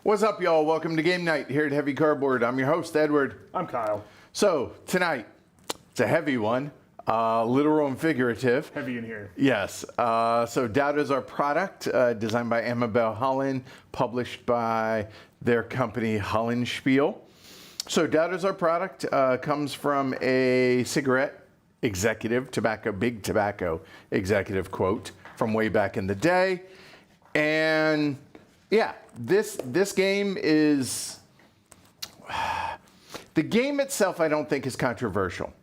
What's up, y'all? Welcome to Game Night here at Heavy Cardboard. I'm your host, Edward. I'm Kyle. So, tonight, it's a heavy one, literal and figurative. Heavy in here. Yes. So, Doubt is our product, designed by Amabel Holland, published by their company, Hollenspiel. So, Doubt is our product, comes from a cigarette executive, big tobacco executive quote from way back in the day. And yeah, this game is, the game itself I don't think is controversial.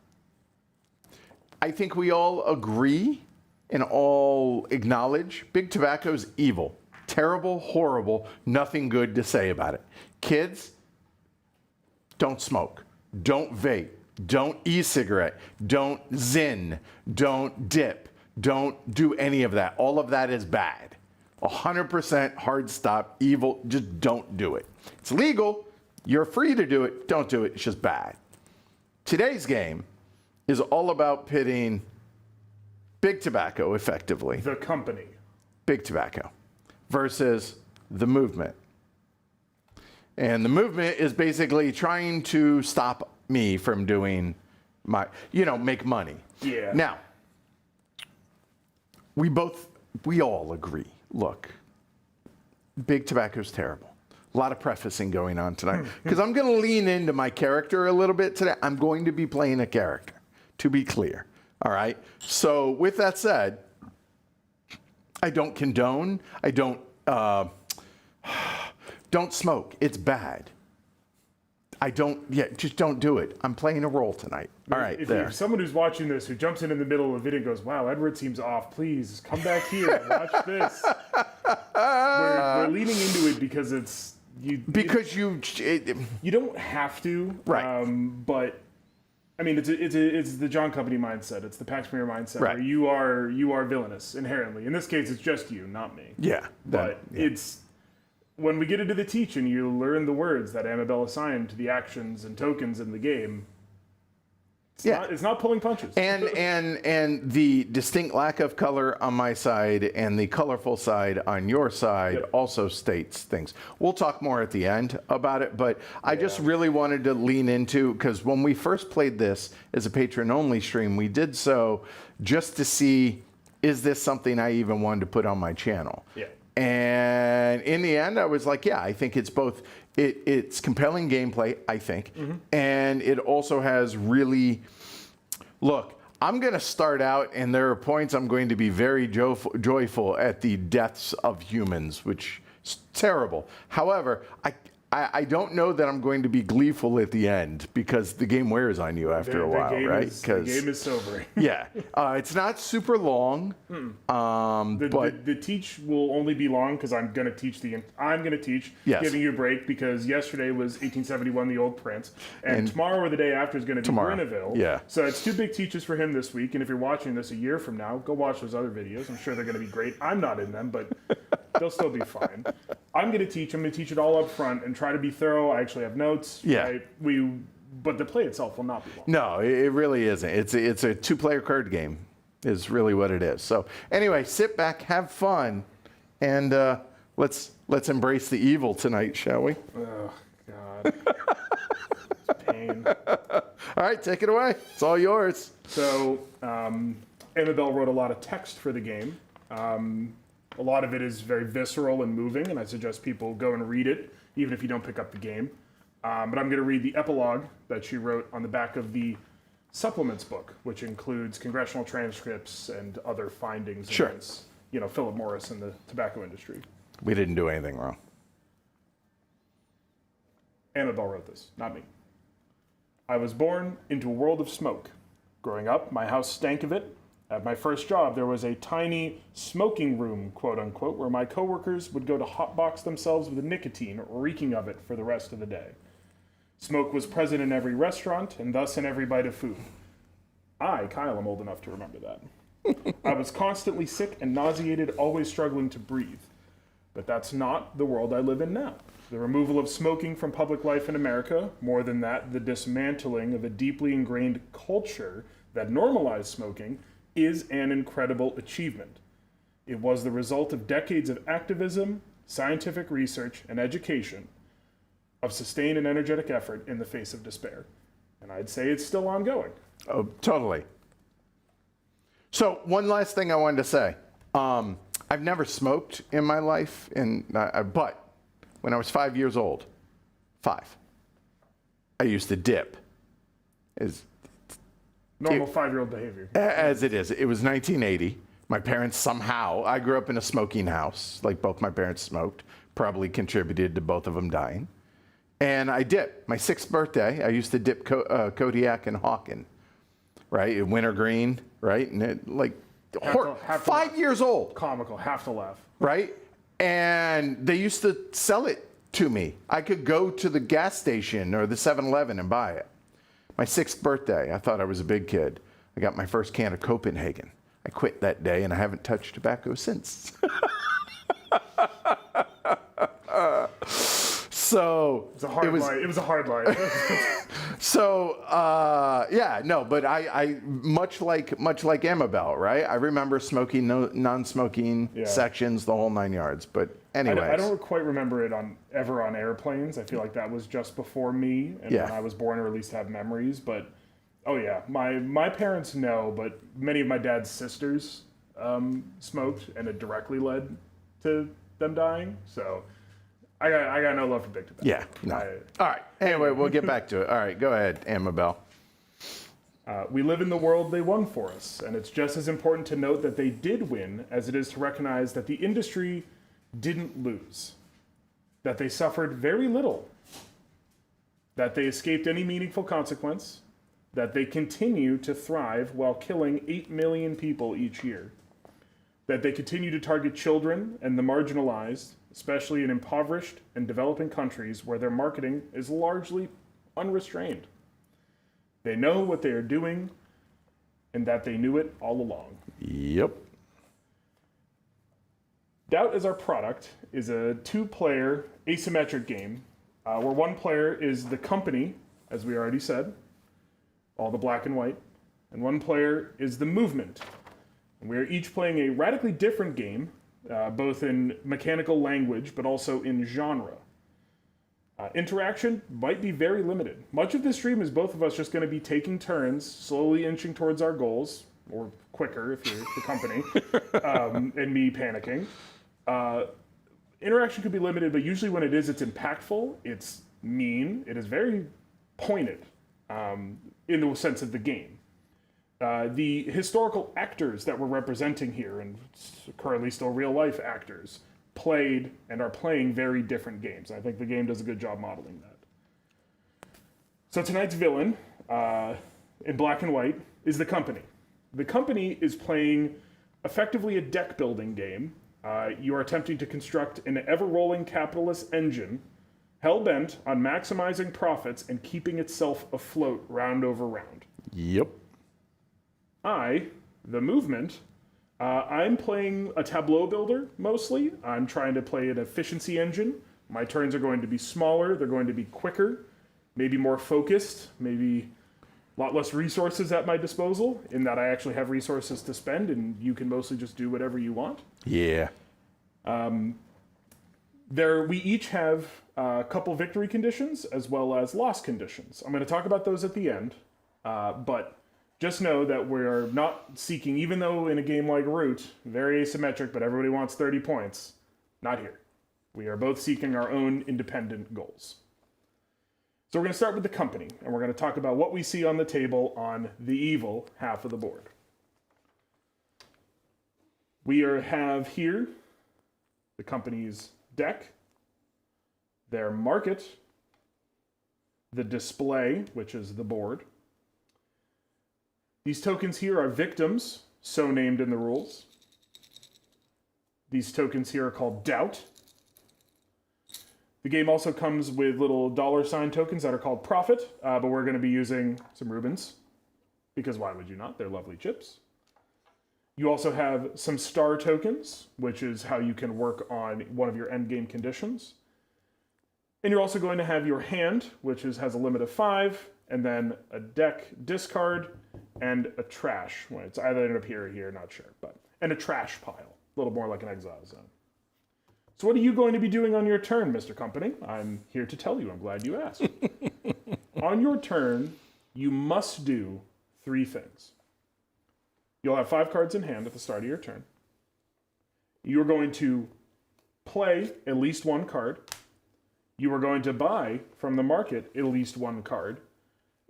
I think we all agree and all acknowledge big tobacco is evil, terrible, horrible, nothing good to say about it. Kids, don't smoke, don't vape, don't e-cigarette, don't zin, don't dip, don't do any of that. All of that is bad. 100% hard stop, evil, just don't do it. It's legal, you're free to do it, don't do it, it's just bad. Today's game is all about pitting big tobacco, effectively. The company. Big tobacco versus the movement. And the movement is basically trying to stop me from doing my, make money. Yeah. Now, we all agree. Look, big tobacco is terrible. A lot of prefacing going on tonight because I'm going to lean into my character a little bit today. I'm going to be playing a character, to be clear. All right. So with that said, I don't condone. I don't smoke. It's bad. Just don't do it. I'm playing a role tonight. All right, if someone who's watching this, who jumps in the middle of it and goes, wow, Edward seems off, please come back here and watch this. We're leaning into it because it's... You don't have to. Right. But, I mean, it's the John Company mindset. It's the Pax Premier mindset. Right. Where you are villainous, inherently. In this case, it's just you, not me. Yeah. It's... When we get into the teach and you learn the words that Amabel assigned to the actions and tokens in the game, it's not pulling punches. And the distinct lack of color on my side and the colorful side on your side also states things. We'll talk more at the end about it, but I just really wanted to lean into, because when we first played this as a patron-only stream, we did so just to see, is this something I even wanted to put on my channel? Yeah. And in the end, I was like, yeah, I think it's both. It's compelling gameplay, I think. Mm-hmm. And it also has really, look, I'm going to start out, and there are points I'm going to be very joyful at the deaths of humans, which is terrible. However, I don't know that I'm going to be gleeful at the end, because the game wears on you after a while, right? The game is sobering. Yeah. It's not super long. The teach will only be long because I'm going to teach giving you a break, because yesterday was 1871, the old prince, and tomorrow or the day after is going to be Greneville. Yeah. So it's two big teaches for him this week, and if you're watching this a year from now, go watch those other videos. I'm sure they're going to be great. I'm not in them, but they'll still be fine. I'm going to teach it all up front and try to be thorough. I actually have notes. Yeah. But the play itself will not be long. No, it really isn't. It's a two-player card game is really what it is. So anyway, sit back, have fun, and let's embrace the evil tonight, shall we? Oh, God. It's pain. All right, take it away. It's all yours. So Amabel wrote a lot of text for the game. A lot of it is very visceral and moving, and I suggest people go and read it, even if you don't pick up the game. But I'm going to read the epilogue that she wrote on the back of the supplements book, which includes congressional transcripts and other findings against, Philip Morris and the tobacco industry. We didn't do anything wrong. Amabel wrote this, not me. I was born into a world of smoke. Growing up, my house stank of it. At my first job, there was a tiny smoking room, quote unquote, where my coworkers would go to hotbox themselves with nicotine, reeking of it for the rest of the day. Smoke was present in every restaurant, and thus in every bite of food. Kyle, am old enough to remember that. I was constantly sick and nauseated, always struggling to breathe. But that's not the world I live in now. The removal of smoking from public life in America, more than that, the dismantling of a deeply ingrained culture that normalized smoking, is an incredible achievement. It was the result of decades of activism, scientific research, and education, of sustained and energetic effort in the face of despair. And I'd say it's still ongoing. Oh, totally. So one last thing I wanted to say. I've never smoked in my life, but when I was 5 years old, I used to dip. Normal 5-year-old behavior. As it is. It was 1980. My parents somehow, I grew up in a smoking house, like both my parents smoked, probably contributed to both of them dying. And I dipped. My 6th birthday, I used to dip Kodiak and Hawken, right? Wintergreen, right? And it, like, 5 years old. Comical, have to laugh. Right? And they used to sell it to me. I could go to the gas station or the 7-Eleven and buy it. My 6th birthday, I thought I was a big kid. I got my first can of Copenhagen. I quit that day and I haven't touched tobacco since. So it was a hard life. So but I much like Amabel, right? I remember smoking non-smoking sections, the whole 9 yards. But anyways, I don't quite remember it ever on airplanes. I feel like that was just before me, and when I was born, or at least have memories. But my parents know, but many of my dad's sisters smoked, and it directly led to them dying. So. I got no love for big tobacco. Yeah, no. All right. Anyway, we'll get back to it. All right, go ahead, Amabel. We live in the world they won for us, and it's just as important to note that they did win as it is to recognize that the industry didn't lose, that they suffered very little, that they escaped any meaningful consequence, that they continue to thrive while killing 8 million people each year, that they continue to target children and the marginalized, especially in impoverished and developing countries where their marketing is largely unrestrained. They know what they are doing and that they knew it all along. Yep. Doubt as Our Product is a 2-player asymmetric game where one player is the company, as we already said, all the black and white, and one player is the movement. And we are each playing a radically different game, both in mechanical language, but also in genre. Interaction might be very limited. Much of this stream is both of us just going to be taking turns, slowly inching towards our goals, or quicker if you're the company, and me panicking. Interaction could be limited, but usually when it is, it's impactful, it's mean, it is very pointed in the sense of the game. The historical actors that we're representing here, and currently still real-life actors, played and are playing very different games. I think the game does a good job modeling that. So tonight's villain, in black and white, is the company. The company is playing effectively a deck-building game. You are attempting to construct an ever-rolling capitalist engine, hell-bent on maximizing profits and keeping itself afloat round over round. Yep. The movement, I'm playing a tableau builder, mostly. I'm trying to play an efficiency engine. My turns are going to be smaller, they're going to be quicker, maybe more focused, maybe a lot less resources at my disposal, in that I actually have resources to spend, and you can mostly just do whatever you want. Yeah. We each have a couple victory conditions, as well as loss conditions. I'm going to talk about those at the end, but just know that we're not seeking, even though in a game like Root, very asymmetric, but everybody wants 30 points, not here. We are both seeking our own independent goals. So we're going to start with the company, and we're going to talk about what we see on the table on the evil half of the board. We have here the company's deck, their market, the display, which is the board, These tokens here are victims, so named in the rules. These tokens here are called doubt. The game also comes with little $ tokens that are called profit, but we're going to be using some Rubens, because why would you not? They're lovely chips. You also have some star tokens, which is how you can work on one of your endgame conditions. And you're also going to have your hand, which has a limit of 5, and then a deck discard, and a trash. Well, it's either ended up here or here, not sure, and a trash pile, a little more like an exile zone. So what are you going to be doing on your turn, Mr. Company? I'm here to tell you. I'm glad you asked. On your turn, you must do 3 things. You'll have 5 cards in hand at the start of your turn. You're going to play at least 1 card. You are going to buy from the market at least 1 card.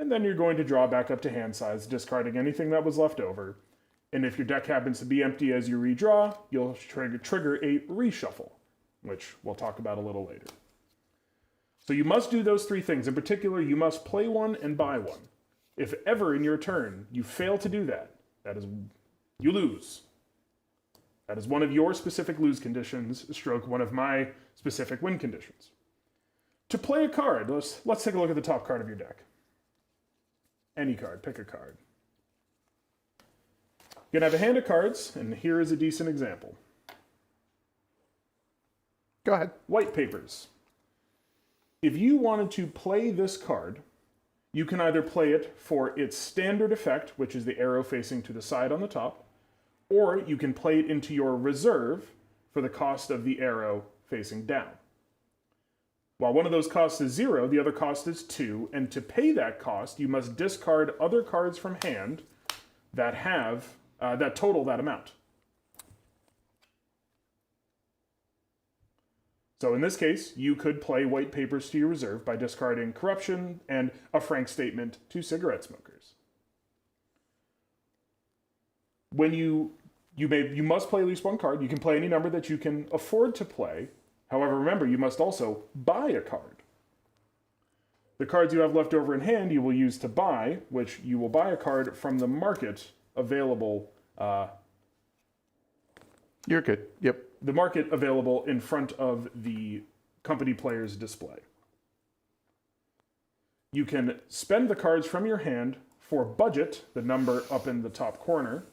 And then you're going to draw back up to hand size, discarding anything that was left over. And if your deck happens to be empty as you redraw, you'll trigger a reshuffle, which we'll talk about a little later. So you must do those 3 things. In particular, you must play 1 and buy 1. If ever in your turn you fail to do that, that is, you lose. That is one of your specific lose conditions, stroke one of my specific win conditions. To play a card, let's take a look at the top card of your deck. Any card, pick a card. You're going to have a hand of cards, and here is a decent example. Go ahead. White papers. If you wanted to play this card, you can either play it for its standard effect, which is the arrow facing to the side on the top, or you can play it into your reserve for the cost of the arrow facing down. While one of those costs is 0, the other cost is 2, and to pay that cost, you must discard other cards from hand that have that total that amount. So in this case, you could play white papers to your reserve by discarding corruption and a frank statement to cigarette smokers. When you must play at least 1 card. You can play any number that you can afford to play. However, remember, you must also buy a card. The cards you have left over in hand you will use to buy, which you will buy a card from the market available. You're good. Yep. The market available in front of the company player's display. You can spend the cards from your hand for budget, the number up in the top corner,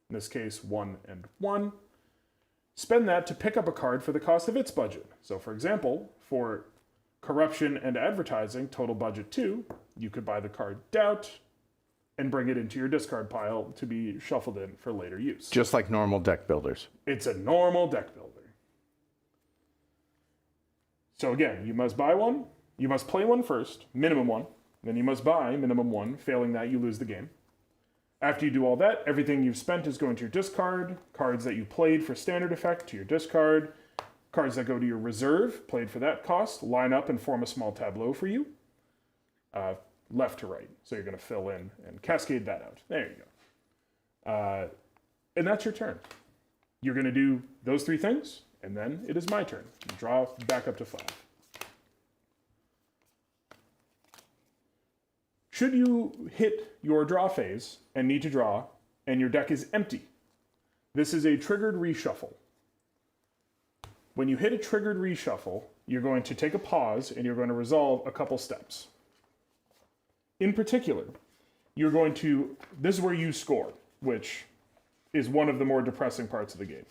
in this case 1 and 1. Spend that to pick up a card for the cost of its budget. So for example, for corruption and advertising, total budget 2, you could buy the card doubt and bring it into your discard pile to be shuffled in for later use. Just like normal deck builders. It's a normal deck builder. So again, you must buy 1, you must play 1 first, minimum 1, then you must buy minimum 1, failing that you lose the game. After you do all that, everything you've spent is going to your discard, cards that you played for standard effect to your discard, cards that go to your reserve, played for that cost, line up and form a small tableau for you, left to right. So you're going to fill in and cascade that out. There you go. And that's your turn. You're going to do those 3 things, and then it is my turn. Draw back up to 5. Should you hit your draw phase and need to draw, and your deck is empty, this is a triggered reshuffle. When you hit a triggered reshuffle, you're going to take a pause and you're going to resolve a couple steps. In particular, you're going to, this is where you score, which is one of the more depressing parts of the game.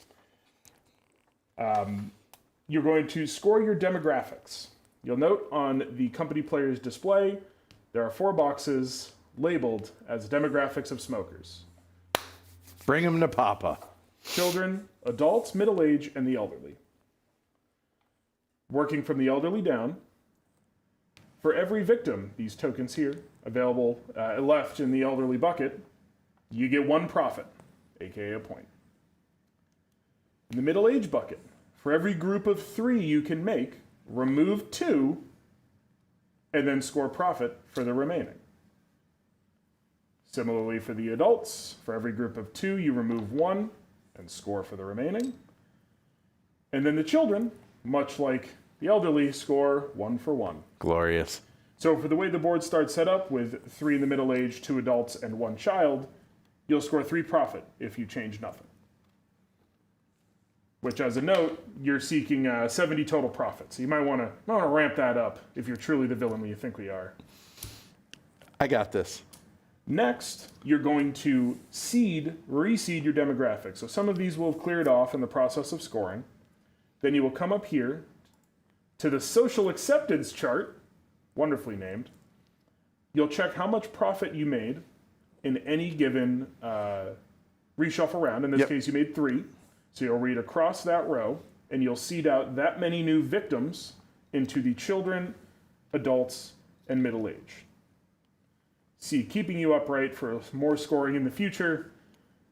You're going to score your demographics. You'll note on the company player's display, there are 4 boxes labeled as demographics of smokers. Bring them to Papa. Children, adults, middle age, and the elderly. Working from the elderly down, for every victim, these tokens here, available left in the elderly bucket, you get 1 profit, aka a point. In the middle age bucket, for every group of 3 you can make, remove 2, and then score profit for the remaining. Similarly for the adults, for every group of 2 you remove 1 and score for the remaining. And then the children, much like the elderly, score 1 for 1. Glorious. So for the way the board starts set up, with 3 in the middle age, 2 adults, and 1 child, you'll score 3 profit if you change nothing. Which, as a note, you're seeking 70 total profit. So you might want to ramp that up if you're truly the villain you think we are. I got this. Next, you're going to reseed your demographics. So some of these will have cleared off in the process of scoring. Then you will come up here to the social acceptance chart, wonderfully named. You'll check how much profit you made in any given reshuffle round. In this case, you made 3. So you'll read across that row, and you'll seed out that many new victims into the children, adults, and middle age. See, keeping you upright for more scoring in the future,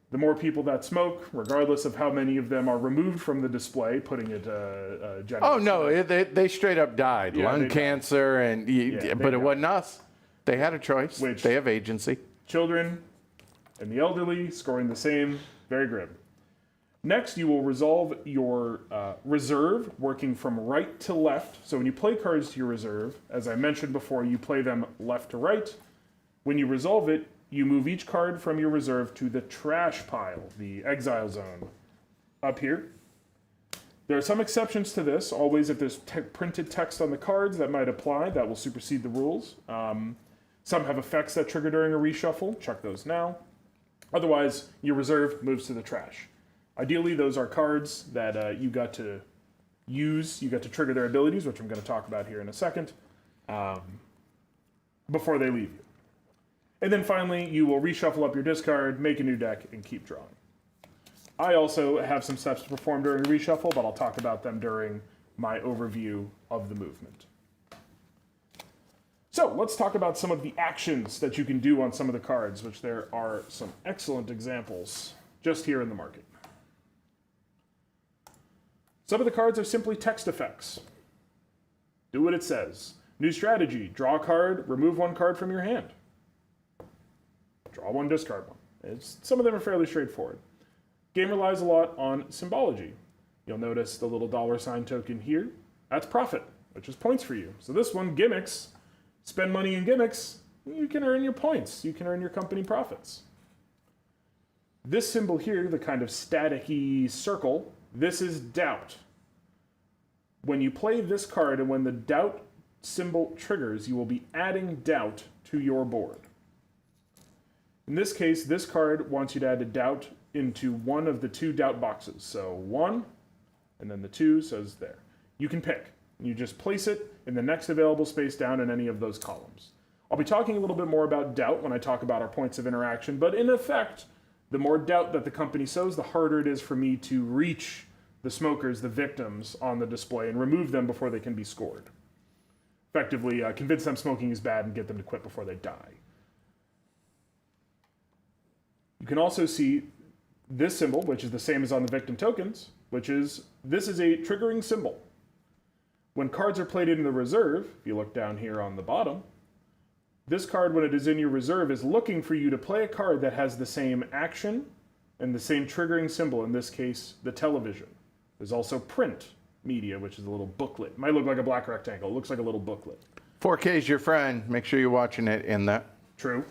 the more people that smoke, regardless of how many of them are removed from the display, putting it generally. Oh, no, they straight up died. Yeah, Lung they cancer, but it wasn't us. They had a choice. Which- They have agency. Children and the elderly scoring the same, very grim. Next, you will resolve your reserve, working from right to left. So when you play cards to your reserve, as I mentioned before, you play them left to right. When you resolve it, you move each card from your reserve to the trash pile, the exile zone, up here. There are some exceptions to this. Always, if there's printed text on the cards that might apply, that will supersede the rules. Some have effects that trigger during a reshuffle. Check those now. Otherwise, your reserve moves to the trash. Ideally, those are cards that you got to use. You got to trigger their abilities, which I'm going to talk about here in a second, before they leave you. And then finally, you will reshuffle up your discard, make a new deck, and keep drawing. I also have some steps to perform during a reshuffle, but I'll talk about them during my overview of the movement. So let's talk about some of the actions that you can do on some of the cards, which there are some excellent examples just here in the market. Some of the cards are simply text effects. Do what it says. New strategy, draw a card, remove 1 card from your hand. Draw 1, discard 1. Some of them are fairly straightforward. Game relies a lot on symbology. You'll notice the little $ token here. That's profit, which is points for you. So this one, gimmicks. Spend money in gimmicks, you can earn your points. You can earn your company profits. This symbol here, the kind of static-y circle, this is doubt. When you play this card and when the doubt symbol triggers, you will be adding doubt to your board. In this case, this card wants you to add a doubt into one of the 2 doubt boxes. So 1, and then the 2 says there. You can pick. You just place it in the next available space down in any of those columns. I'll be talking a little bit more about doubt when I talk about our points of interaction, but in effect, the more doubt that the company sows, the harder it is for me to reach the smokers, the victims, on the display and remove them before they can be scored. Effectively, convince them smoking is bad and get them to quit before they die. You can also see this symbol, which is the same as on the victim tokens, this is a triggering symbol. When cards are played in the reserve, if you look down here on the bottom, this card, when it is in your reserve, is looking for you to play a card that has the same action and the same triggering symbol, in this case, the television. There's also print media, which is a little booklet. It might look like a black rectangle. It looks like a little booklet. 4K is your friend. Make sure you're watching it in that. True.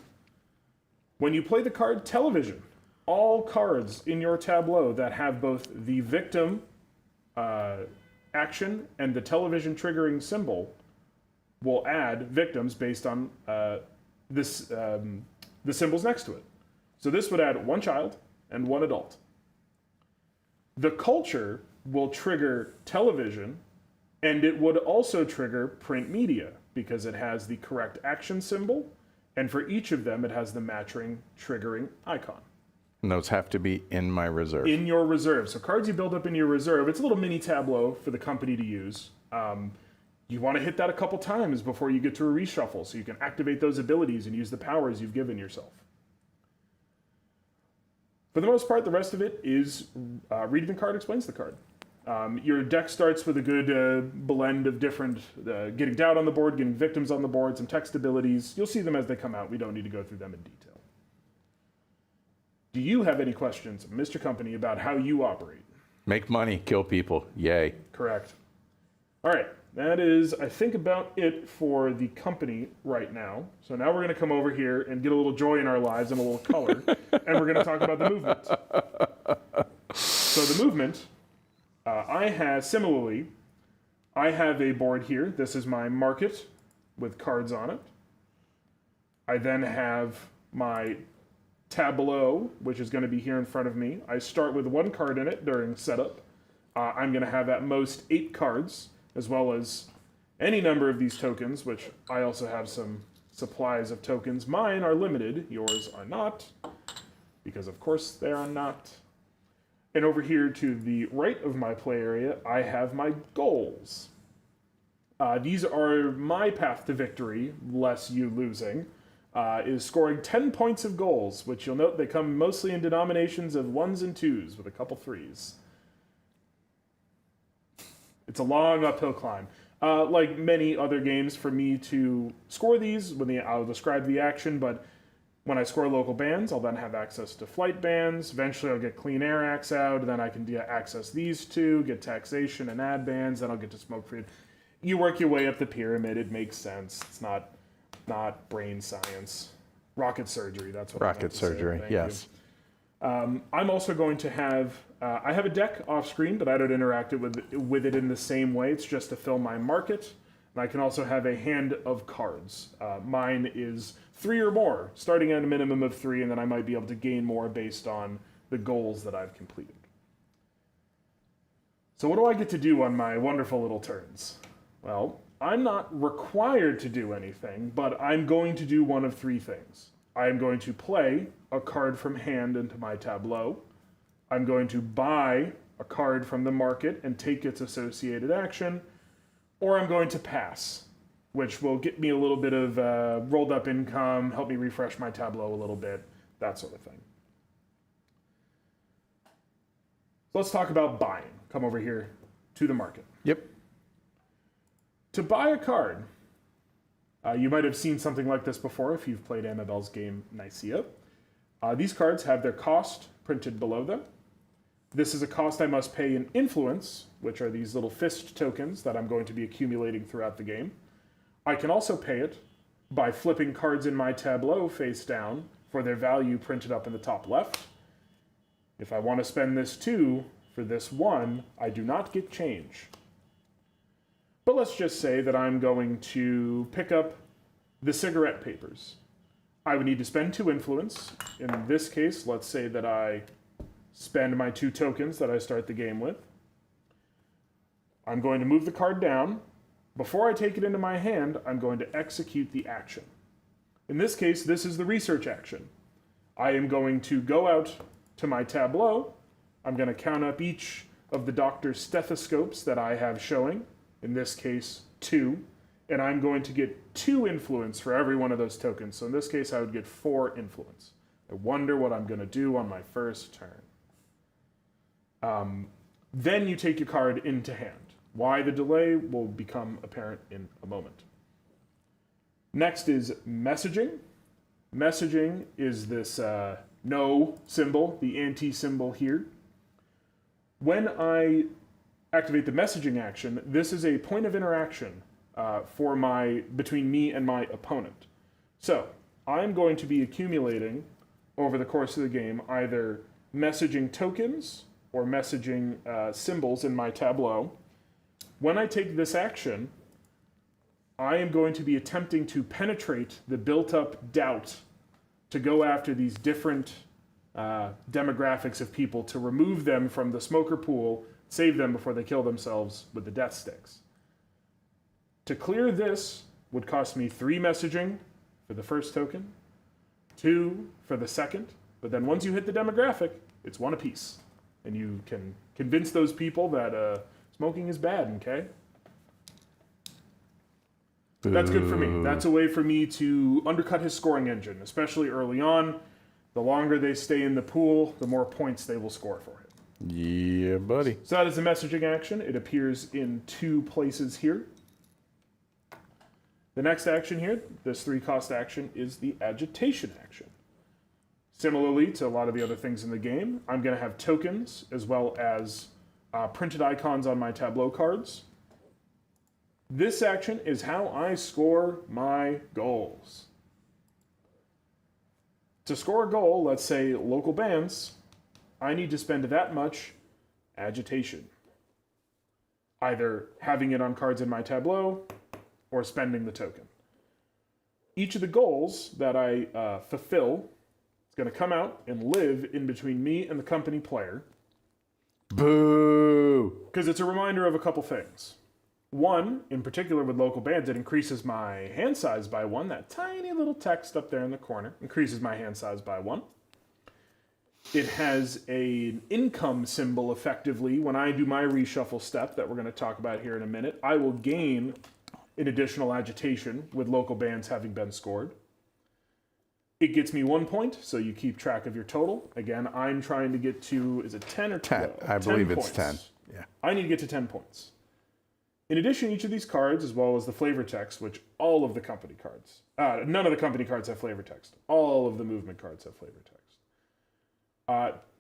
When you play the card television, all cards in your tableau that have both the victim action and the television triggering symbol will add victims based on the symbols next to it. So this would add 1 child and 1 adult. The culture will trigger television, and it would also trigger print media because it has the correct action symbol, and for each of them it has the matching triggering icon. And those have to be in my reserve. In your reserve. So cards you build up in your reserve, it's a little mini tableau for the company to use. You want to hit that a couple times before you get to a reshuffle so you can activate those abilities and use the powers you've given yourself. For the most part, the rest of it is reading the card explains the card. Your deck starts with a good blend of different, getting doubt on the board, getting victims on the board, some text abilities. You'll see them as they come out. We don't need to go through them in detail. Do you have any questions, Mr. Company, about how you operate? Make money, kill people. Yay. Correct. All right. that is, I think, about it for the company right now. So now we're going to come over here and get a little joy in our lives and a little color, and we're going to talk about the movement. So the movement, I have a board here. This is my market with cards on it. I then have my tableau, which is going to be here in front of me. I start with 1 card in it during setup. I'm going to have at most 8 cards, as well as any number of these tokens, which I also have some supplies of tokens. Mine are limited, yours are not, because of course they are not. And over here to the right of my play area, I have my goals. These are my path to victory, less you losing, is scoring 10 points of goals, which you'll note they come mostly in denominations of 1s and 2s with a couple 3s. It's a long uphill climb. Like many other games, for me to score these, I'll describe the action, but when I score local bands, I'll then have access to flight bands. Eventually, I'll get clean air acts out, then I can access these 2, get taxation and ad bands, then I'll get to smoke free. You work your way up the pyramid. It makes sense. It's not brain science. Rocket surgery, that's what I meant to say. Rocket surgery, yes. I'm also going to have, I have a deck off screen, but I don't interact with it in the same way. It's just to fill my market. And I can also have a hand of cards. Mine is 3 or more, starting at a minimum of 3, and then I might be able to gain more based on the goals that I've completed. So what do I get to do on my wonderful little turns? Well, I'm not required to do anything, but I'm going to do one of 3 things. I am going to play a card from hand into my tableau. I'm going to buy a card from the market and take its associated action, or I'm going to pass, which will get me a little bit of rolled up income, help me refresh my tableau a little bit, that sort of thing. So let's talk about buying. Come over here to the market. Yep. To buy a card, you might have seen something like this before if you've played Amabel's game Nicaea. These cards have their cost printed below them. This is a cost I must pay in influence, which are these little fist tokens that I'm going to be accumulating throughout the game. I can also pay it by flipping cards in my tableau face down for their value printed up in the top left. If I want to spend this 2 for this 1, I do not get change. But let's just say that I'm going to pick up the cigarette papers. I would need to spend 2 influence. In this case, let's say that I spend my 2 tokens that I start the game with. I'm going to move the card down. Before I take it into my hand, I'm going to execute the action. In this case, this is the research action. I am going to go out to my tableau. I'm going to count up each of the doctor's stethoscopes that I have showing. In this case, 2. And I'm going to get 2 influence for every one of those tokens. So in this case, I would get 4 influence. I wonder what I'm going to do on my first turn. Then you take your card into hand. Why the delay will become apparent in a moment. Next is messaging. Messaging is this no symbol, the anti symbol here. When I activate the messaging action, this is a point of interaction between me and my opponent. So I'm going to be accumulating over the course of the game either messaging tokens or messaging symbols in my tableau. When I take this action, I am going to be attempting to penetrate the built-up doubt to go after these different demographics of people to remove them from the smoker pool, save them before they kill themselves with the death sticks. To clear this would cost me 3 messaging for the first token, 2 for the second, but then once you hit the demographic, it's 1 apiece. And you can convince those people that smoking is bad, okay? That's good for me. That's a way for me to undercut his scoring engine, especially early on. The longer they stay in the pool, the more points they will score for him. Yeah, buddy. So that is the messaging action. It appears in 2 places here. The next action here, this 3-cost action, is the agitation action. Similarly to a lot of the other things in the game, I'm going to have tokens as well as printed icons on my tableau cards. This action is how I score my goals. To score a goal, let's say local bands, I need to spend that much agitation. Either having it on cards in my tableau or spending the token. Each of the goals that I fulfill is going to come out and live in between me and the company player. Boo! Because it's a reminder of a couple things. One, in particular with local bands, it increases my hand size by 1. That tiny little text up there in the corner increases my hand size by 1. It has an income symbol effectively. When I do my reshuffle step that we're going to talk about here in a minute, I will gain an additional agitation with local bands having been scored. It gets me 1 point, so you keep track of your total. Again, I'm trying to get to, is it 10 or 12? 10. I believe it's 10. Yeah. I need to get to 10 points. In addition, each of these cards, as well as the flavor text, which all of the company cards, none of the company cards have flavor text. All of the movement cards have flavor text.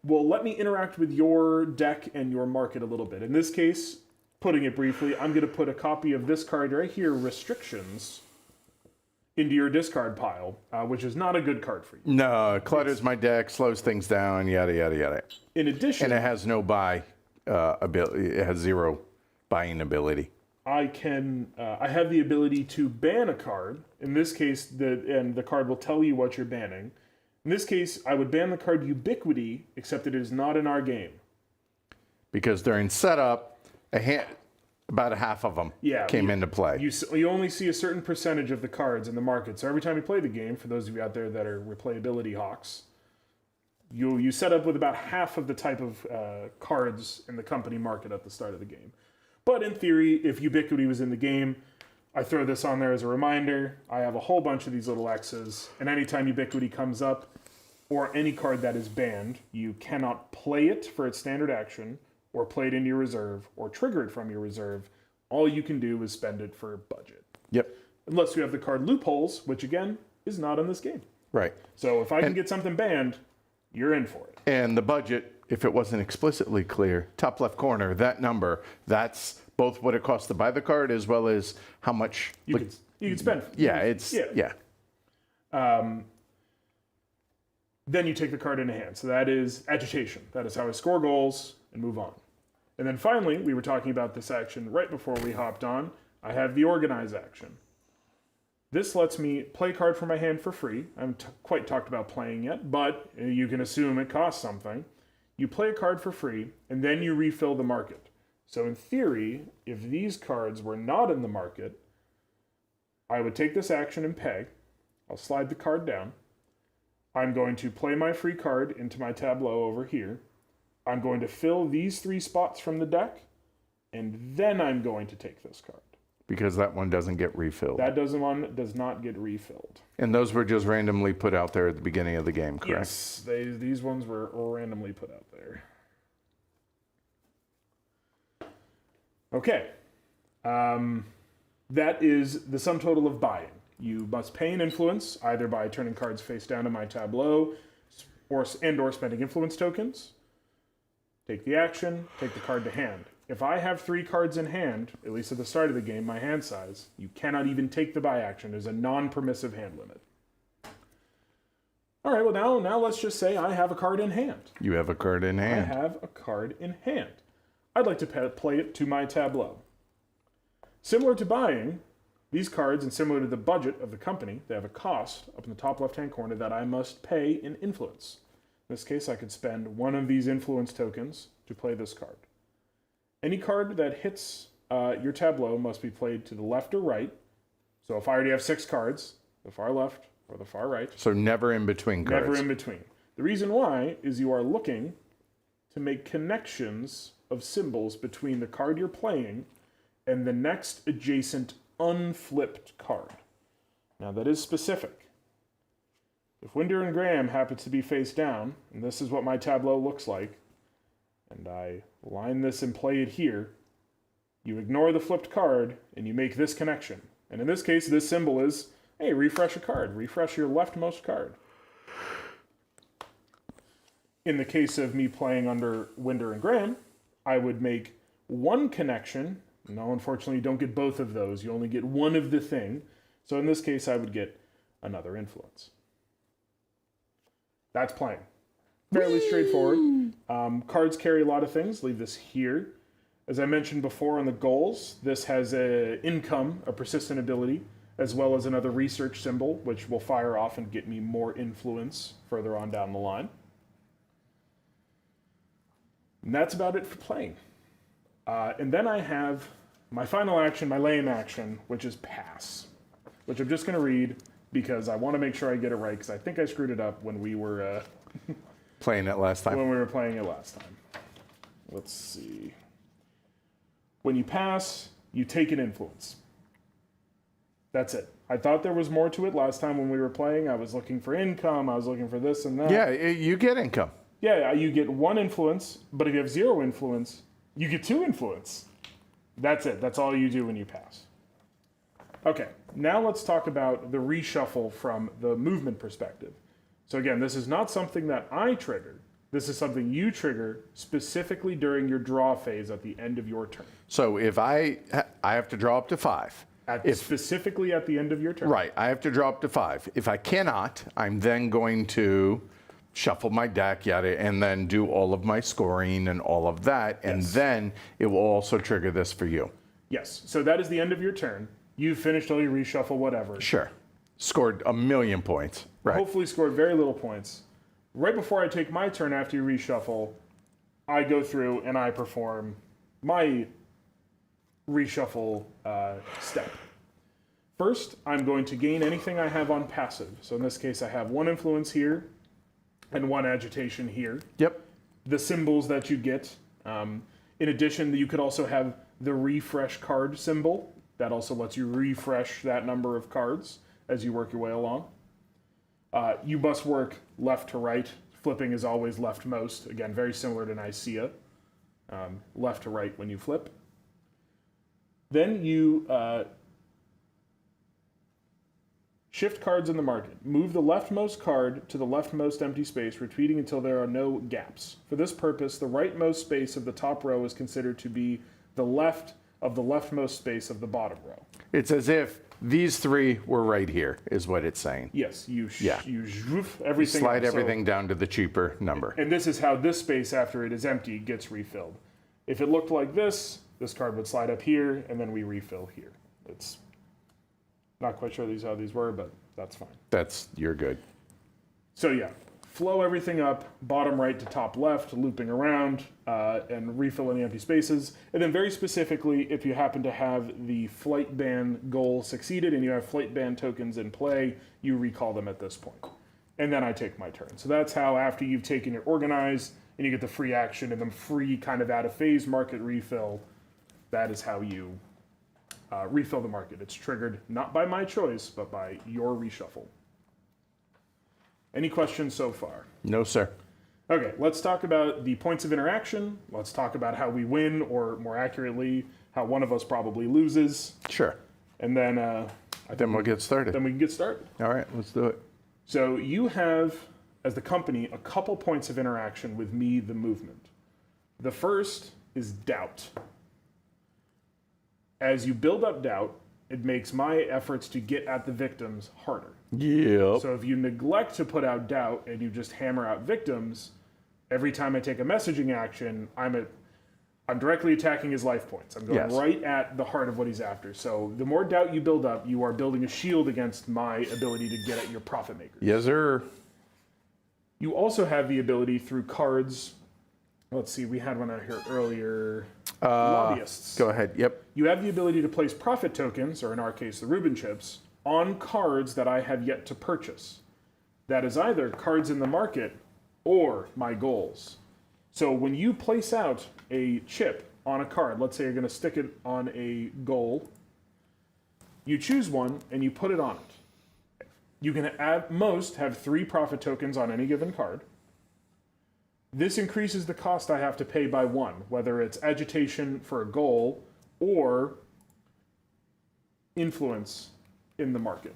Will let me interact with your deck and your market a little bit. In this case, putting it briefly, I'm going to put a copy of this card right here, Restrictions, into your discard pile, which is not a good card for you. No, it clutters my deck, slows things down, yada, yada, yada. In addition... And it has no buy ability. It has 0 buying ability. I have the ability to ban a card. In this case, the card will tell you what you're banning. In this case, I would ban the card Ubiquity, except that it is not in our game. Because during setup, about a half of them came into play. You only see a certain percentage of the cards in the market. So every time you play the game, for those of you out there that are replayability hawks, you set up with about half of the type of cards in the company market at the start of the game. But in theory, if Ubiquity was in the game, I throw this on there as a reminder. I have a whole bunch of these little X's, and anytime Ubiquity comes up, or any card that is banned, you cannot play it for its standard action, or play it into your reserve, or trigger it from your reserve. All you can do is spend it for budget. Yep. Unless you have the card Loopholes, which again, is not in this game. Right. So if I can get something banned, you're in for it. And the budget, if it wasn't explicitly clear, top left corner, that number, that's both what it costs to buy the card as well as how much you can spend. Yeah. Then you take the card into hand. So that is agitation. That is how I score goals and move on. And then finally, we were talking about this action right before we hopped on. I have the organize action. This lets me play a card from my hand for free. I haven't quite talked about playing yet, but you can assume it costs something. You play a card for free, and then you refill the market. So in theory, if these cards were not in the market, I would take this action and pay. I'll slide the card down. I'm going to play my free card into my tableau over here. I'm going to fill these 3 spots from the deck, and then I'm going to take this card. Because that one doesn't get refilled. That one does not get refilled. And those were just randomly put out there at the beginning of the game, correct? Yes, these ones were randomly put out there. Okay. That is the sum total of buying. You must pay an influence, either by turning cards face down in my tableau or spending influence tokens. Take the action, take the card to hand. If I have 3 cards in hand, at least at the start of the game, my hand size, you cannot even take the buy action. There's a non-permissive hand limit. All right, well, now let's just say I have a card in hand. You have a card in hand. I have a card in hand. I'd like to play it to my tableau. Similar to buying, these cards, and similar to the budget of the company, they have a cost up in the top left-hand corner that I must pay in influence. In this case, I could spend 1 of these influence tokens to play this card. Any card that hits your tableau must be played to the left or right. So if I already have 6 cards, the far left or the far right. So never in between cards. Never in between. The reason why is you are looking to make connections of symbols between the card you're playing and the next adjacent unflipped card. Now that is specific. If Winder and Graham happens to be face down, and this is what my tableau looks like, and I line this and play it here, you ignore the flipped card and you make this connection. And in this case, this symbol is, hey, refresh a card. Refresh your leftmost card. In the case of me playing under Winder and Graham, I would make 1 connection No, unfortunately, you don't get both of those. You only get one of the thing. So in this case, I would get another influence. That's playing. Fairly straightforward. Cards carry a lot of things. Leave this here. As I mentioned before on the goals, this has a income, a persistent ability, as well as another research symbol, which will fire off and get me more influence further on down the line. And that's about it for playing. And then I have my final action, my lame action, which is pass, which I'm just going to read because I want to make sure I get it right because I think I screwed it up when we were Playing it last time. when we were playing it last time. Let's see. When you pass, you take an influence. That's it. I thought there was more to it last time when we were playing. I was looking for income. I was looking for this and that. Yeah, you get income. Yeah, you get one influence, but if you have 0 influence, you get 2 influence. That's it. That's all you do when you pass. Okay, now let's talk about the reshuffle from the movement perspective. So again, this is not something that I triggered. This is something you trigger specifically during your draw phase at the end of your turn. So if I have to draw up to 5. Specifically at the end of your turn. Right, I have to draw up to 5. If I cannot, I'm then going to shuffle my deck, yada, and then do all of my scoring and all of that, and then it will also trigger this for you. Yes, so that is the end of your turn. You've finished all your reshuffle, whatever. Sure. Scored 1,000,000 points. Right. Hopefully scored very little points. Right before I take my turn after you reshuffle, I go through and I perform my reshuffle step. First, I'm going to gain anything I have on passive. So in this case, I have 1 influence here and 1 agitation here. Yep. The symbols that you get. In addition, you could also have the refresh card symbol. That also lets you refresh that number of cards as you work your way along. You must work left to right. Flipping is always leftmost. Again, very similar to Nicaea. Left to right when you flip. Then you shift cards in the market. Move the leftmost card to the leftmost empty space, repeating until there are no gaps. For this purpose, the rightmost space of the top row is considered to be the left of the leftmost space of the bottom row. It's as if these 3 were right here, is what it's saying. Yes, you Yeah. zhoof everything. Slide up. So- everything down to the cheaper number. and this is how this space, after it is empty, gets refilled. If it looked like this card would slide up here, and then we refill here. It's not quite sure how these were, but that's fine. You're good. So yeah, flow everything up, bottom right to top left, looping around, and refill any empty spaces. And then very specifically, if you happen to have the flight ban goal succeeded and you have flight ban tokens in play, you recall them at this point. And then I take my turn. So that's how, after you've taken your organize and you get the free action and then free kind of out of phase market refill, that is how you refill the market. It's triggered not by my choice, but by your reshuffle. Any questions so far? No, sir. Okay, let's talk about the points of interaction. Let's talk about how we win, or more accurately, how one of us probably loses. Sure. And then Then we'll get started. then we can get started. All right, let's do it. So you have, as the company, a couple points of interaction with me, the movement. The first is doubt. As you build up doubt, it makes my efforts to get at the victims harder. Yep. So if you neglect to put out doubt and you just hammer out victims, every time I take a messaging action, I'm directly attacking his life points. I'm going right at the heart of what he's after. So the more doubt you build up, you are building a shield against my ability to get at your profit makers. Yes, sir. You also have the ability through cards. Let's see, we had one out here earlier. Lobbyists. Go ahead. Yep. You have the ability to place profit tokens, or in our case, the Reuben chips, on cards that I have yet to purchase. That is either cards in the market or my goals. So when you place out a chip on a card, let's say you're going to stick it on a goal, you choose one and you put it on it. You can at most have 3 profit tokens on any given card. This increases the cost I have to pay by 1, whether it's agitation for a goal or influence in the market.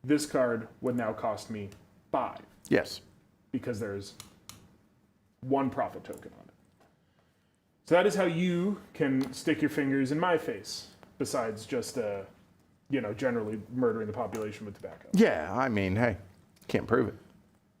This card would now cost me 5 Yes. because there's 1 profit token on it. So that is how you can stick your fingers in my face, besides just, generally murdering the population with tobacco. Yeah, I mean, hey, can't prove it.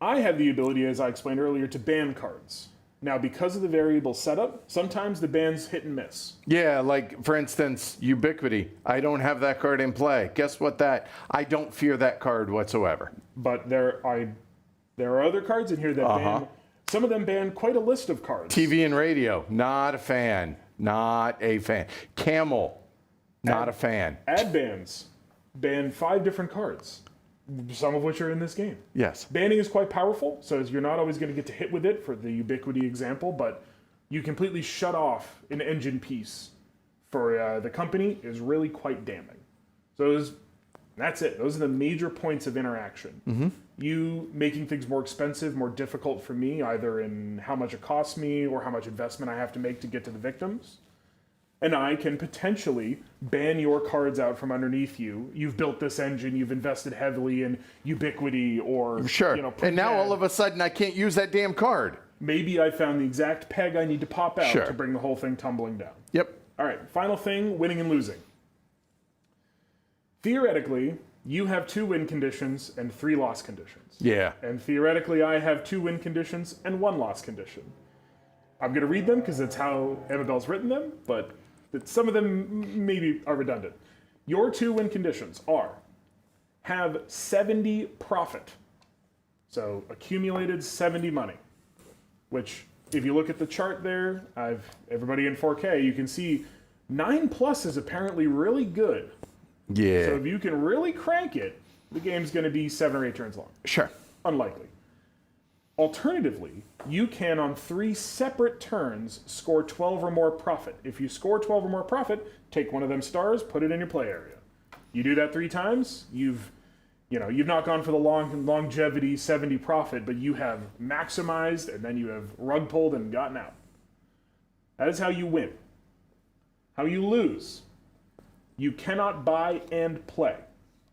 I have the ability, as I explained earlier, to ban cards. Now, because of the variable setup, sometimes the ban's hit and miss. Yeah, like, for instance, Ubiquity. I don't have that card in play. Guess what I don't fear that card whatsoever. But there are other cards in here that ban. Some of them ban quite a list of cards. TV and radio, not a fan. Not a fan. Camel, not a fan. Ad bans ban 5 different cards, some of which are in this game. Yes. Banning is quite powerful, so you're not always going to get to hit with it for the Ubiquity example, but you completely shut off an engine piece for the company is really quite damning. So that's it. Those are the major points of interaction. Mm-hmm. You making things more expensive, more difficult for me, either in how much it costs me or how much investment I have to make to get to the victims. And I can potentially ban your cards out from underneath you. You've built this engine, you've invested heavily in Ubiquity or... Sure. And now all of a sudden I can't use that damn card. Maybe I found the exact peg I need to pop out Sure. to bring the whole thing tumbling down. Yep. All right, final thing, winning and losing. Theoretically, you have 2 win conditions and 3 loss conditions. Yeah. And theoretically, I have 2 win conditions and 1 loss condition. I'm going to read them because that's how Annabelle's written them, but some of them maybe are redundant. Your 2 win conditions are have 70 profit. So accumulated 70 money, which if you look at the chart there, everybody in 4K, you can see 9+ is apparently really good. Yeah. So if you can really crank it, the game's going to be 7 or 8 turns long. Sure. Unlikely. Alternatively, you can, on 3 separate turns, score 12 or more profit. If you score 12 or more profit, take one of them stars, put it in your play area. You do that 3 times, you've not gone for the longevity 70 profit, but you have maximized, and then you have rug pulled and gotten out. That is how you win. How you lose. You cannot buy and play.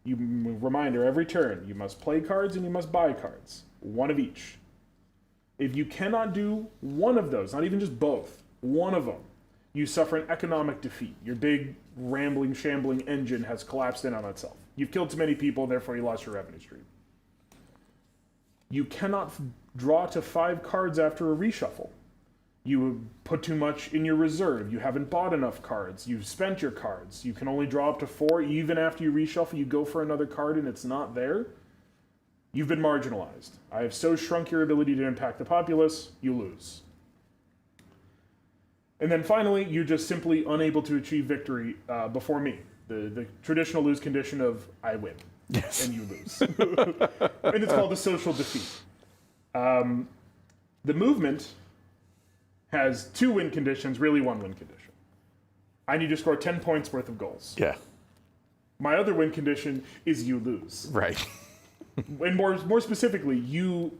Reminder, every turn, you must play cards and you must buy cards. One of each. If you cannot do one of those, not even just both, one of them, you suffer an economic defeat. Your big, rambling, shambling engine has collapsed in on itself. You've killed too many people, and therefore you lost your revenue stream. You cannot draw to 5 cards after a reshuffle. You put too much in your reserve. You haven't bought enough cards. You've spent your cards. You can only draw up to 4. Even after you reshuffle, you go for another card and it's not there. You've been marginalized. I have so shrunk your ability to impact the populace, you lose. And then finally, you're just simply unable to achieve victory before me. The traditional lose condition of I win. Yes. And you lose. And it's called a social defeat. The movement has 2 win conditions, really 1 win condition. I need to score 10 points worth of goals. Yeah. My other win condition is you lose. Right. And more specifically, you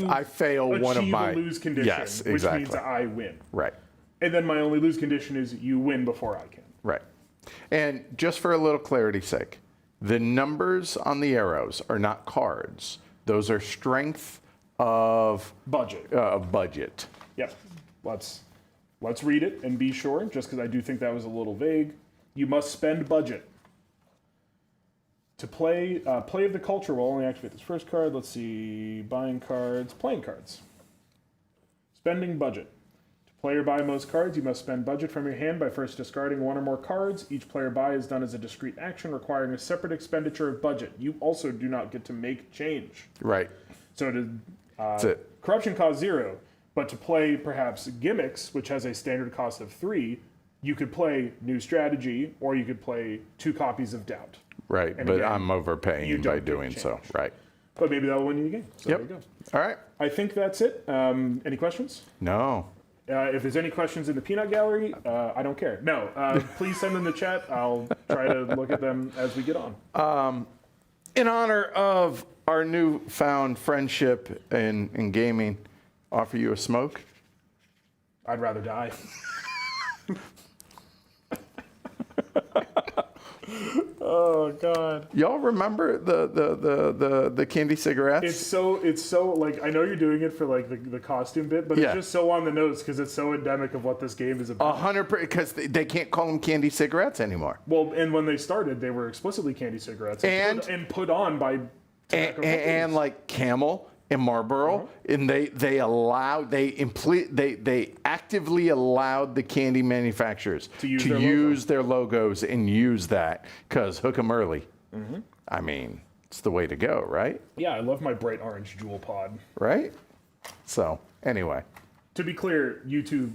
I fail one of my... achieve a lose condition, Yes, exactly. which means I win. Right. And then my only lose condition is you win before I can. Right. And just for a little clarity's sake, the numbers on the arrows are not cards. Those are strength of... Budget. Budget. Yep. Let's read it and be sure, just because I do think that was a little vague. You must spend budget. To play of the culture will only activate this first card. Let's see, buying cards, playing cards. Spending budget. To play or buy most cards, you must spend budget from your hand by first discarding 1 or more cards. Each player buy is done as a discrete action requiring a separate expenditure of budget. You also do not get to make change. Right. So That's it. corruption costs 0, but to play perhaps gimmicks, which has a standard cost of 3, you could play new strategy, or you could play 2 copies of doubt. Right, And but again, I'm overpaying you by don't get doing so. change. Right. But maybe that will win you the game. So Yep. there you All right. go. I think that's it. Any questions? No. If there's any questions in the peanut gallery, I don't care. No, please send them in the chat. I'll try to look at them as we get on. In honor of our newfound friendship in gaming, offer you a smoke. I'd rather die. Oh God. Y'all remember the candy cigarettes? It's so like, I know you're doing it for like the costume bit, but Yeah. it's just so on the nose because it's so endemic of what this game is about. 100%, because they can't call them candy cigarettes anymore. Well, and when they started, they were explicitly candy cigarettes and put on by tobacco And companies. like Camel and Marlboro, and they actively allowed the candy manufacturers To use their logo. their logos and use that, because hook 'em early. I mean, it's the way to go, right? Yeah, I love my bright orange jewel pod. Right? So anyway, To be clear, YouTube,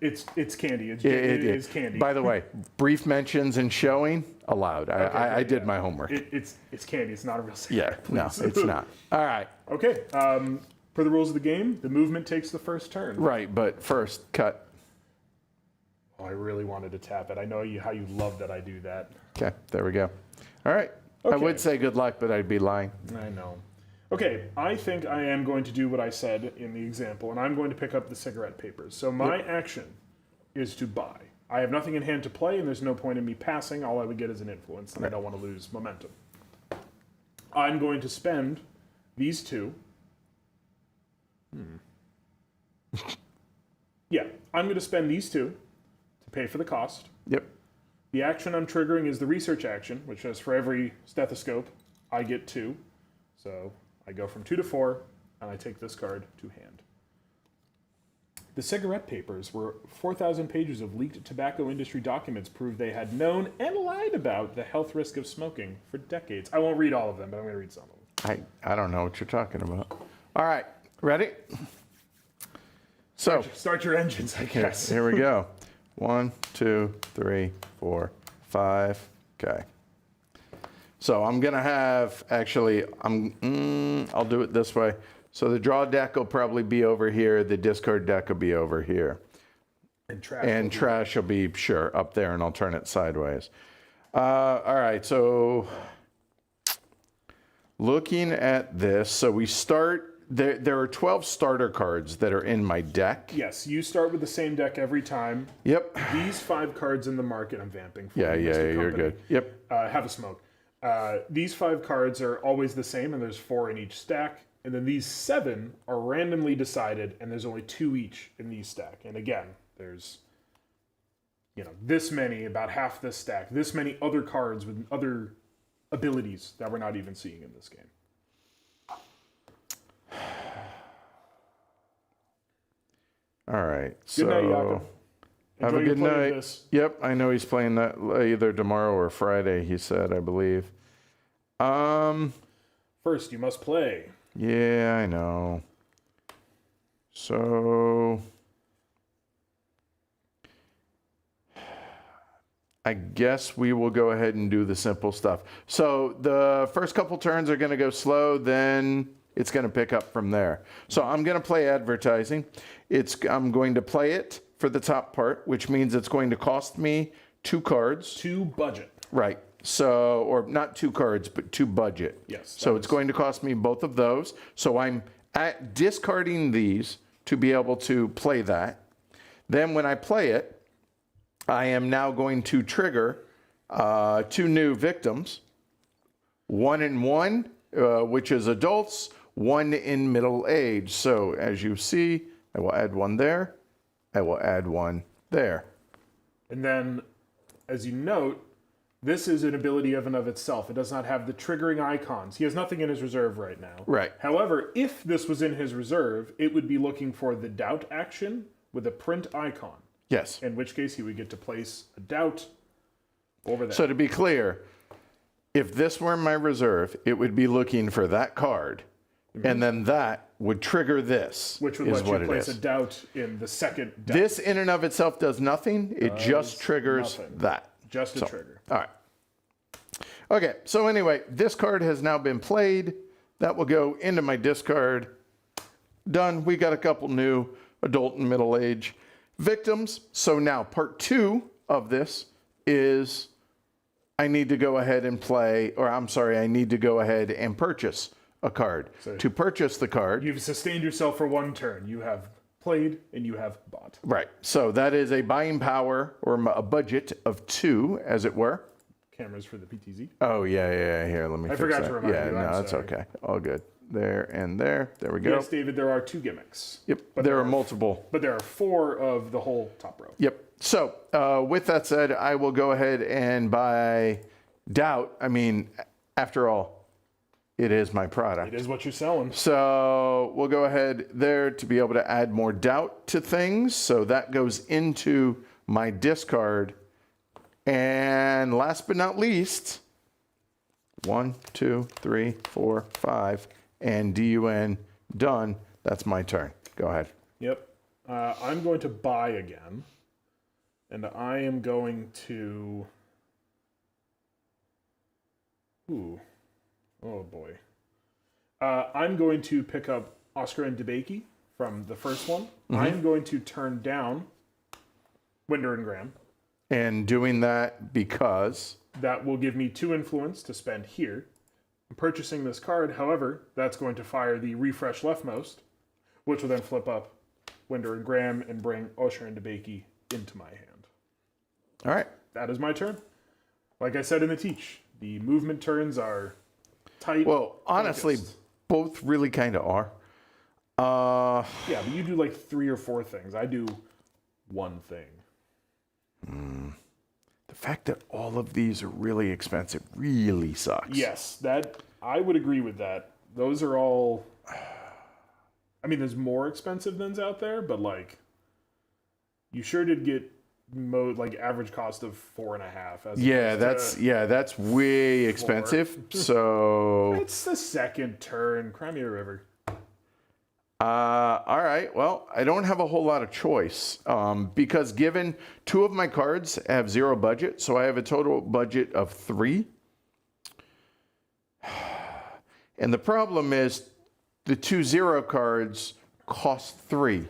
it's candy. It is candy. By the way, brief mentions and showing allowed. I did my homework. It's candy. It's not a real Yeah, cigarette. no, it's not. All right. Okay. Per the rules of the game, the movement takes the first turn. Right, but first, cut. Oh, I really wanted to tap it. I know how you love that I do that. Okay, there we go. All right. I Okay. would say good luck, but I'd be lying. I know. Okay, I think I am going to do what I said in the example, and I'm going to pick up the cigarette papers. So my action is to buy. I have nothing in hand to play, and there's no point in me passing. All I would get is an influence, and I don't want to lose momentum. I'm going to spend these two. Yeah, I'm going to spend these two to pay for the cost. Yep. The action I'm triggering is the research action, which says for every stethoscope, I get 2. So I go from 2 to 4, and I take this card to hand. The cigarette papers were 4,000 pages of leaked tobacco industry documents prove they had known and lied about the health risk of smoking for decades. I won't read all of them, but I'm going to read some of them. I don't know what you're talking about. All right, ready? So Start your engines, I guess. here we go. 1, 2, 3, 4, 5. Okay. So I'm gonna have actually I'll do it this way. So the draw deck will probably be over here. The discard deck will be over here. And Trash will be, sure, up there, and I'll turn it sideways. All right, so looking at this, so we start, there are 12 starter cards that are in my deck. Yes, you start with the same deck every time. Yep. These 5 cards in the market, I'm vamping for Yeah, you, yeah, Mr. you're Company. good. Yep. Have a smoke. These 5 cards are always the same, and there's 4 in each stack. And then these 7 are randomly decided, and there's only 2 each in these stack. And again, there's, this many, about half this stack, this many other cards with other abilities that we're not even seeing in this game. All right. Good So night, Jakob. have Enjoy a your good play of night. this. Yep, I know he's playing that either tomorrow or Friday, he said, I believe. First, you must play. Yeah, I know. So I guess we will go ahead and do the simple stuff. So the first couple turns are going to go slow, then it's going to pick up from there. So I'm going to play advertising. I'm going to play it for the top part, which means it's going to cost me 2 cards. 2 budget. Right. So, or not 2 cards, but 2 budget. Yes. So it's going to cost me both of those. So I'm discarding these to be able to play that. Then when I play it, I am now going to trigger 2 new victims. 1 in 1, which is adults, 1 in middle age. So as you see, I will add 1 there. I will add 1 there. And then, as you note, this is an ability of and of itself. It does not have the triggering icons. He has nothing in his reserve right now. Right. However, if this was in his reserve, it would be looking for the doubt action with a print icon. Yes. In which case, he would get to place a doubt over there. So to be clear, if this were in my reserve, it would be looking for that card, and then that would trigger this. which would is let what you it place is. a doubt in the second doubt. This in and of itself does nothing. It just triggers nothing. that. Just a trigger. All right. Okay, so anyway, this card has now been played. That will go into my discard. Done. We got a couple new adult and middle age victims. So now part 2 of this is I need to go ahead and play, or I'm sorry, I need to go ahead and purchase a card. To purchase the card. You've sustained yourself for 1 turn. You have played and you have bought. Right. So that is a buying power or a budget of 2, as it were. cameras for the PTZ. Oh, yeah. Here, let me fix forgot that. to remind yeah, you. no, I'm that's sorry. okay. All good. There and there. There we go. Yes, David, there are 2 gimmicks. Yep. But There are multiple. But there are 4 of the whole top row. Yep. So, with that said, I will go ahead and buy Doubt. I mean, after all, it is my product. It is what you're selling. So we'll go ahead there to be able to add more doubt to things. So that goes into my discard. And last but not least, 1, 2, 3, 4, 5, and DUN done. That's my turn. Go ahead. Yep. I'm going to buy again. And I am going to... Ooh. Oh, boy. I'm going to pick up Oscar and DeBakey from the first one. I'm going to turn down Winder and Graham. And doing that because... That will give me 2 influence to spend here. I'm purchasing this card, however, that's going to fire the refresh leftmost, which will then flip up Winder and Graham and bring Oscar and DeBakey into my hand. All right. That is my turn. Like I said in the teach, the movement turns are tight. Well, honestly, focused. both really kind of are. Yeah, but you do like 3 or 4 things. I do 1 thing. The fact that all of these are really expensive really sucks. Yes, that I would agree with that. Those are all. I mean, there's more expensive ones out there, but like, you sure did get like average cost of 4.5. That's way expensive. So It's the second turn. Crimea River. all right. Well, I don't have a whole lot of choice because given 2 of my cards have 0 budget, so I have a total budget of 3. And the problem is the 2 0 cards cost 3.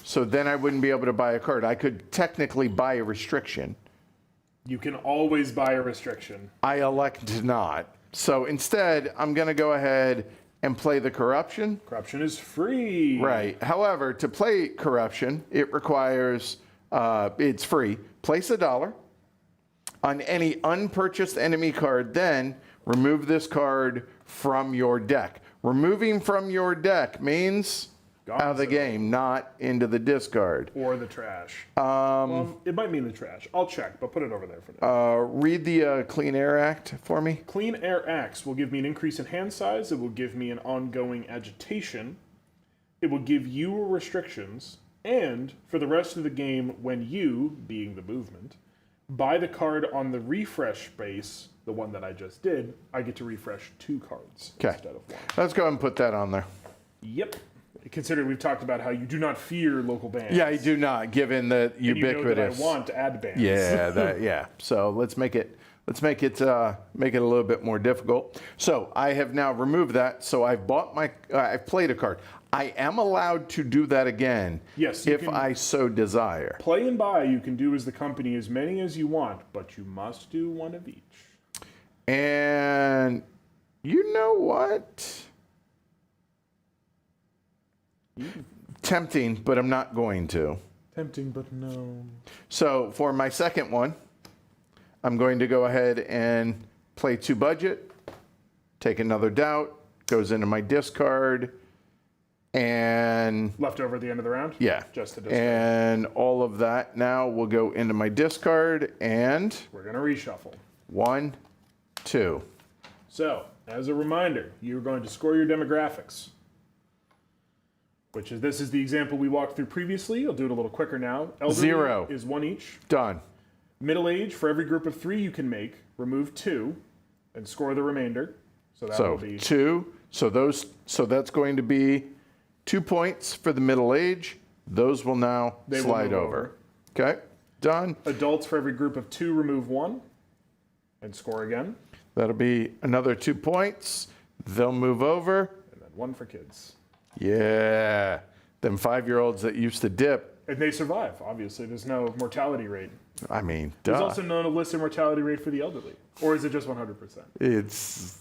So then I wouldn't be able to buy a card. I could technically buy a restriction. You can always buy a restriction. I elect to not. So instead, I'm going to go ahead and play the corruption. Corruption is free. Right. However, to play corruption, it requires, it's free. Place $1 on any unpurchased enemy card, then remove this card from your deck. Removing from your deck means out of the game, not into the discard. Or the trash. Well, it might mean the trash. I'll check, but put it over there for now. Read the Clean Air Act for me. Clean Air Acts will give me an increase in hand size. It will give me an ongoing agitation. It will give you restrictions. And for the rest of the game, when you, being the movement, buy the card on the refresh base, the one that I just did, I get to refresh 2 cards instead of 1. Let's go ahead and put that on there. Yep. Considering we've talked about how you do not fear local bans. Yeah, I do not, given the ubiquitous. You know that I want to add bans. Yeah. So let's make it a little bit more difficult. So I have now removed that. So I've played a card. I am allowed to do that again. Yes, if I so desire. Play and buy, you can do as the company as many as you want, but you must do 1 of each. And you know what? Tempting, but I'm not going to. Tempting, but no. So for my second one, I'm going to go ahead and play 2 budget, take another doubt, goes into my discard, and... Left over at the end of the round? Yeah. Just to discard. And all of that now will go into my discard, and... We're going to reshuffle. 1, 2. So, as a reminder, you're going to score your demographics. This is the example we walked through previously. I'll do it a little quicker now. Elderly 0 is 1 each. Done. Middle age, for every group of 3 you can make, remove 2 and score the remainder. So that will be 2. So that's going to be 2 points for the middle age. Those will now slide over. Okay. Done. Adults, for every group of 2, remove 1 and score again. That'll be another 2 points. They'll move over. And then 1 for kids. Yeah. Them 5-year-olds that used to dip. And they survive, obviously. There's no mortality rate. I mean, duh. There's also no illicit mortality rate for the elderly. Or is it just 100%?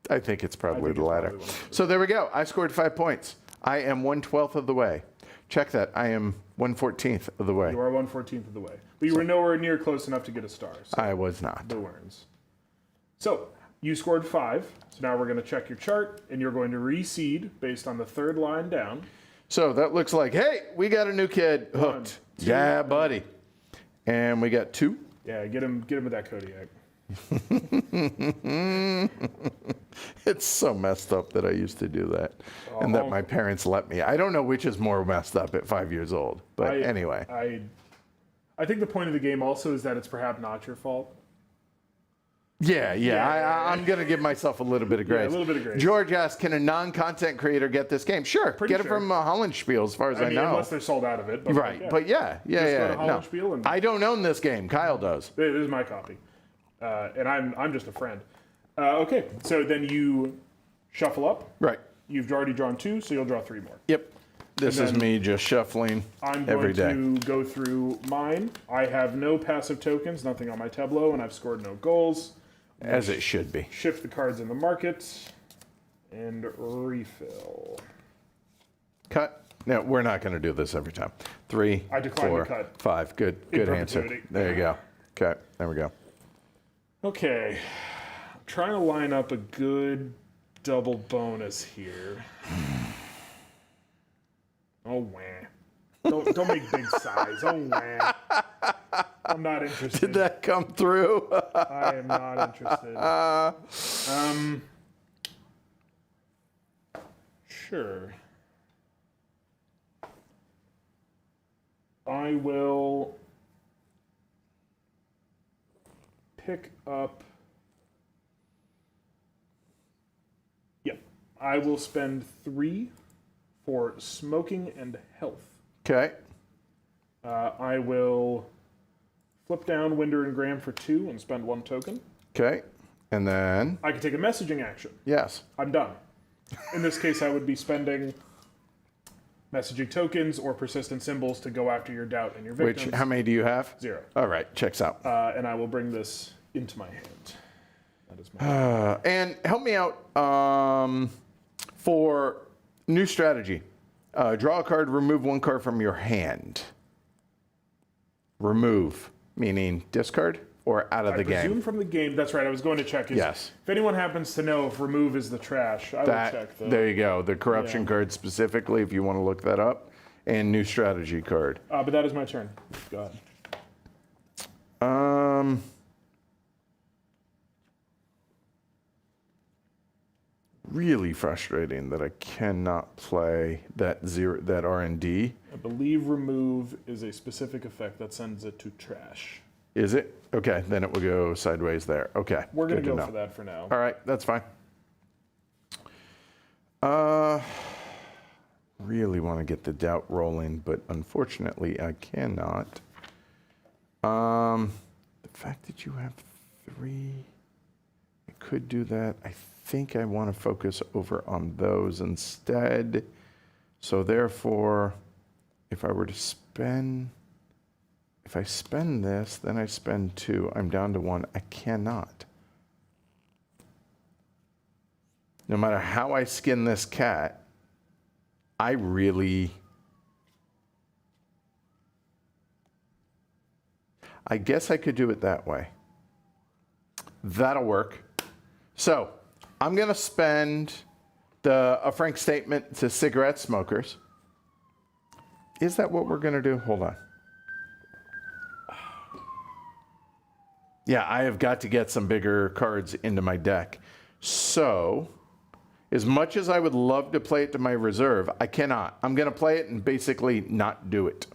I think it's probably the latter. So there we go. I scored 5 points. I am 1/12 of the way. Check that. I am 1/14 of the way. You are 1/14 of the way. But you were nowhere near close enough to get a star. So I was not. no earns. So you scored 5. So now we're going to check your chart, and you're going to reseed based on the third line down. So that looks like, hey, we got a new kid hooked. 1, 2, Yeah, buddy. And we got 2. Yeah, get him with that Kodiak. It's so messed up that I used to do that, and that my parents let me. I don't know which is more messed up at 5 years old, but anyway. I think the point of the game also is that it's perhaps not your fault. Yeah. I'm going to give myself a little bit of grace. Yeah, a little bit of grace. George asked, can a non-content creator get this game? Sure. Get it from Hollandspiel, as far as I know. Unless they're sold out of it. But right. yeah. But yeah. Go to Hollandspiel and I don't own this game. Kyle does. This is my copy. And I'm just a friend. Okay, so then you shuffle up. Right. You've already drawn 2, so you'll draw 3 more. Yep. This is me just shuffling every day. I'm going to go through mine. I have no passive tokens, nothing on my tableau, and I've scored no goals. As it should be. Shift the cards in the market and refill. Cut. No, we're not going to do this every time. 3, I decline 4, the cut. 5. Good answer. perpetuity. There you go. Okay, there we go. Okay, I'm trying to line up a good double bonus here. Oh, wah. Don't make big size. Oh, wah. I'm not interested. Did that come through? I am not interested. Sure. I will pick up. Yep. I will spend 3 for smoking and health. Okay. I will flip down Winder and Graham for 2 and spend 1 token. Okay. And then, I can take a messaging action. yes. I'm done. In this case, I would be spending messaging tokens or persistent symbols to go after your doubt and your victims. How many do you have? 0. All right, checks out. And I will bring this into my hand. That is my And help me out for new strategy. Draw a card, remove 1 card from your hand. Remove, meaning discard or out of the game? Presume from the game. That's right. I was going to check. Yes. If anyone happens to know if remove is the trash, I will check. There you go. The corruption card specifically, if you want to look that up. And new strategy card. But that is my turn. Go ahead. Really frustrating that I cannot play that R&D. I believe remove is a specific effect that sends it to trash. Is it? Okay, then it will go sideways there. Okay. We're going good to go know. for that for now. All right, that's fine. Really want to get the doubt rolling, but unfortunately I cannot. The fact that you have 3, I could do that. I think I want to focus over on those instead. So therefore, if I spend this, then I spend 2. I'm down to 1. I cannot. No matter how I skin this cat, I guess I could do it that way. That'll work. So I'm going to spend a frank statement to cigarette smokers. Is that what we're going to do? Hold on. Yeah, I have got to get some bigger cards into my deck. So, as much as I would love to play it to my reserve, I cannot. I'm going to play it and basically not do it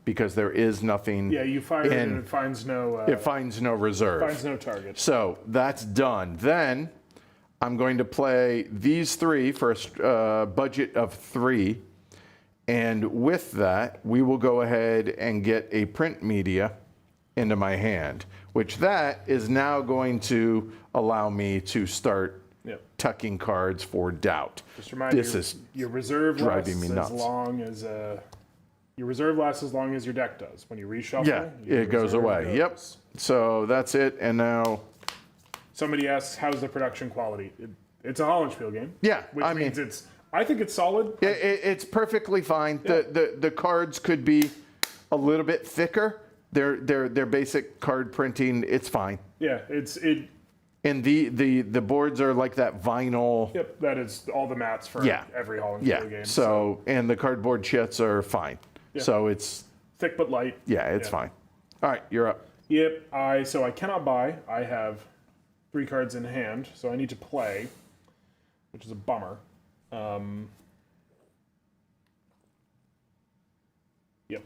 because there is nothing. Yeah, you fire it and it finds no. It finds no reserve. Finds no target. So that's done. Then I'm going to play these 3 for a budget of 3. And with that, we will go ahead and get a print media into my hand, which that is now going to allow me to start tucking cards for doubt. Just remind your reserve driving lasts me nuts. as long as your reserve lasts as long as your deck does. When you reshuffle, it goes away. Yep. So that's it. And now somebody asks, "How's the production quality?" It's a Hollandspiel game. Yeah, which means I think it's solid. It's perfectly fine. Yeah. The cards could be a little bit thicker. They're basic card printing. It's fine. Yeah, And the boards are like that vinyl. Yep, that is all the mats for Yeah. every Hall and Yeah. Field game. So, and the cardboard shits are fine. Yeah. So it's, thick but light. yeah, it's fine. All right, you're up. Yep, so I cannot buy. I have 3 cards in hand, so I need to play, which is a bummer. Yep.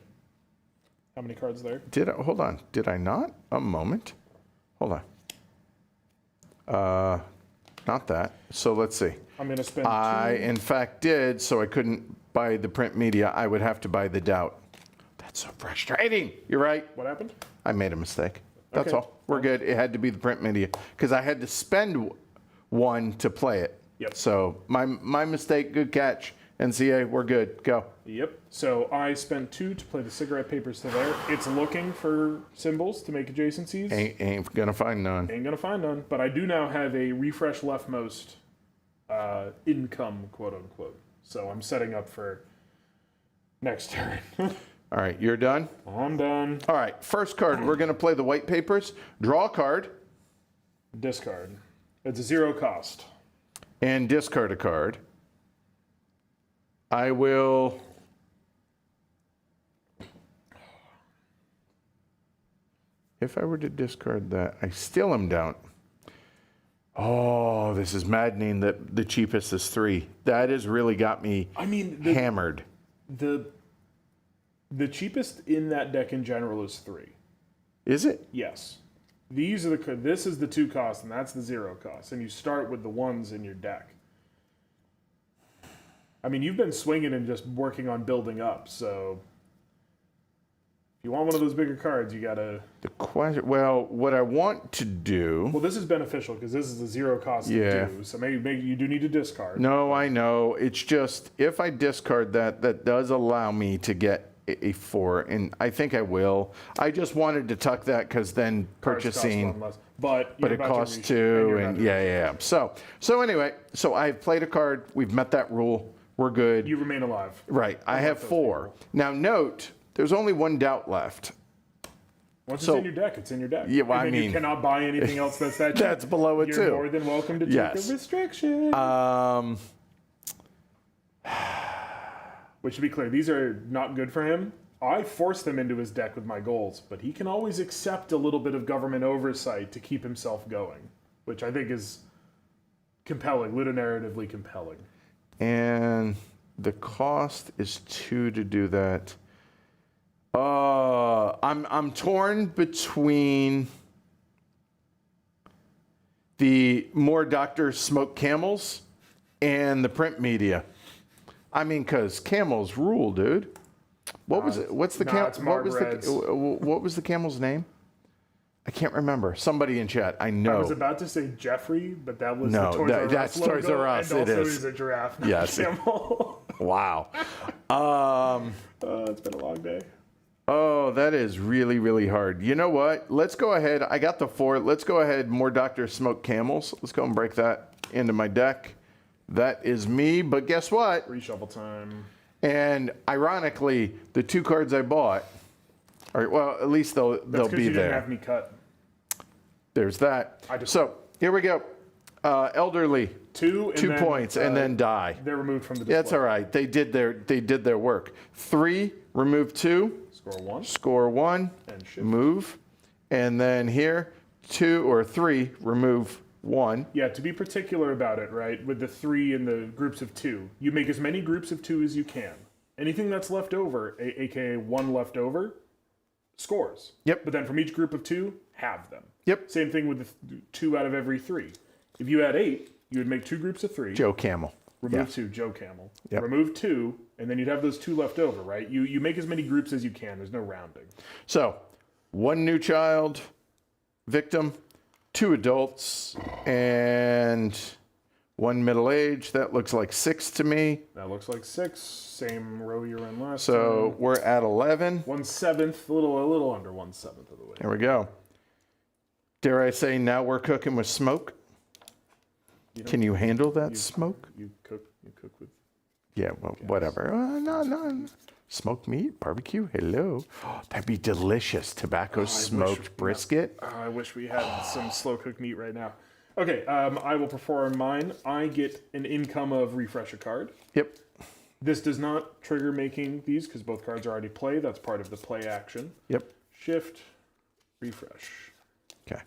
How many cards there? Hold on. Did I not? A moment. Hold on. Not that. So let's see. I'm going to spend I, 2. in fact, did, so I couldn't buy the print media. I would have to buy the Doubt. That's so frustrating. You're right. What happened? I made a mistake. That's Okay. all. We're good. It had to be the print media because I had to spend 1 to play it. Yep. So my mistake. Good catch. NCA, we're good. Go. Yep. So I spent 2 to play the cigarette papers to there. It's looking for symbols to make adjacencies. Ain't gonna find none. Ain't gonna find none. But I do now have a refresh leftmost income, quote unquote. So I'm setting up for next turn. All right, you're done? I'm done. All right, first card. We're gonna play the white papers. Draw a card Discard. It's a 0 cost. and discard a card. I will. If I were to discard that, I still am down. Oh, this is maddening that the cheapest is 3. That has really got me I mean, hammered. the cheapest in that deck in general is 3. Is it? Yes. These are this is the 2 cost and that's the 0 cost. And you start with the 1s in your deck. I mean, you've been swinging and just working on building up, so if you want one of those bigger cards, you gotta. The question. Well, what I want to do. Well, this is beneficial because this is a 0 cost Yeah. to do, so maybe you do need to discard. No, I know. It's just if I discard that, that does allow me to get a 4, and I think I will. I just wanted to tuck that because then Cards cost purchasing. 1 less, but But it costs 2, and yeah. So anyway, so I've played a card. We've met that rule. We're good. You remain alive. Right. I have those 4. Now note, there's only 1 Doubt left. Once So- it's in your deck, it's in your deck. Yeah, well, and I then mean- you cannot buy anything else that's that cheap. That's below it You're too. more than welcome to take Yes. a restriction. Which, to be clear, these are not good for him. I forced him into his deck with my goals, but he can always accept a little bit of government oversight to keep himself going, which I think is compelling, ludonarratively compelling. And the cost is 2 to do that. I'm torn between the more Dr. Smoke Camels and the print media. I mean, because camels rule, dude. What was it? What's the it's what was Marbreds. what was the camel's name? I can't remember. Somebody in chat. I know. I was about to say Jeffrey, but that was No, the Toys that- R Us that's logo, Toys R Us, and it also is. he's a giraffe, not Yes. a camel. Wow. It's been a long day. Oh, that is really, really hard. You know what? Let's go ahead. I got the 4. Let's go ahead. More Dr. Smoke Camels. Let's go and break that into my deck. That is me. But guess what? Reshuffle time. And ironically, the 2 cards I bought, are, well, at least they'll That's because be you didn't there. have me cut. There's that. I just- So here we go. Elderly, 2 and 2 then, points, and then die. they're removed from the display. That's all right. They did their work. 3, remove 2. Score 1 Score 1, and shift. move, and then here 2 or 3, remove 1. Yeah, to be particular about it, right? With the 3 and the groups of 2, you make as many groups of 2 as you can. Anything that's left over, aka 1 left over, scores. Yep. But then from each group of 2, halve them. Yep. Same thing with the 2 out of every 3. If you had 8, you would make 2 groups of 3. Joe Camel. Remove Yeah. 2, Joe Camel. Yep. Remove 2, and then you'd have those 2 left over, right? You make as many groups as you can. There's no rounding. So 1 new child, victim, 2 adults, and 1 middle age. That looks like 6 to me. That looks like 6. Same row you were in last So time. we're at 11. 1/7, a little under 1/7 of the way. There we go. Dare I say now we're cooking with smoke? Can you handle that smoke? You cook with. Yeah, well, whatever. No. Smoked meat, barbecue, hello. That'd be delicious. Tobacco smoked brisket. I wish we had some slow cooked meat right now. Okay, I will perform mine. I get an income of refresh a card. Yep. This does not trigger making these because both cards are already play. That's part of the play action. Yep. Shift, refresh. Okay.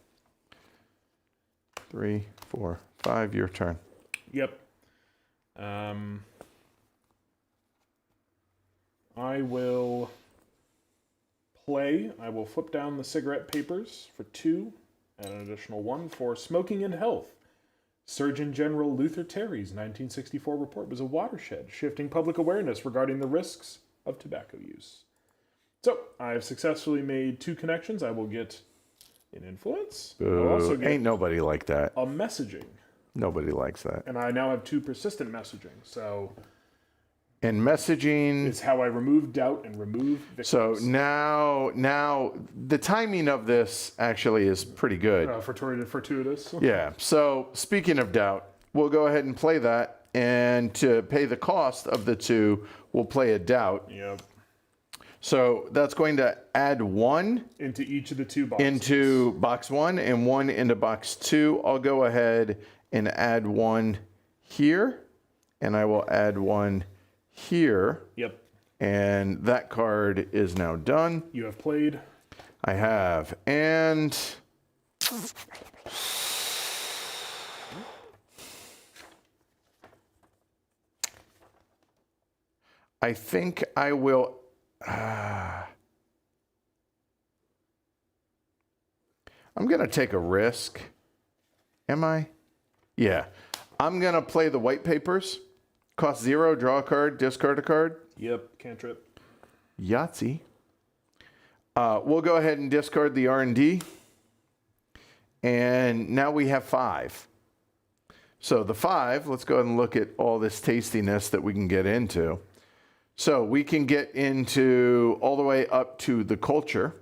3, 4, 5. Your turn. Yep. I will play. I will flip down the cigarette papers for 2 and an additional 1 for smoking and health. Surgeon General Luther Terry's 1964 report was a watershed, shifting public awareness regarding the risks of tobacco use. So, I have successfully made 2 connections. I will get an influence. I'll also get Ain't nobody like that. a messaging. Nobody likes that. And I now have 2 persistent messaging. So, And messaging. it's how I remove doubt and remove victims. So now the timing of this actually is pretty good. Fortuitous. Yeah. So speaking of doubt, we'll go ahead and play that. And to pay the cost of the 2, we'll play a doubt. Yep. So that's going to add 1 Into each of the 2 boxes. into box 1 and 1 into box 2. I'll go ahead and add 1 here. And I will add 1 here. Yep. And that card is now done. You have played. I have. And I think I will. I'm going to take a risk. Am I? Yeah. I'm going to play the white papers. Cost 0, draw a card, discard a card. Yep. Cantrip. Yahtzee. We'll go ahead and discard the R&D. And now we have 5. So the 5, let's go ahead and look at all this tastiness that we can get into. So we can get into all the way up to the culture.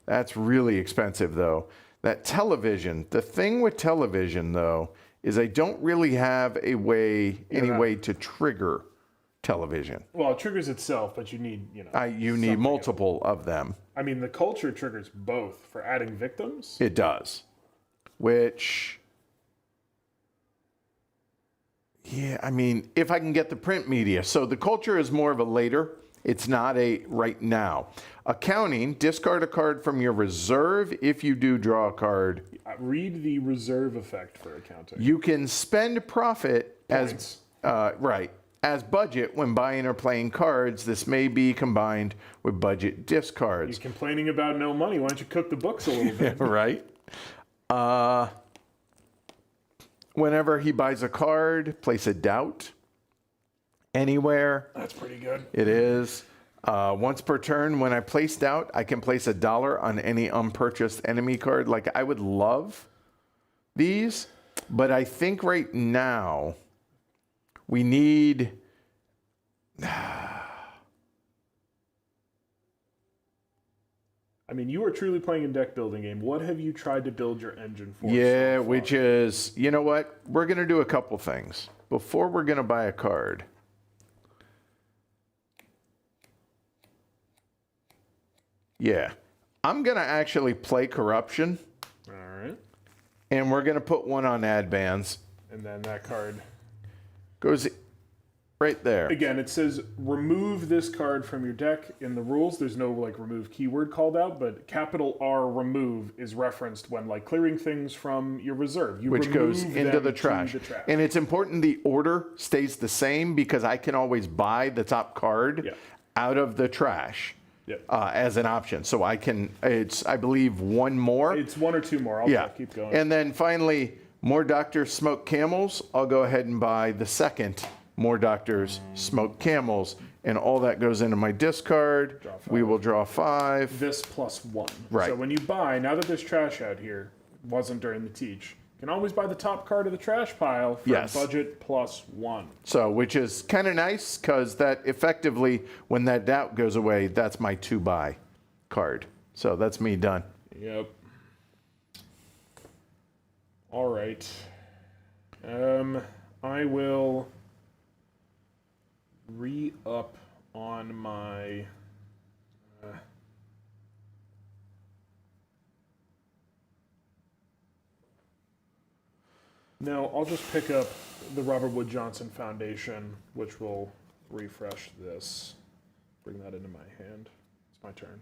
That's really expensive, though. That television, the thing with television, though, is I don't really have any way to trigger television. Well, it triggers itself, but you need, You need multiple of them. I mean, the culture triggers both for adding victims. It does. Which, yeah, I mean, if I can get the print media. So the culture is more of a later. It's not a right now. Accounting, discard a card from your reserve. If you do, draw a card. Read the reserve effect for accounting. You can spend profit Points. as budget when buying or playing cards. This may be combined with budget discards. You're complaining about no money. Why don't you cook the books a little bit? Right? Whenever he buys a card, place a doubt anywhere. That's pretty good. It is. Once per turn, when I place doubt, I can place $1 on any unpurchased enemy card. Like, I would love these, but I think right now we need... I mean, you are truly playing a deck building game. What have you tried to build your engine for? Yeah, so far? which is, you know what? We're going to do a couple things. Before we're going to buy a card, yeah, I'm going to actually play Corruption, All right. and we're going to put 1 on ad bans. And then that card. Goes right there. Again, it says remove this card from your deck. In the rules, there's no remove keyword called out, but capital R remove is referenced when clearing things from your reserve. You Which goes remove into them the to trash. And it's important the order stays the same because I can always buy the top card out of the trash as an option. So I can, it's, I believe, 1 more. It's 1 or 2 more. I'll keep going. And then finally, more doctors smoke camels. I'll go ahead and buy the second more doctors smoke camels. And all that goes into my discard. We will draw 5. This plus 1. Right. So when you buy, now that there's trash out here, wasn't during the teach, you can always buy the top card of the trash pile for budget plus 1. So, which is kind of nice because that effectively, when that doubt goes away, that's my 2-buy card. So that's me done. Yep. All right. I will re-up on my... No, I'll just pick up the Robert Wood Johnson Foundation, which will refresh this. Bring that into my hand. It's my turn.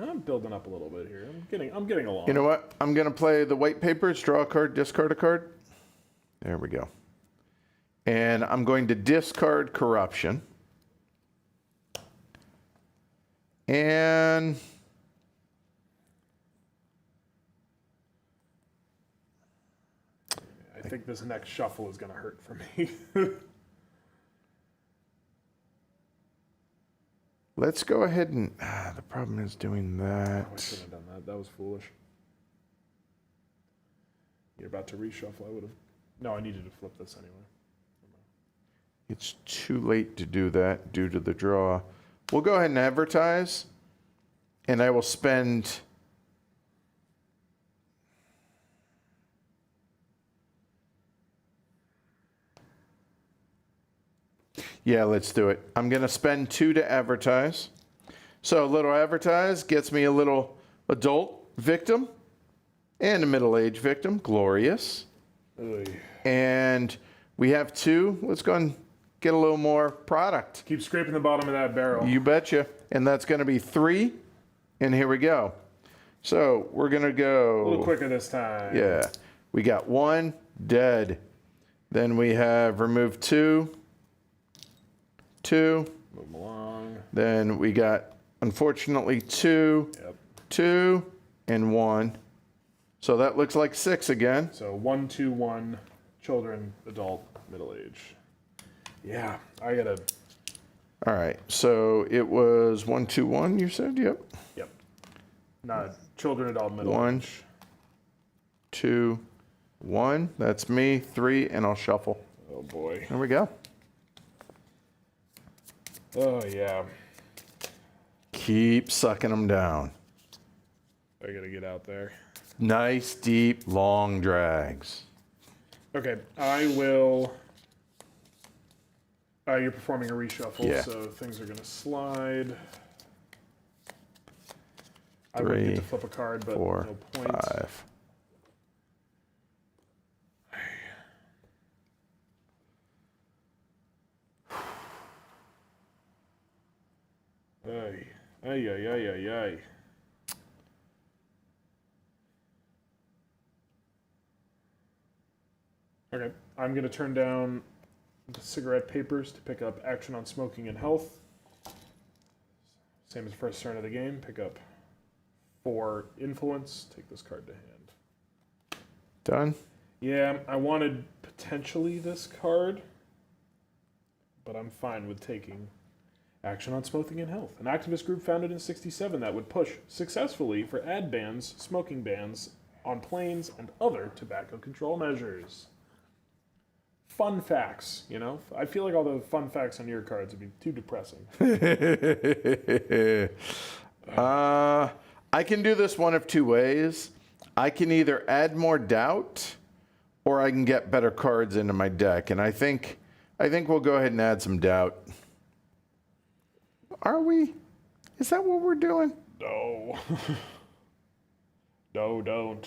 I'm building up a little bit here. I'm getting along. You know what? I'm going to play the white papers, draw a card, discard a card. There we go. And I'm going to discard corruption. And I think this next shuffle is going to hurt for me. let's go ahead and... the problem is doing that. I shouldn't have done that. That was foolish. You're about to reshuffle. I would have... No, I needed to flip this anyway. It's too late to do that due to the draw. We'll go ahead and advertise, and I will spend... Yeah, let's do it. I'm going to spend 2 to advertise. So a little advertise gets me a little adult victim and a middle-aged victim. Glorious. Oy. And we have 2. Let's go and get a little more product. Keep scraping the bottom of that barrel. You betcha. And that's going to be 3. And here we go. So we're going to go... A little quicker this time. Yeah. We got 1 dead. Then we have remove 2. 2. Move 'em along. Then we got, unfortunately, 2. Yep. 2 and 1. So that looks like 6 again. So 1, 2, 1. Children, adult, middle age. Yeah, I gotta... All right. So it was 1, 2, 1, you said? Yep. Yep. Not children, adult, middle 1, age. 2, 1. That's me. 3, and I'll shuffle. Oh, boy. There we go. Oh, yeah. Keep sucking them down. I gotta get out there. Nice, deep, long drags. Okay, I will... you're performing a reshuffle, Yeah. so things are gonna slide. I would 3, get to flip a card, but 4, no point. 5. Ay, ay, ay, ay, ay, ay. Okay, I'm going to turn down the cigarette papers to pick up action on smoking and health. Same as first turn of the game. Pick up 4 influence. Take this card to hand. Done? Yeah, I wanted potentially this card, but I'm fine with taking action on smoking and health. An activist group founded in '67 that would push successfully for ad bans, smoking bans on planes, and other tobacco control measures. Fun facts, you know? I feel like all the fun facts on your cards would be too depressing. I can do this one of 2 ways. I can either add more doubt, or I can get better cards into my deck. And I think we'll go ahead and add some doubt. Are we? Is that what we're doing? No. No, don't.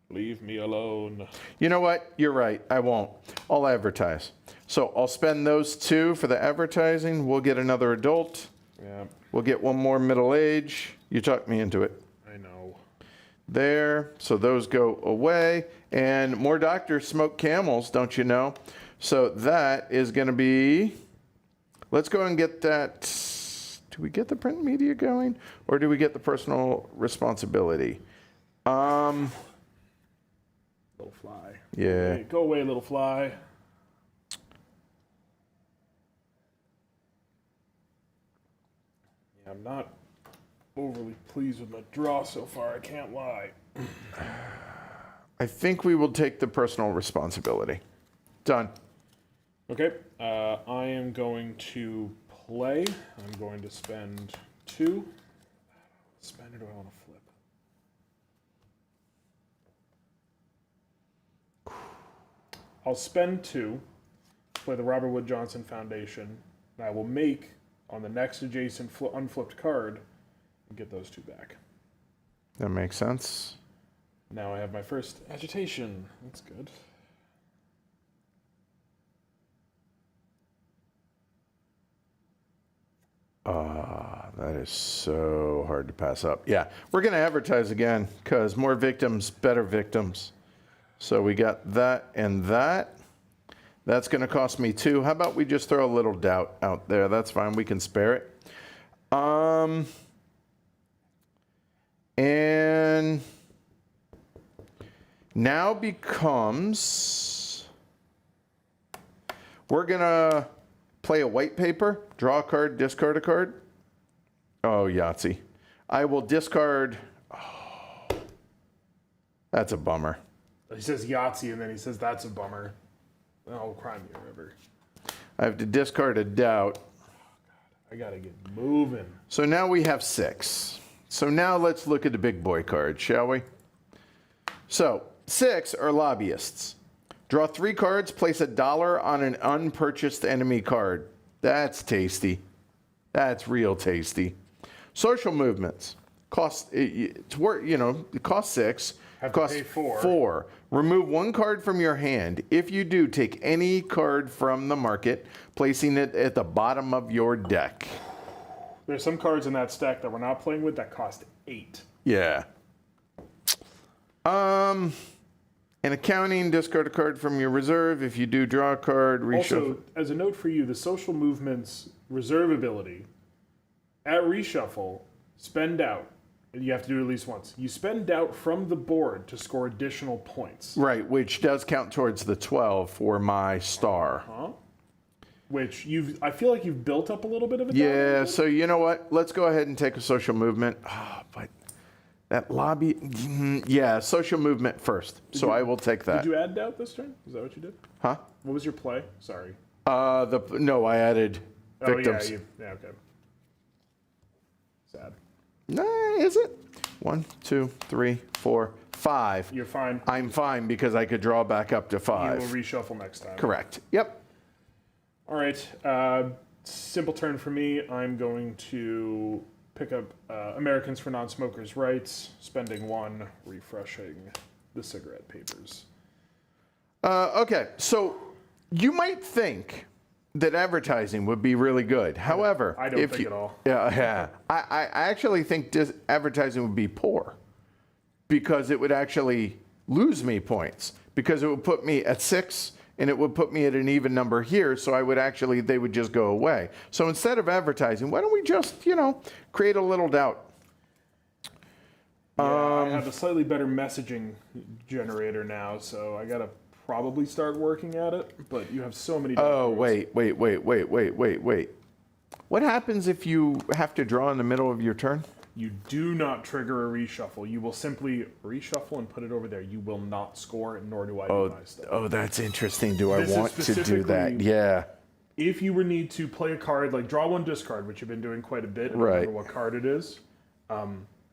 Leave me alone. You know what? You're right. I won't. I'll advertise. So I'll spend those 2 for the advertising. We'll get another adult. Yeah, We'll get 1 more middle age. You talked me into it. I know. There. So those go away. And more doctors smoke Camels, don't you know? So that is going to be... Let's go and get that. Do we get the print media going, or do we get the personal responsibility? Little fly. Yeah. Go away, little fly. Yeah, I'm not overly pleased with my draw so far, I can't lie. I think we will take the personal responsibility. Done. Okay, I am going to play. I'm going to spend 2. Spend or do I want to flip? I'll spend 2, play the Robert Wood Johnson Foundation, and I will make on the next adjacent unflipped card and get those 2 back. That makes sense. Now I have my first agitation. That's good. That is so hard to pass up. Yeah, we're going to advertise again because more victims, better victims. So we got that and that. That's going to cost me 2. How about we just throw a little doubt out there? That's fine. We can spare it. And now becomes, we're going to play a white paper, draw a card, discard a card. Oh, Yahtzee. I will discard. Oh, that's a bummer. He says Yahtzee, and then he says that's a bummer. Oh, cry me a river. I have to discard a doubt. I gotta get moving. So now we have 6. So now let's look at the big boy card, shall we? So 6 are lobbyists. Draw 3 cards, place $1 on an unpurchased enemy card. That's tasty. That's real tasty. Social movements. It costs 6. Have to Costs pay 4. 4. Remove 1 card from your hand. If you do, take any card from the market, placing it at the bottom of your deck. There's some cards in that stack that we're not playing with that cost 8. Yeah. In accounting, discard a card from your reserve. If you do, draw a card, reshuffle. Also, as a note for you, the social movement's reserve ability, at reshuffle, spend out. You have to do it at least once. You spend out from the board to score additional points. Right, which does count towards the 12 for my star. Huh? Which I feel like you've built up a little bit of it. Yeah, so you know what? Let's go ahead and take a social movement. But that lobby, yeah, social movement first. So I will take that. Did you add doubt this turn? Is that what you did? Huh? What was your play? Sorry. No, I added victims. Yeah, okay. Sad. Nah, is it? 1, 2, 3, 4, 5. You're fine. I'm fine because I could draw back up to 5. You will reshuffle next time. Correct. Yep. All right. Simple turn for me. I'm going to pick up Americans for Non-Smokers' Rights, spending 1, refreshing the cigarette papers. Okay, so you might think that advertising would be really good. However, I don't think at all. Yeah. I actually think advertising would be poor because it would actually lose me points because it would put me at 6 and it would put me at an even number here. So they would just go away. So instead of advertising, why don't we just, create a little doubt? Yeah, I have a slightly better messaging generator now, so I gotta probably start working at it, but you have so many different Wait. What happens if you have to draw in the middle of your turn? You do not trigger a reshuffle. You will simply reshuffle and put it over there. You will not score, nor do I do my stuff. Oh, that's interesting. Do I This is want to do that? specifically- Yeah. If you would need to play a card, like draw 1, discard, which you've been doing quite a bit, and Right. remember what card it is.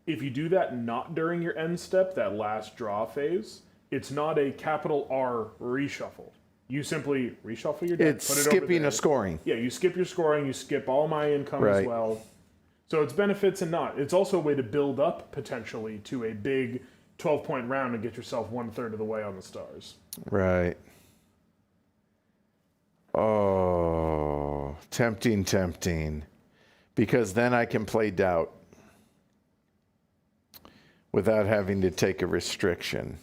If you do that not during your end step, that last draw phase, it's not a capital R reshuffle. You simply reshuffle your deck, It's put it over skipping there. a scoring. Yeah, you skip your scoring, you skip all my income Right. as well. So it's benefits and not. It's also a way to build up potentially to a big 12-point round and get yourself 1/3 of the way on the stars. Right. Oh, tempting. Because then I can play doubt without having to take a restriction.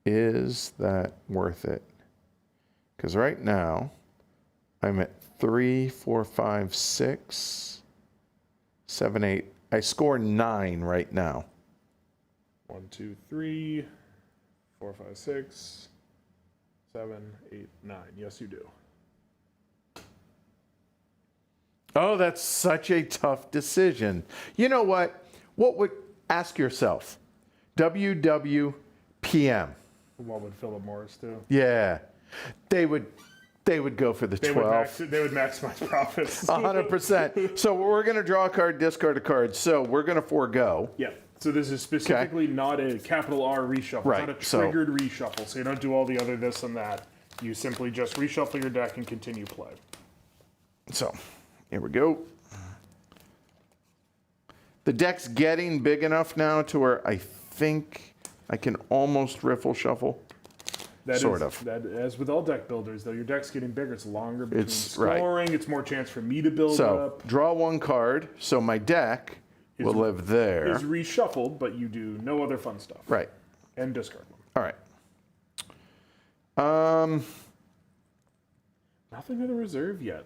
Is that worth it? Because right now, I'm at 3, 4, 5, 6, 7, 8. I score 9 right now. 1, 2, 3, 4, 5, 6, 7, 8, 9. Yes, you do. Oh, that's such a tough decision. You know what? Ask yourself, WWPM. What would Philip Morris do? Yeah, they would go for the 12. They would maximize profits. 100%. So we're going to draw a card, discard a card. So we're going to forego. Yeah. So this is specifically not a capital R reshuffle. Right, It's not a triggered reshuffle, so you don't do all the other this and that. You simply just reshuffle your deck and continue play. So, here we go. The deck's getting big enough now to where I think I can almost riffle shuffle. Sort of. That, as with all deck builders, though, your deck's getting bigger. It's longer between It's right. scoring. It's more chance for me to build So, up. draw one card, so my deck will live there. Is reshuffled, but you do no other fun stuff. Right. And discard them. All right. Nothing in the reserve yet.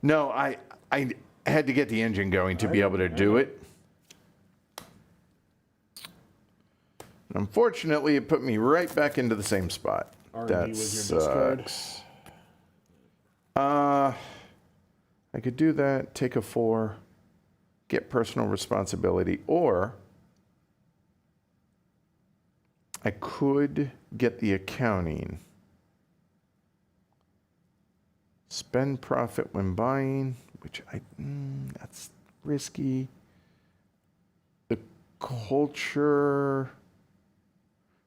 No, I had to get the engine going to be able to do it. Unfortunately, it put me right back into the same spot. R&D That was your discard. sucks. I could do that, take a 4, get personal responsibility, or I could get the accounting. Spend profit when buying, which that's risky. The culture.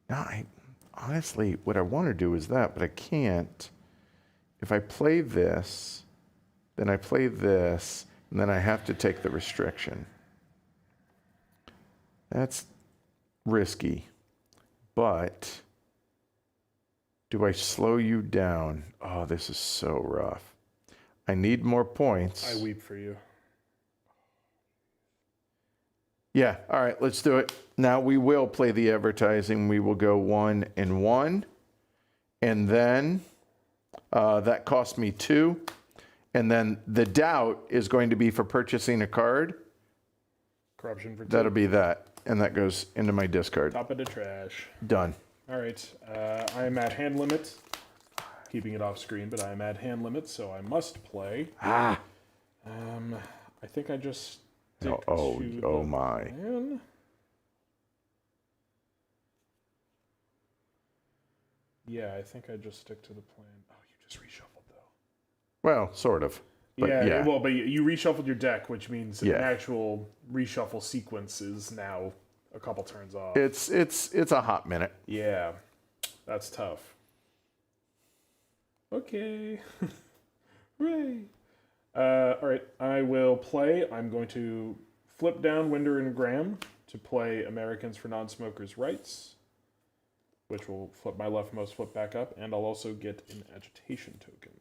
Now, honestly, what I want to do is that, but I can't. If I play this, then I play this, and then I have to take the restriction. That's risky. But do I slow you down? Oh, this is so rough. I need more points. I weep for you. Yeah, all right, let's do it. Now we will play the advertising. We will go 1 and 1. And then that cost me 2. And then the doubt is going to be for purchasing a card. Corruption for 2. That'll be that. And that goes into my discard. Top of the trash. Done. All right. I am at hand limit. Keeping it off screen, but I am at hand limit, so I must play. I think I just stick Oh to my. plan. Yeah, I think I just stick to the plan. Oh, you just reshuffled though. Well, sort of. But yeah. Well, but you reshuffled your deck, which means Yeah. an actual reshuffle sequence is now a couple turns off. It's a hot minute. Yeah, that's tough. Okay. Hooray. All right, I will play. I'm going to flip down Winder and Graham to play Americans for Non-Smokers' Rights, which will flip my leftmost flip back up, and I'll also get an agitation token.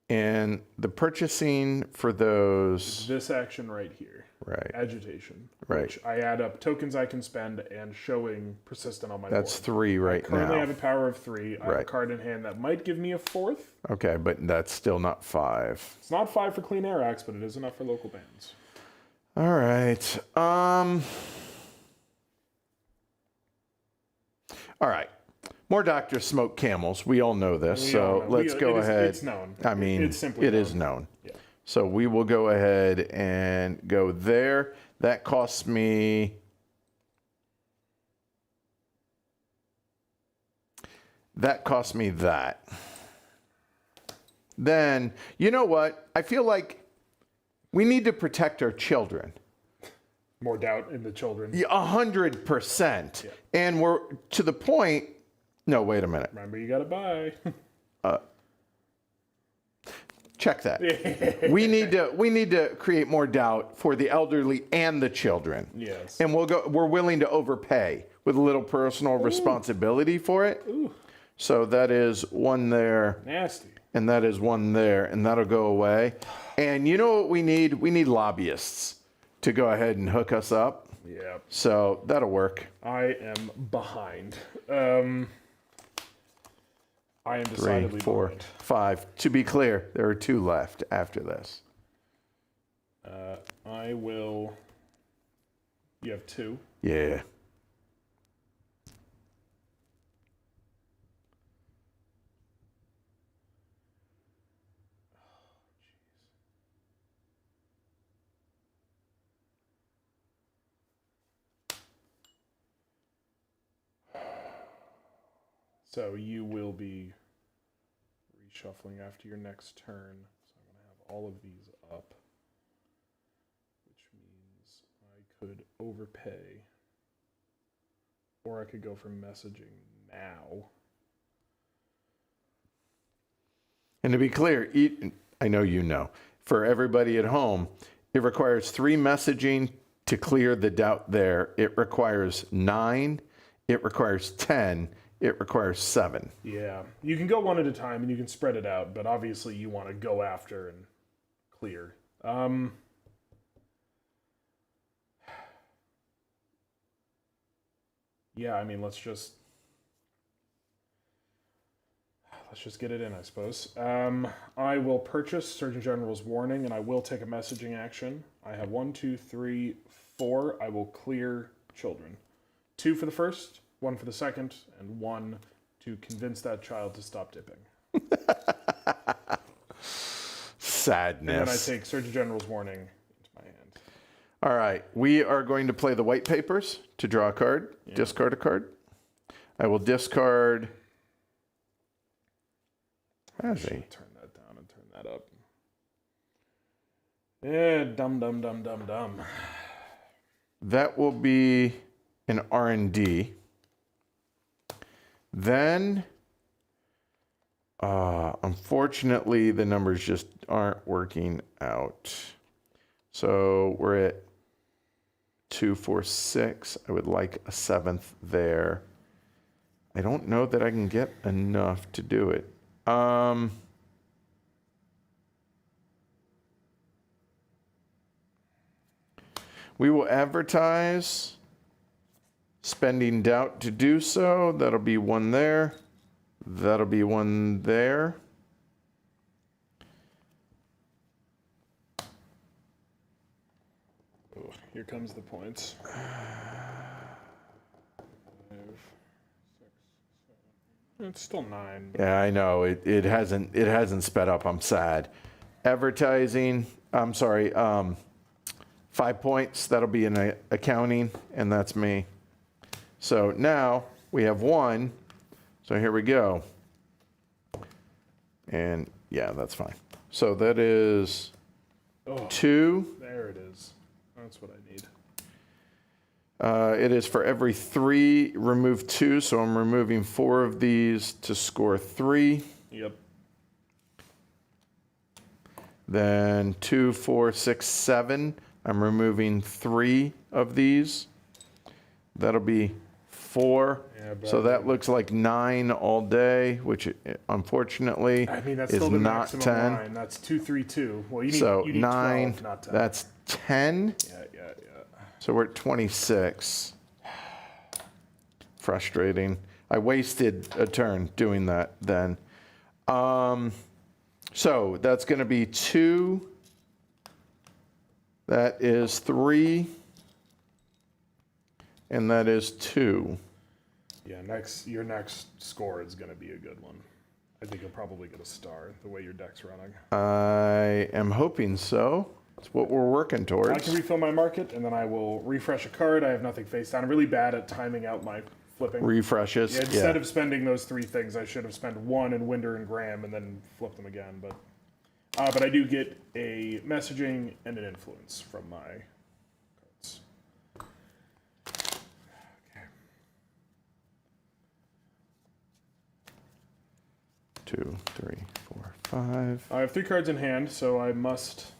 And the purchasing for those. This action right here. Right. Agitation. Right. Which I add up tokens I can spend and showing persistent on my That's board. 3 right Currently I now. have a power of 3. I have a Right. card in hand that might give me a 4th. Okay, but that's still not 5. It's not 5 for Clean Air Acts, but it is enough for local bans. All right. All right. More doctors smoke camels. We all know this. We So all know. let's go ahead. It's known. I mean, it's simply it is known. Yeah. So we will go ahead and go there. That costs me. That cost me that. Then, you know what? I feel like we need to protect our children. More doubt in the children. 100%. Yeah. And we're to the point. No, wait a minute. Remember, you got to buy. Check that. we need to create more doubt for the elderly and the children. Yes. And we're willing to overpay with a little personal responsibility for it. Ooh. So that is 1 there. Nasty. And that is 1 there, and that'll go away. And you know what we need? We need lobbyists to go ahead and hook us up. Yeah. So that'll work. I am behind. I am 3, decidedly 4, behind. 5. To be clear, there are 2 left after this. I will. You have 2. Yeah. So you will be reshuffling after your next turn. So I'm going to have all of these up, which means could overpay. Or I could go for messaging now. And to be clear, I know you know, for everybody at home, it requires 3 messaging to clear the doubt there. It requires 9. It requires 10. It requires 7. Yeah, you can go one at a time and you can spread it out, but obviously you want to go after and clear. Yeah, I mean, let's just get it in, I suppose. I will purchase Surgeon General's warning, and I will take a messaging action. I have 1, 2, 3, 4. I will clear children. 2 for the first, 1 for the second, and 1 to convince that child to stop dipping. Sadness. And then I take Surgeon General's warning into my hand. All right, we are going to play the white papers to draw a card, discard a card. I will discard. Turn that down and turn that up. Yeah, dumb. That will be an R&D. Then, unfortunately, the numbers just aren't working out. So we're at 2, 4, 6. I would like a 7th there. I don't know that I can get enough to do it. We will advertise spending doubt to do so. That'll be 1 there. That'll be 1 there. Oh, here comes the points. 5, 6, 7. It's still 9. Yeah, I know. It hasn't sped up. I'm sad. Advertising. I'm sorry. 5 points. That'll be in accounting, and that's me. So now we have 1. So here we go. And yeah, that's fine. So that is 2. There it is. That's what I need. It is for every 3, remove 2. So I'm removing 4 of these to score 3. Yep. Then 2, 4, 6, 7. I'm removing 3 of these. That'll be 4. Yeah, so that looks like 9 all day, which unfortunately I mean, that's is still the not maximum 10. line. That's 2, 3, 2. Well, you need, So you need 9, 12, not 10. that's 10. Yeah. So we're at 26. Frustrating. I wasted a turn doing that then. So that's going to be 2. That is 3. And that is 2. Yeah, your next score is going to be a good one. I think you'll probably get a star the way your deck's running. I am hoping so. That's what we're working towards. I can refill my market, and then I will refresh a card. I have nothing face down. I'm really bad at timing out my flipping. Refreshes. Yeah, instead of spending those 3 things, I should have spent 1 in Winder and Graham and then flip them again. But I do get a messaging and an influence from my cards. Okay. 2, 3, 4, 5. I have 3 cards in hand, so I must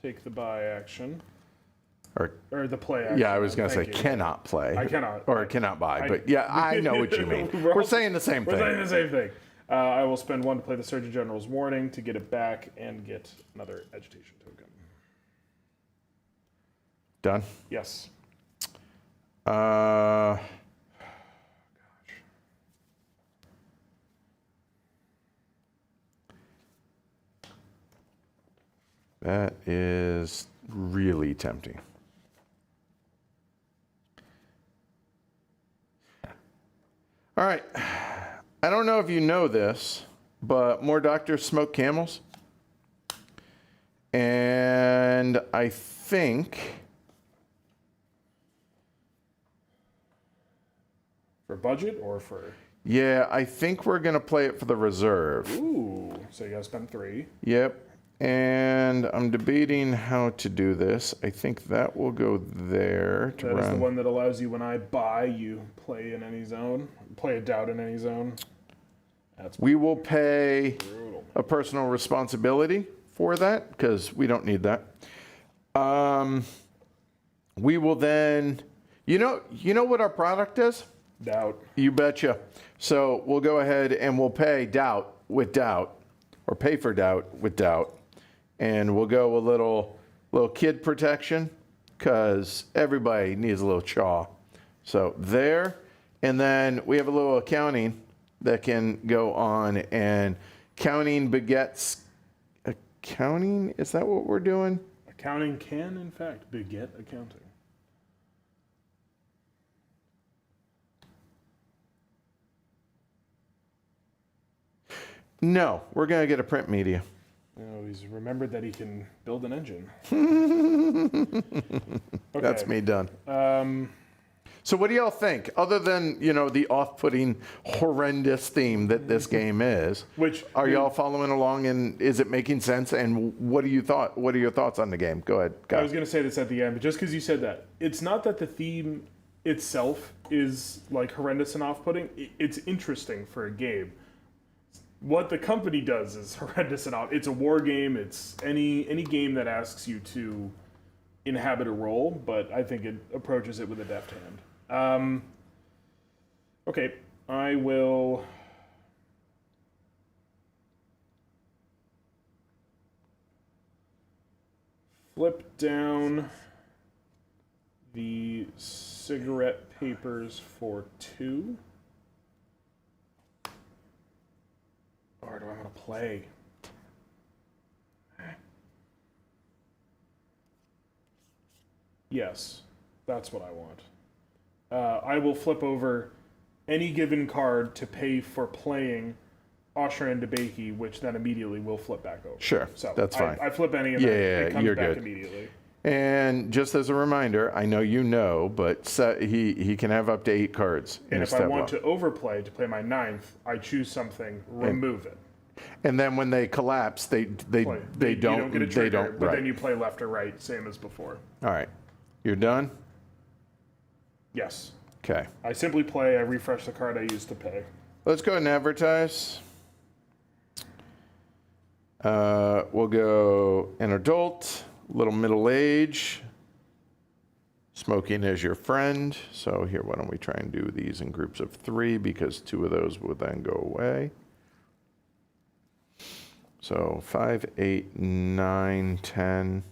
take the buy action. Or the play action. Yeah, I was going to say Thank you. cannot play. I cannot. Or cannot buy. But yeah, I know what you mean. We're saying the same thing. We're saying the same thing. I will spend 1 to play the Surgeon General's warning to get it back and get another agitation token. Done? Yes. That is really tempting. All right. I don't know if you know this, but more doctors smoke Camels. And I think... For budget or for... Yeah, I think we're going to play it for the reserve. Ooh. So you got to spend 3. Yep. And I'm debating how to do this. I think that will go there to That is the run. one that allows you, when I buy, you play in any zone. Play a doubt in any zone. That's We will pay brutal. a personal responsibility for that because we don't need that. We will then, you know what our product is? Doubt. You betcha. So we'll go ahead and we'll pay doubt with doubt, or pay for doubt with doubt, and we'll go a little kid protection because everybody needs a little chaw. So there, and then we have a little accounting that can go on, and counting begets accounting. Is that what we're doing? Accounting can, in fact, beget accounting. No, we're gonna get a print media. Oh, he's remembered that he can build an engine. Okay. That's me done. So what do y'all think? Other than, the off-putting, horrendous theme that this game is, Which are y'all following along, and is it making sense? And what are your thoughts on the game? Go ahead, I guys. was going to say this at the end, but just because you said that, it's not that the theme itself is like horrendous and off-putting. It's interesting for a game. What the company does is horrendous and off. It's a war game. It's any game that asks you to inhabit a role, but I think it approaches it with a deft hand. Okay, I will flip down the cigarette papers for 2. Or do I want to play? Yes, that's what I want. I will flip over any given card to pay for playing Osher and DeBakey, which then immediately will flip back over. Sure, So that's fine. I flip any and Yeah, then yeah, it comes you're back good. immediately. And just as a reminder, I know you know, but he can have up to 8 cards in And a if I step want up. to overplay to play my 9th, I choose something, remove it. And then when they collapse, they Play. You don't get a they trigger, don't. but Right. then you play left or right, same as before. All right, you're done. Yes. Okay. I simply play, I refresh the card I used to pay. Let's go ahead and advertise. We'll go an adult, little middle age. Smoking is your friend. So here, why don't we try and do these in groups of 3 because 2 of those will then go away. So 5, 8, 9, 10,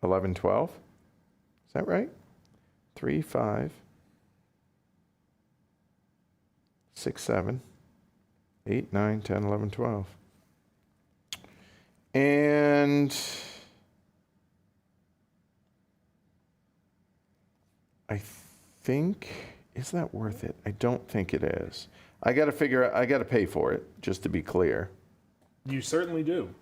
11, 12. Is that right? 3, 5, 6, 7, 8, 9, 10, 11, 12. And I think, is that worth it? I don't think it is. I got to pay for it, just to be clear. You certainly do.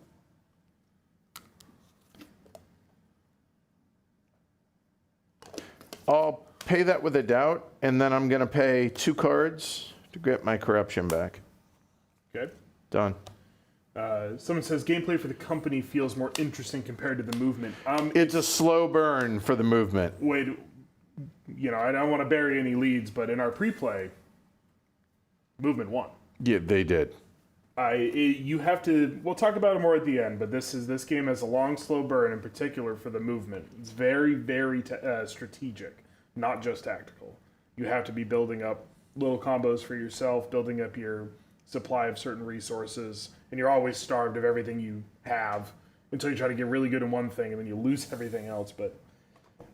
I'll pay that with a doubt, and then I'm going to pay 2 cards to get my corruption back. Okay. Done. Someone says gameplay for the company feels more interesting compared to the movement. It's a slow burn for the movement. Wait, I don't want to bury any leads, but in our pre-play, movement won. Yeah, they did. You have to. We'll talk about it more at the end, but this game has a long, slow burn, in particular for the movement. It's very, very strategic, not just tactical. You have to be building up little combos for yourself, building up your supply of certain resources, and you're always starved of everything you have until you try to get really good in one thing, and then you lose everything else. But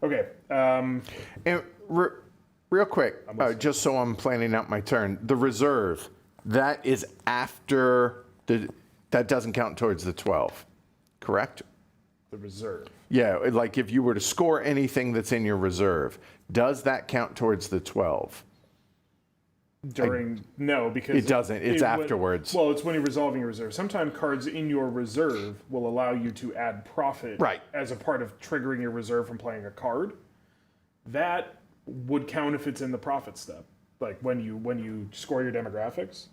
okay. And real quick, just so I'm planning out my turn, the reserve, that is after that doesn't count towards the 12, correct? The reserve. Yeah, like if you were to score anything that's in your reserve, does that count towards the 12? No, because It doesn't. It's afterwards. Well, it's when you're resolving your reserve. Sometimes cards in your reserve will allow you to add profit Right. as a part of triggering your reserve from playing a card. That would count if it's in the profit step, like when you score your demographics.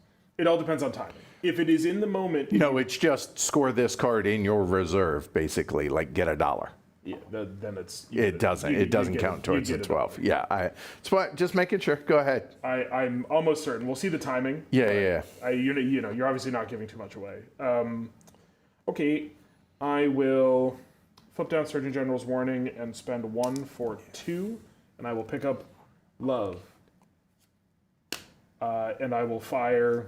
It all depends on timing. If it is in the moment, No, it's just score this card in your reserve, basically, like get $1. yeah, then it's It doesn't count towards the 12. Yeah, it's what, just making sure. Go ahead. I'm almost certain. We'll see the timing. Yeah. You're obviously not giving too much away. Okay, I will flip down Surgeon General's warning and spend 1 for 2, and I will pick up love. And I will fire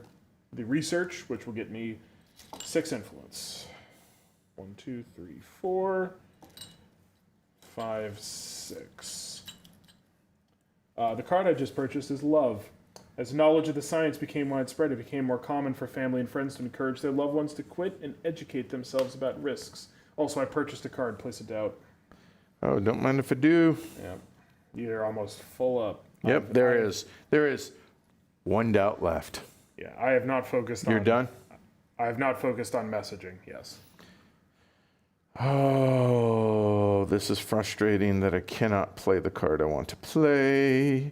the research, which will get me 6 influence. 1, 2, 3, 4, 5, 6. The card I just purchased is love. As knowledge of the science became widespread, it became more common for family and friends to encourage their loved ones to quit and educate themselves about risks. Also, I purchased a card, Place of Doubt. Oh, don't mind if I do. Yeah, you're almost full up. Yep, there is 1 doubt left. Yeah, I have not focused on... You're done? I have not focused on messaging, yes. Oh, this is frustrating that I cannot play the card I want to play.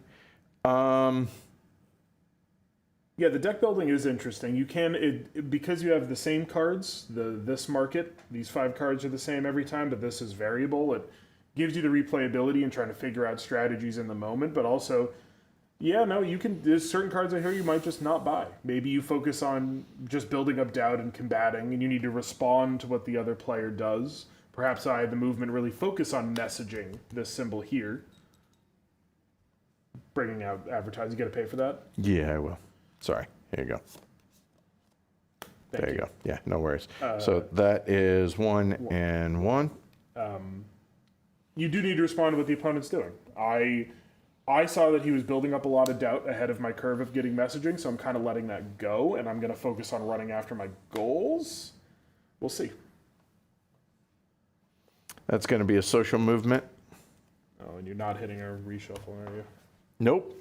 Yeah, the deck building is interesting. You can, because you have the same cards, this market, these 5 cards are the same every time, but this is variable. It gives you the replayability and trying to figure out strategies in the moment, but also, yeah, no, there's certain cards I hear you might just not buy. Maybe you focus on just building up doubt and combating, and you need to respond to what the other player does. Perhaps I, the movement, really focus on messaging this symbol here. Bringing out advertising, you got to pay for that? Yeah, I will. Sorry. Here you go. There you go. Yeah, no worries. So that is 1 and 1. You do need to respond to what the opponent's doing. I saw that he was building up a lot of doubt ahead of my curve of getting messaging, so I'm kind of letting that go, and I'm going to focus on running after my goals. We'll see. That's going to be a social movement. Oh, and you're not hitting a reshuffle, are you? Nope.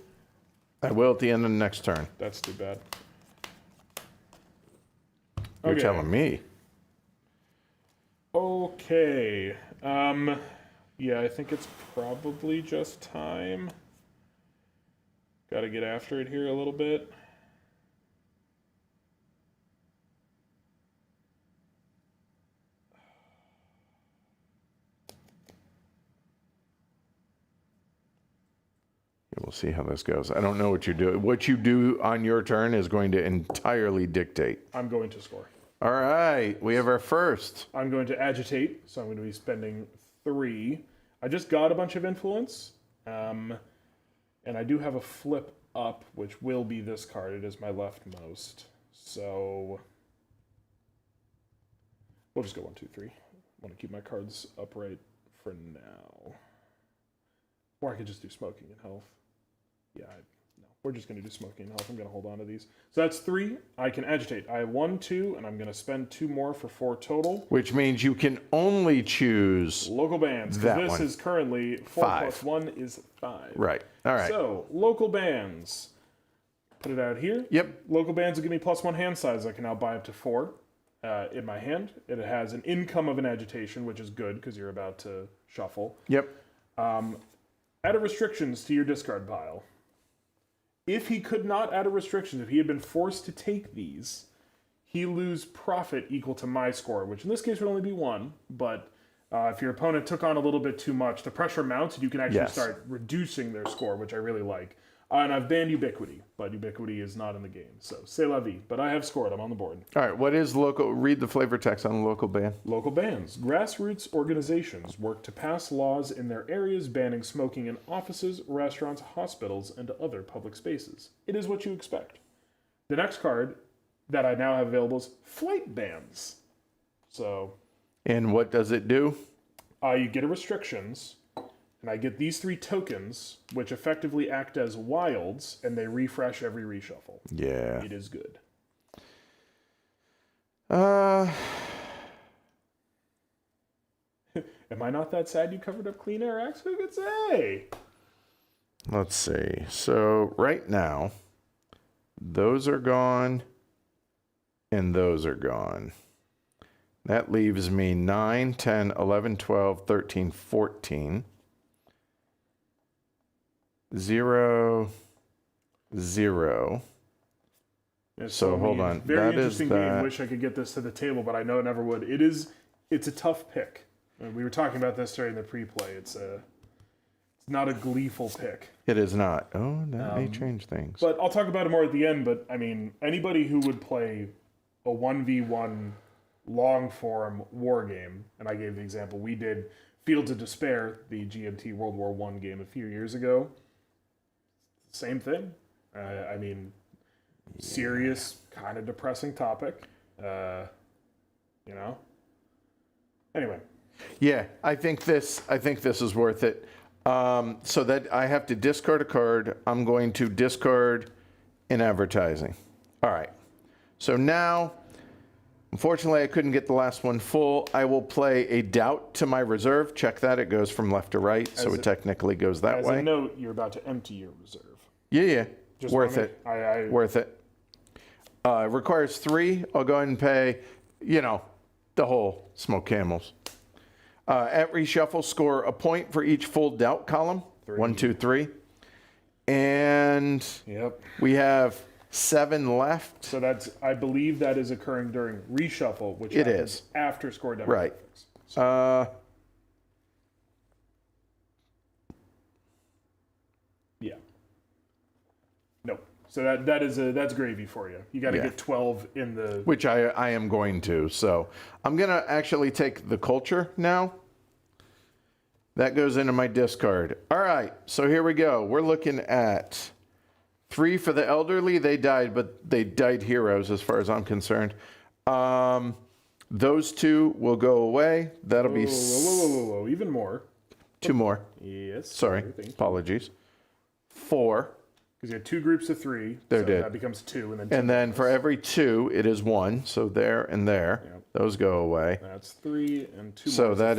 I will at the end of the next turn. That's too bad. You're telling me. Okay. Yeah, I think it's probably just time. Got to get after it here a little bit. We'll see how this goes. I don't know what you do. What you do on your turn is going to entirely dictate. I'm going to score. All right, we have our first. I'm going to agitate, so I'm going to be spending 3. I just got a bunch of influence, and I do have a flip up, which will be this card. It is my leftmost. So we'll just go 1, 2, 3. I want to keep my cards upright for now. Or I could just do smoking and health. Yeah, no, we're just going to do smoking and health. I'm going to hold on to these. So that's 3. I can agitate. I have 1, 2, and I'm going to spend 2 more for 4 total. Which means you can only choose local bands. That this one. is currently 4 5. plus 1 is 5. Right. All right. So local bands. Put it out here. Yep. Local bands will give me +1 hand size. I can now buy up to 4 in my hand. It has an income of an agitation, which is good because you're about to shuffle. Yep. Add a restrictions to your discard pile. If he could not add a restriction, if he had been forced to take these, he lose profit equal to my score, which in this case would only be 1. But if your opponent took on a little bit too much, the pressure mounts and you can actually start reducing their score, which I really like. And I've banned Ubiquity, but Ubiquity is not in the game. So, c'est la vie. But I have scored. I'm on the board. All right, what is local? Read the flavor text on the local band. Local bands. Grassroots organizations work to pass laws in their areas banning smoking in offices, restaurants, hospitals, and other public spaces. It is what you expect. The next card that I now have available is flight bans. So... And what does it do? You get a restrictions... And I get these 3 tokens, which effectively act as wilds, and they refresh every reshuffle. Yeah. It is good. Am I not that sad you covered up Clean Air X? Who could say? Let's see. So right now, those are gone, and those are gone. That leaves me 9, 10, 11, 12, 13, 14. 0, 0, Yeah, So hold mean. on. Very That is interesting game. that. Wish I could get this to the table, but I know it never would. It's a tough pick. We were talking about this during the pre-play. It's not a gleeful pick. It is not. Oh, that may change things. But I'll talk about it more at the end. But I mean, anybody who would play a 1v1 long form war game, and I gave the example, we did Fields of Despair, the GMT World War I game a few years ago. Same thing. I mean, serious, kind of depressing topic. You know. Anyway. Yeah, I think this is worth it. So that I have to discard a card. I'm going to discard in advertising. All right. So now, unfortunately, I couldn't get the last one full. I will play a doubt to my reserve. Check that. It goes from left to right, so it technically goes that As way. a note, you're about to empty your reserve. Yeah. Just Worth wanna- it. Worth it. It requires 3. I'll go ahead and pay, the whole Smoke Camels. At reshuffle, score a point for each full doubt column. 1, 2, 3. And Yep. we have 7 left. So I believe that is occurring during reshuffle, which It happens is. after score demographics. Right. Yeah. No. So that's gravy for you. You got to Yeah. get 12 in the. Which I am going to. So I'm going to actually take the culture now. That goes into my discard. All right. So here we go. We're looking at 3 for the elderly. They died, but they died heroes as far as I'm concerned. Those 2 will go away. That'll be Whoa. Even more. 2 more. Yes. Sorry. Thank you. Apologies. 4. Because you had 2 groups of 3. There so did. That becomes 2. And then for every 2, it is 1. So there and there. Yep. Those go away. That's 3 and 2 So more. that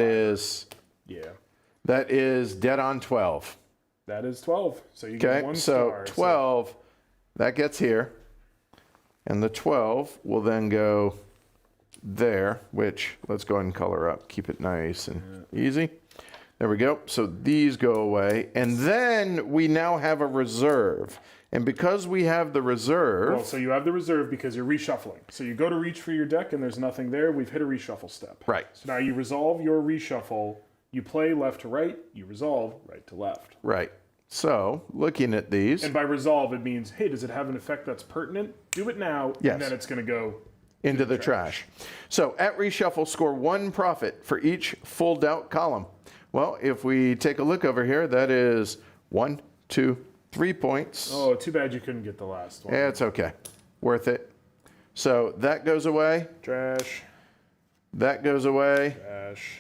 is dead on 12. That is 12. So you get Okay, 1 so star. 12, that gets here. And the 12 will then go there, which let's go ahead and color up. Keep it nice and easy. There we go. So these go away. And then we now have a reserve. And because we have the reserve... Well, so you have the reserve because you're reshuffling. So you go to reach for your deck and there's nothing there. We've hit a reshuffle step. Right. So now you resolve your reshuffle. You play left to right. You resolve right to left. Right. So looking at these... And by resolve, it means, hey, does it have an effect that's pertinent? Do it now, Yes. and then it's going to go into the trash. So at reshuffle, score 1 profit for each full doubt column. Well, if we take a look over here, that is 1, 2, 3 points. Oh, too bad you couldn't get the last one. Yeah, it's okay. Worth it. So that goes away. Trash. That goes away. Trash.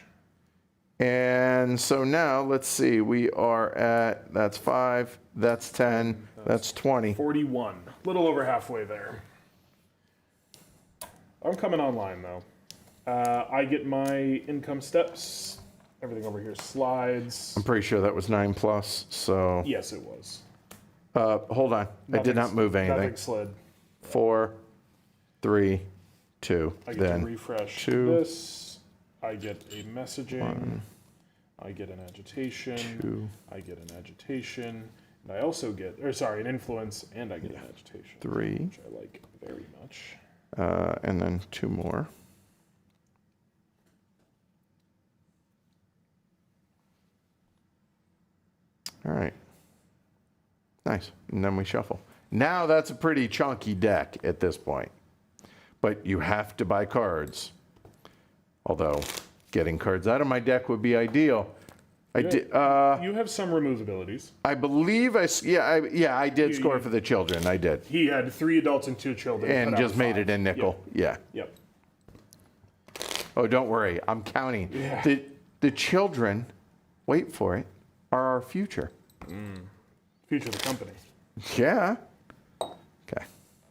And so now, let's see. We are at, that's 5, that's 10, that's 20. 41. A little over halfway there. I'm coming online, though. I get my income steps. Everything over here slides. I'm pretty sure that was 9 plus, so... Yes, it was. Hold on. I did not move anything. Nothing slid. 4, 3, 2. I get Then to refresh 2. this. I get a messaging. I get an agitation. 2. I get an agitation. And I also get, an influence, and I get an agitation. 3. Which I like very much. And then 2 more. All right. Nice. And then we shuffle. Now that's a pretty chunky deck at this point. But you have to buy cards. Although getting cards out of my deck would be ideal. I You have some remove abilities. I believe I did score for the children. I did. He had 3 adults and 2 children. And put out just made 5. it in nickel. Yeah. Yep. Oh, don't worry. I'm counting. Yeah. The children, wait for it, are our future. Future of the company. Yeah. Okay.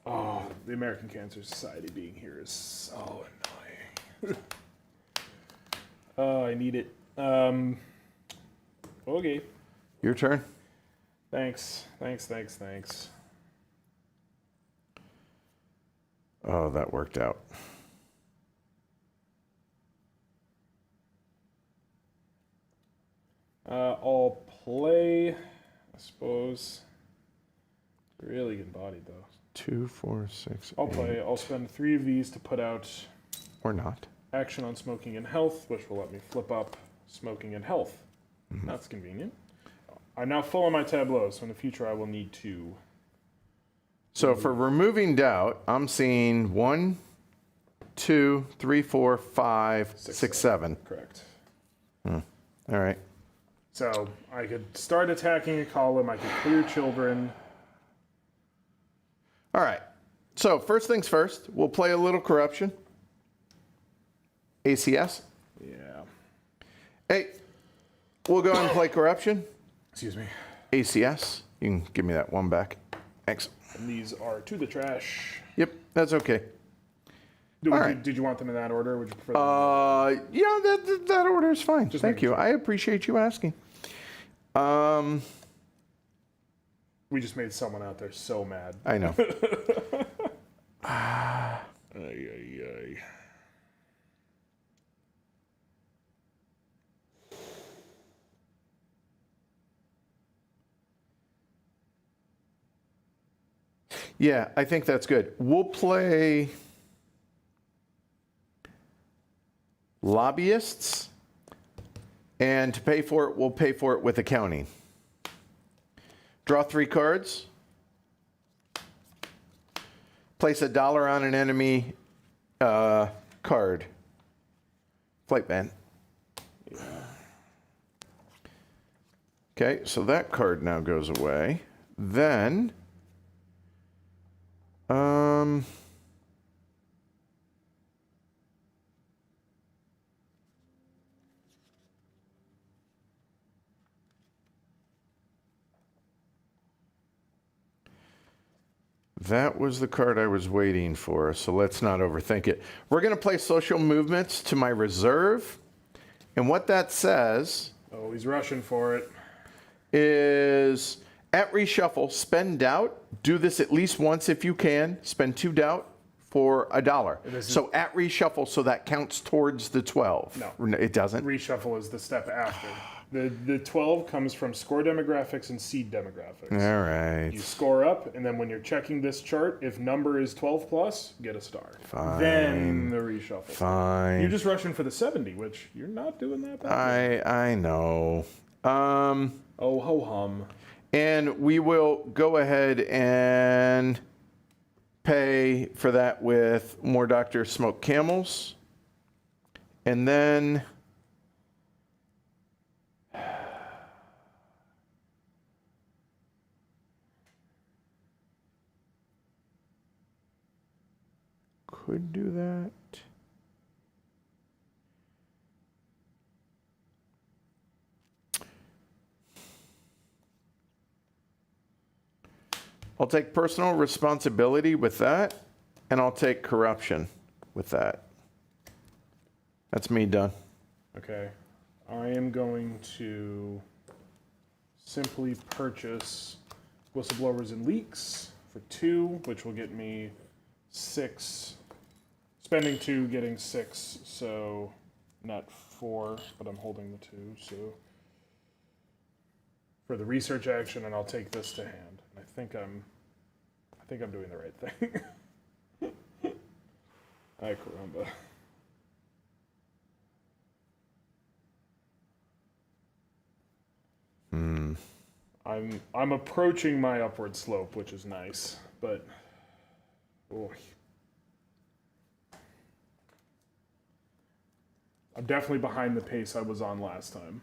Oh, the American Cancer Society being here is so annoying. Oh, I need it. Okay. Your turn. Thanks. Oh, that worked out. I'll play, I suppose. Really good body, though. 2, 4, 6, I'll 8, play. I'll spend 3 of these to put out or not. action on smoking and health, which will let me flip up smoking and health. That's convenient. I'm now full on my tableau, so in the future I will need to. So for removing doubt, I'm seeing 1, 2, 3, 4, 5, 6, 7. Correct. All right. So I could start attacking a column. I could clear children. All right. So first things first, we'll play a little corruption. ACS. Yeah. Hey, we'll go ahead and play corruption. Excuse me. ACS. You can give me that one back. Thanks. And these are to the trash. Yep, that's okay. Did you want them in that order? Would you prefer them? Yeah, that order is fine. Just Thank making you. sure. I appreciate you asking. We just made someone out there so mad. I know. Ay, ay, ay. Yeah, I think that's good. We'll play lobbyists, and to pay for it, we'll pay for it with accounting. Draw 3 cards. Place $1 on an enemy card. Flight ban. Yeah. Okay, so that card now goes away. Then, that was the card I was waiting for, so let's not overthink it. We're going to play social movements to my reserve. And what that says Oh, he's rushing for it. is at reshuffle, spend doubt. Do this at least once if you can. Spend 2 doubt for $1. So at reshuffle, so that counts towards the 12. No. It doesn't? Reshuffle is the step after. The 12 comes from score demographics and seed demographics. All right. You score up, and then when you're checking this chart, if number is 12 plus, get a star. Fine. Then the reshuffle. Fine. You're just rushing for the 70, which you're not doing that bad. I know. Oh, ho hum. And we will go ahead and pay for that with more Dr. Smoke Camels. And then could do that. I'll take personal responsibility with that, and I'll take corruption with that. That's me done. Okay. I am going to simply purchase Whistleblowers and Leaks for 2, which will get me 6. Spending 2, getting 6, so not 4, but I'm holding the 2, so for the research action, and I'll take this to hand. I think I'm doing the right thing. Ay, caramba. I'm approaching my upward slope, which is nice, but oh. I'm definitely behind the pace I was on last time.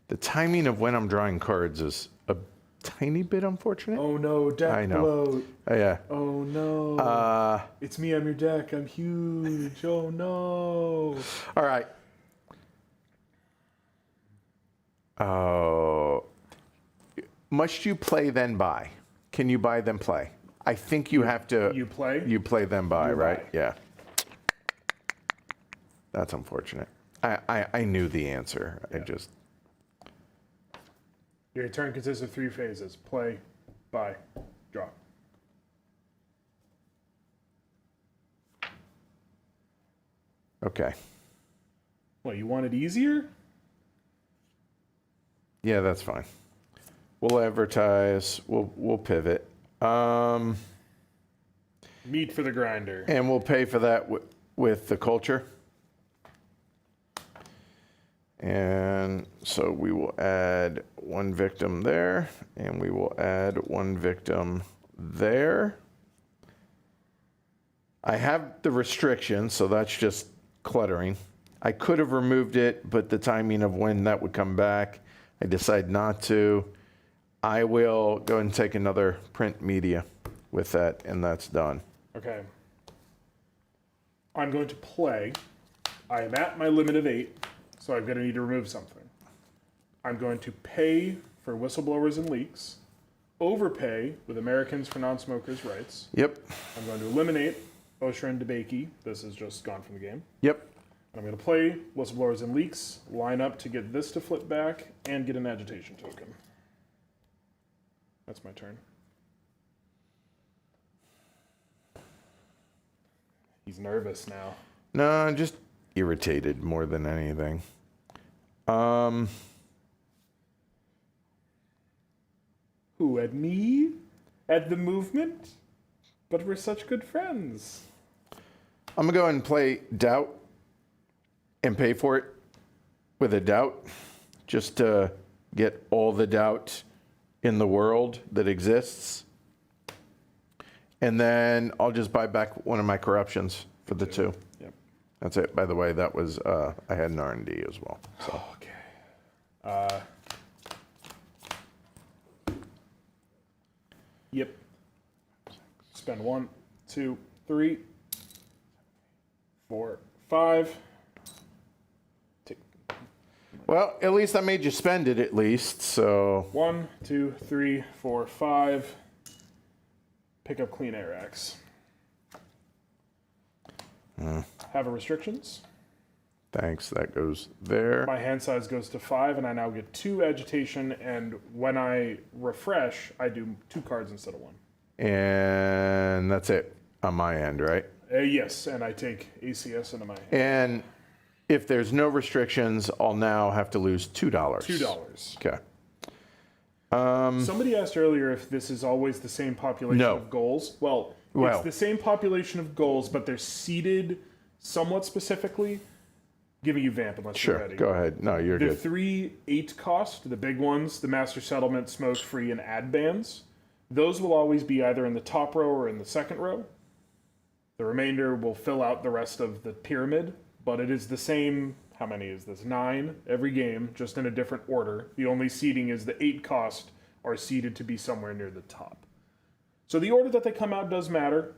The timing of when I'm drawing cards is a tiny bit unfortunate. Oh no, deck I know. bloat. Yeah. Oh no. It's me on your deck. I'm huge. Oh no. All right. Oh. Must you play then buy? Can you buy then play? I think you have to. You play? You play then buy, You right? buy. Yeah. That's unfortunate. I knew the answer. Yeah. I just. Your turn consists of 3 phases. Play, buy, draw. Okay. Well, you want it easier? Yeah, that's fine. We'll advertise. We'll pivot. Meat for the grinder. And we'll pay for that with the culture. And so we will add 1 victim there, and we will add 1 victim there. I have the restriction, so that's just cluttering. I could have removed it, but the timing of when that would come back, I decide not to. I will go and take another print media with that, and that's done. Okay. I'm going to play. I am at my limit of 8, so I'm going to need to remove something. I'm going to pay for whistleblowers and leaks, overpay with Americans for Non-Smokers' Rights. Yep. I'm going to eliminate Osher and DeBakey. This is just gone from the game. Yep. I'm going to play whistleblowers and leaks, line up to get this to flip back, and get an agitation token. That's my turn. He's nervous now. No, I'm just irritated more than anything. Who, at me? At the movement? But we're such good friends. I'm going to go ahead and play doubt and pay for it with a doubt, just to get all the doubt in the world that exists. And then I'll just buy back one of my corruptions for the 2. Yep. That's it. By the way, that was, I had an R&D as well. So. Okay. Yep. Spend 1, 2, 3, 4, 5. Take Well, at least I made you spend it at least, so. 1, 2, 3, 4, 5. Pick up Clean Air Axe. Have a restrictions. Thanks, that goes there. My hand size goes to 5, and I now get 2 agitation, and when I refresh, I do 2 cards instead of 1. And that's it on my end, right? Yes, and I take ACS into my hand. And if there's no restrictions, I'll now have to lose $2. $2. Okay. Somebody asked earlier if this is always the same population No. of goals. Well, it's the same population of goals, but they're seeded somewhat specifically. Giving you Vamp unless you're Sure, ready. go ahead. No, you're The good. 3 8 cost, the big ones, the Master Settlement, Smoke Free, and Ad Bans, those will always be either in the top row or in the second row. The remainder will fill out the rest of the pyramid, but it is the same. How many is this? 9 every game, just in a different order. The only seeding is the 8 cost are seeded to be somewhere near the top. So the order that they come out does matter,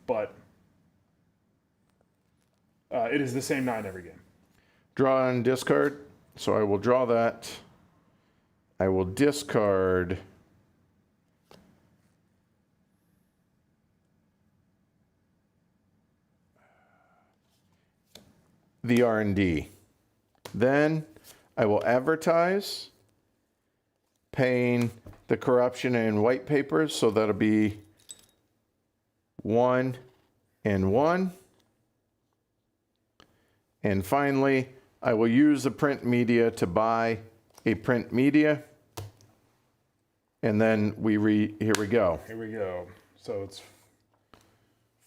but it is the same 9 every game. Draw and discard. So I will draw that. I will discard. The R&D. Then I will advertise paying the corruption and white papers, so that'll be 1 and 1. And finally, I will use the print media to buy a print media. And then here we go. Here we go. So it's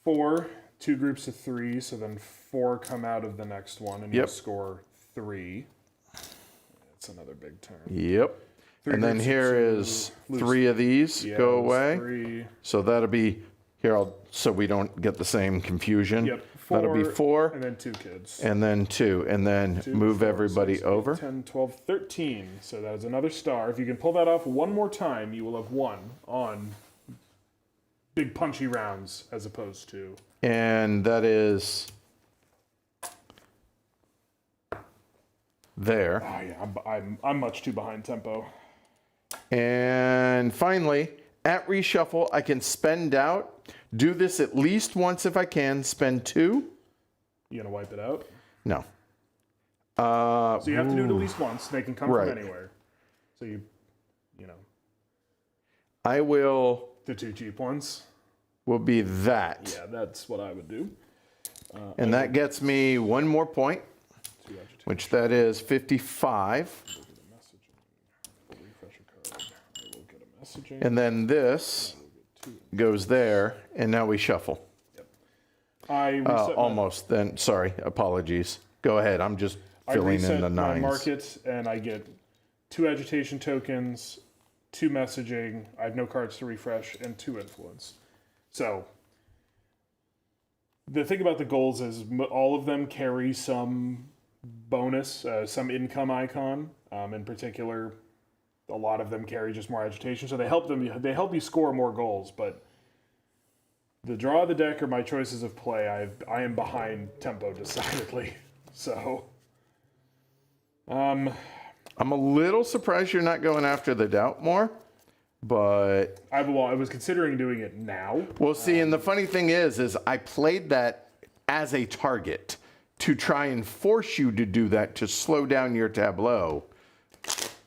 4, 2 groups of 3, so then 4 come out of the next one, and you score 3. That's another big turn. Yep. 3 And then groups of here 2, is lose 3 of these go lose away. 3. So that'll be here. So we don't get the same confusion. Yep. That'll be 4, and then 2 kids. and then 2, and then 2, move 4, everybody 6, 8, over. 10, 12, 13. So that is another star. If you can pull that off one more time, you will have won on big punchy rounds as opposed to. And that is there. Oh yeah, I'm much too behind tempo. And finally, at reshuffle, I can spend out. Do this at least once if I can. Spend 2. You gonna wipe it out? No. So you have to do it at least once. They can come Right. from anywhere. So you know, I will the 2 cheap ones. be that. Yeah, that's what I would do. And that gets me 1 more point, 2 agitation. which that is 55. We'll get a messaging. We'll refresh a card. I will get a messaging. And then this, goes there, and now we shuffle. I reset Almost. Then, sorry, apologies. Go ahead. I'm just I filling in reset the my nines. market, and I get 2 agitation tokens, 2 messaging. I have no cards to refresh, and 2 influence. So the thing about the goals is all of them carry some bonus, some income icon. In particular, a lot of them carry just more agitation, so they help you score more goals. But the draw of the deck or my choices of play, I am behind tempo decidedly. So, I'm a little surprised you're not going after the doubt more, but I was considering doing it now. we'll see. And the funny thing is I played that as a target to try and force you to do that to slow down your tableau.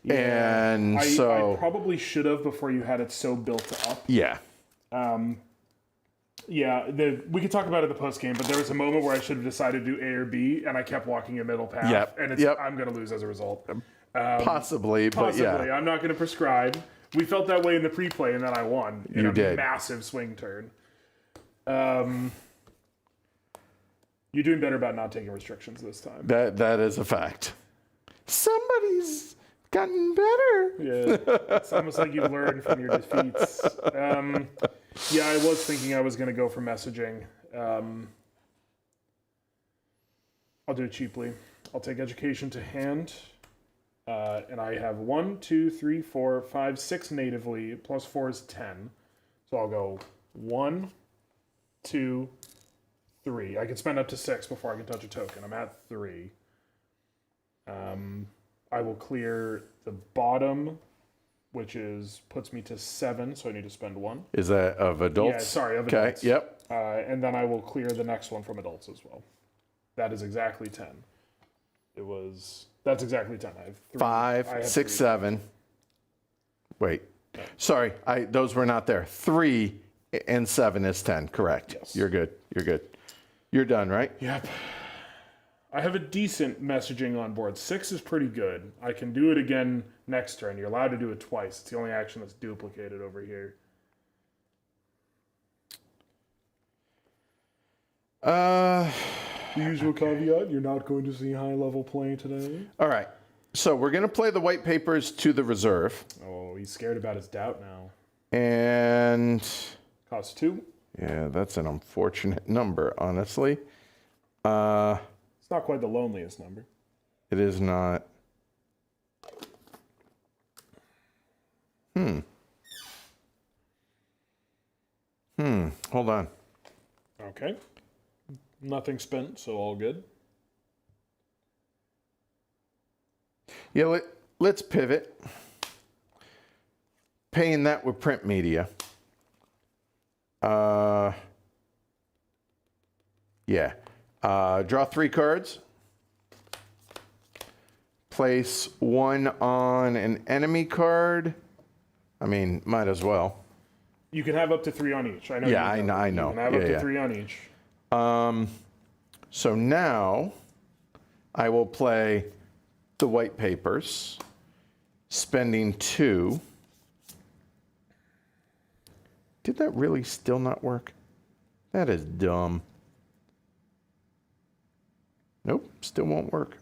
Yeah, And I so, probably should have before you had it so built up. yeah. Yeah, we could talk about it in the post game, but there was a moment where I should have decided to do A or B, and I kept walking a middle path, Yep, and yep. I'm going to lose as a result. Possibly, but Possibly, yeah. I'm not going to prescribe. We felt that way in the pre-play, and then I won in a did. massive swing turn. You're doing better about not taking restrictions this time. That is a fact. Somebody's gotten better. Yeah, it's almost like you've learned from your defeats. Yeah, I was thinking I was going to go for messaging. I'll do it cheaply. I'll take education to hand. And I have 1, 2, 3, 4, 5, 6 natively, plus 4 is 10. So I'll go 1, 2, 3. I can spend up to 6 before I can touch a token. I'm at 3. I will clear the bottom, which puts me to 7, so I need to spend 1. Is that of adults? Yeah, sorry, of Okay, adults. yep. And then I will clear the next one from adults as well. That is exactly 10. That's exactly 10. I have 3. 5, 6, 7. Wait. Sorry, those were not there. 3 and 7 is 10. Correct. Yes. You're good. You're good. You're done, right? Yep. I have a decent messaging on board. 6 is pretty good. I can do it again next turn. You're allowed to do it twice. It's the only action that's duplicated over here. The usual caveat, you're not going to see high-level play today. All right. So we're going to play the white papers to the reserve. Oh, he's scared about his doubt now. And Cost 2. yeah, that's an unfortunate number, honestly. It's not quite the loneliest number. It is not. Hold on. Okay. Nothing spent, so all good. Yeah, let's pivot. Paying that with print media. Yeah. Draw 3 cards. Place 1 on an enemy card. I mean, might as well. You can have up to 3 on each. I know. Yeah, you I know. You can have up to 3 on each. So now I will play the white papers, spending 2. Did that really still not work? That is dumb. Nope, still won't work.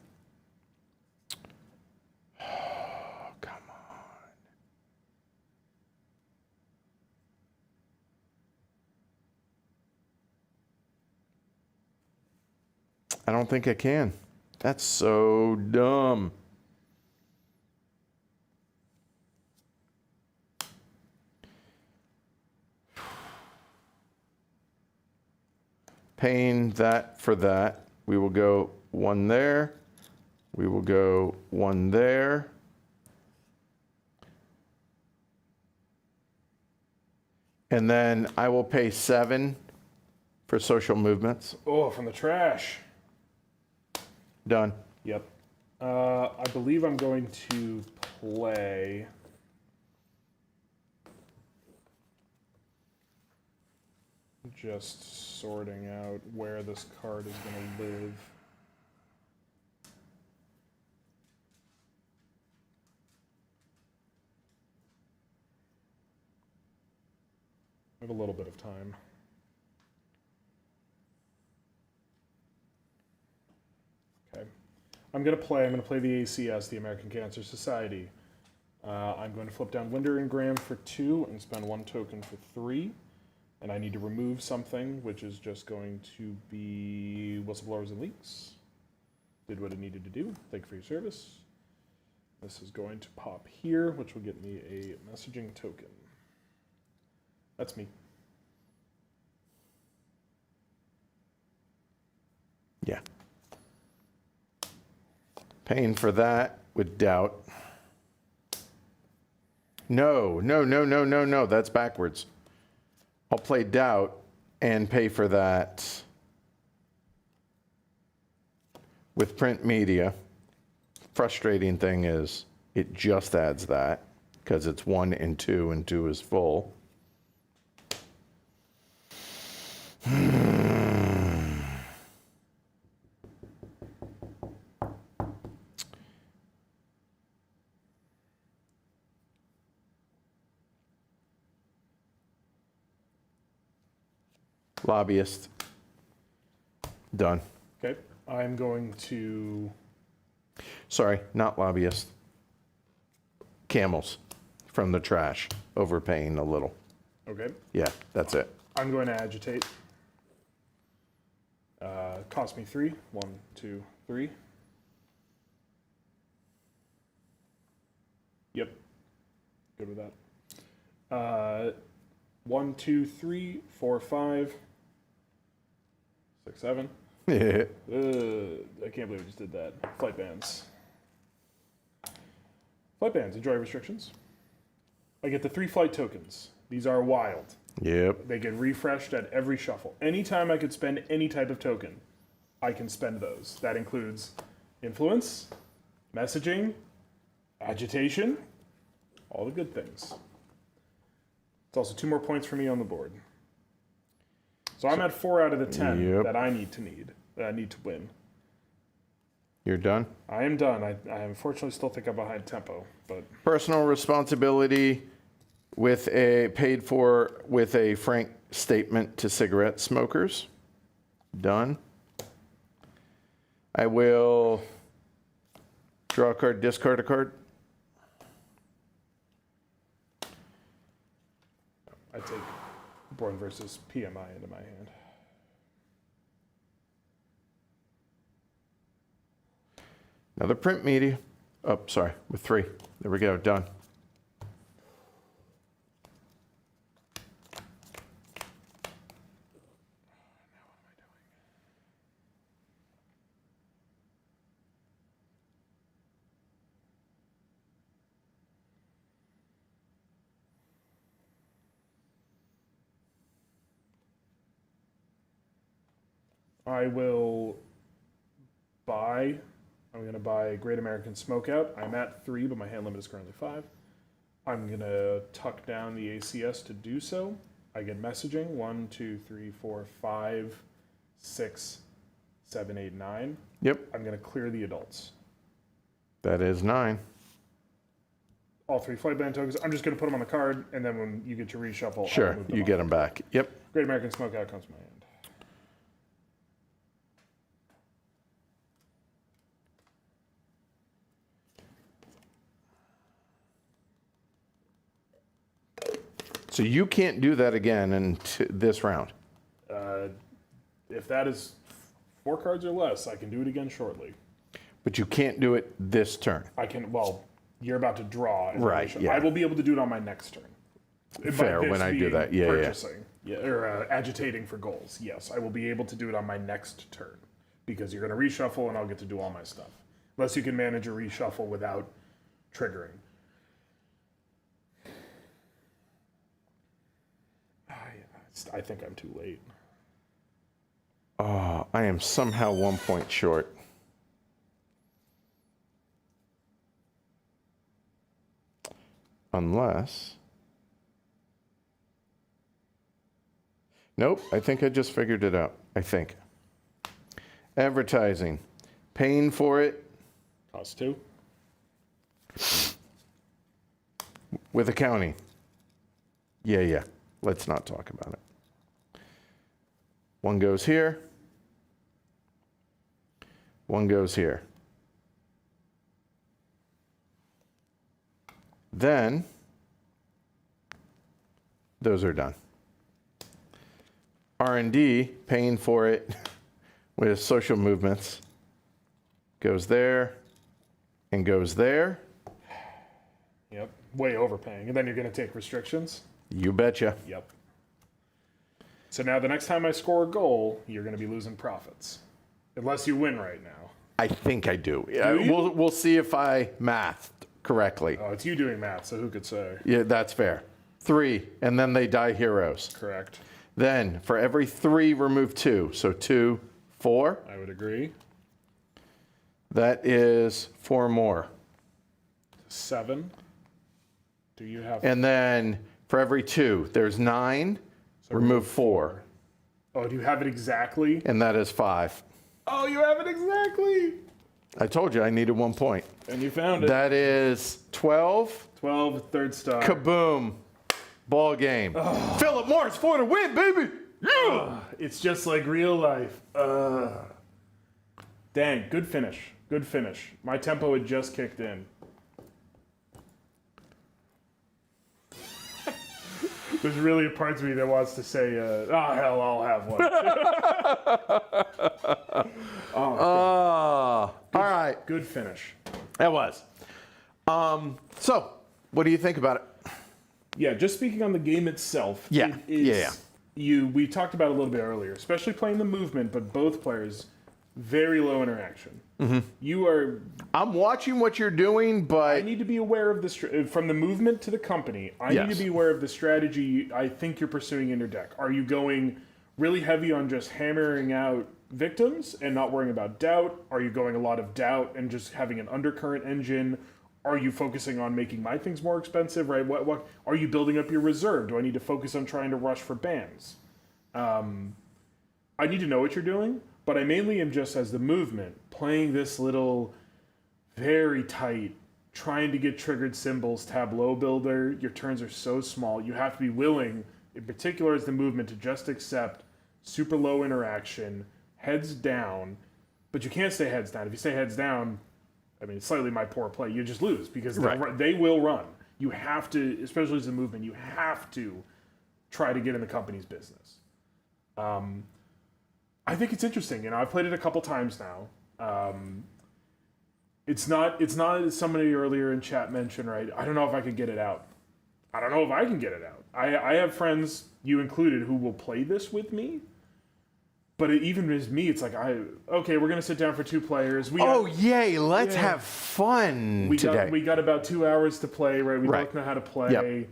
Oh, come on. I don't think I can. That's so dumb. Paying that for that. We will go 1 there. We will go 1 there. And then I will pay 7 for social movements. Oh, from the trash. Done. Yep. I believe I'm going to play. Just sorting out where this card is going to live. have a little bit of time. Okay. I'm going to play the ACS, the American Cancer Society. I'm going to flip down Winder and Graham for 2 and spend 1 token for 3. And I need to remove something, which is just going to be Whistleblowers and Leaks. Did what it needed to do. Thank you for your service. This is going to pop here, which will get me a messaging token. That's me. Yeah. Paying for that with doubt. No. That's backwards. I'll play doubt and pay for that with print media. Frustrating thing is it just adds that because it's 1 and 2 and 2 is full. Lobbyist. Done. Okay. I'm going to... Sorry, not lobbyist. Camels from the trash. Overpaying a little. Okay. Yeah, that's it. I'm going to agitate. Cost me 3. 1, 2, 3. Yep. Good with that. 1, 2, 3, 4, 5, 6, 7. I can't believe I just did that. Flight bans. Flight bans. Enjoy restrictions. I get the 3 flight tokens. These are wild. Yep. They get refreshed at every shuffle. Anytime I could spend any type of token, I can spend those. That includes influence, messaging, agitation, all the good things. It's also 2 more points for me on the board. So I'm at 4 out of the 10 that I need to win. You're done? I am done. I unfortunately still think I'm behind tempo, but Personal responsibility with a paid for with a frank statement to cigarette smokers. Done. I will draw a card, discard a card. I take Born versus PMI into my hand. Another print media. Oh, sorry, with 3. There we go, done. I will buy. I'm going to buy Great American Smokeout. I'm at 3, but my hand limit is currently 5. I'm going to tuck down the ACS to do so. I get messaging. 1, 2, 3, 4, 5, 6, 7, 8, 9. Yep. I'm going to clear the adults. That is 9. All 3 flight band tokens. I'm just going to put them on the card, and then when you get your reshuffle, Sure, you get them back. Yep. Great American Smokeout comes to my hand. So you can't do that again in this round. If that is 4 cards or less, I can do it again shortly. But you can't do it this turn. I can, well, you're about to draw. Right, yeah. I will be able to do it on my next turn. Fair, when I do that, yeah, purchasing, or agitating for goals. Yes, I will be able to do it on my next turn because you're going to reshuffle and I'll get to do all my stuff. Unless you can manage a reshuffle without triggering. I think I'm too late. Oh, I am somehow 1 point short. Unless... Nope, I think I just figured it out. I think. Advertising. Paying for it. Cost 2. With accounting. Yeah. Let's not talk about it. One goes here. One goes here. Then, those are done. R&D, paying for it with social movements, goes there and goes there. Yep, way overpaying. And then you're going to take restrictions? You betcha. Yep. So now the next time I score a goal, you're going to be losing profits. Unless you win right now. I think I do. Do you? We'll see if I mathed correctly. Oh, it's you doing math, so who could say? Yeah, that's fair. 3, and then they die heroes. Correct. Then, for every 3, remove 2. So 2, 4. I would agree. That is 4 more. 7. Do you have... And then, for every 2, there's 9. So remove 4. Oh, do you have it exactly? And that is 5. Oh, you have it exactly! I told you I needed 1 point. And you found it. That is 12. 12, third star. Kaboom. Ball game. Oh. Philip Morris for the win, baby! Yeah! It's just like real life. Dang, good finish. Good finish. My tempo had just kicked in. There's really a part of me that wants to say, oh, hell, I'll have one. All right. Good finish. That was. So, what do you think about it? Yeah, just speaking on the game itself. Yeah, We talked about it a little bit earlier, especially playing the movement, but both players, very low interaction. Mm-hmm. I'm watching what you're doing, but I need to be aware of from the movement to the company. I need to be aware of the strategy I think you're pursuing in your deck. Are you going really heavy on just hammering out victims and not worrying about doubt? Are you going a lot of doubt and just having an undercurrent engine? Are you focusing on making my things more expensive? Right? What are you building up your reserve? Do I need to focus on trying to rush for bans? I need to know what you're doing, but I mainly am just as the movement playing this little very tight, trying to get triggered symbols tableau builder. Your turns are so small. You have to be willing, in particular as the movement, to just accept super low interaction, heads down, but you can't stay heads down. If you stay heads down, I mean, it's slightly my poor play. You just lose because they will run. You have to, especially as a movement, you have to try to get in the company's business. I think it's interesting. You know, I've played it a couple times now. It's not as somebody earlier in chat mentioned, right? I don't know if I could get it out. I don't know if I can get it out. I have friends, you included, who will play this with me. But even as me, it's like, okay, we're going to sit down for 2 players. Yay, let's have fun today. We got about 2 hours to play, right? We both know how to play. Yep.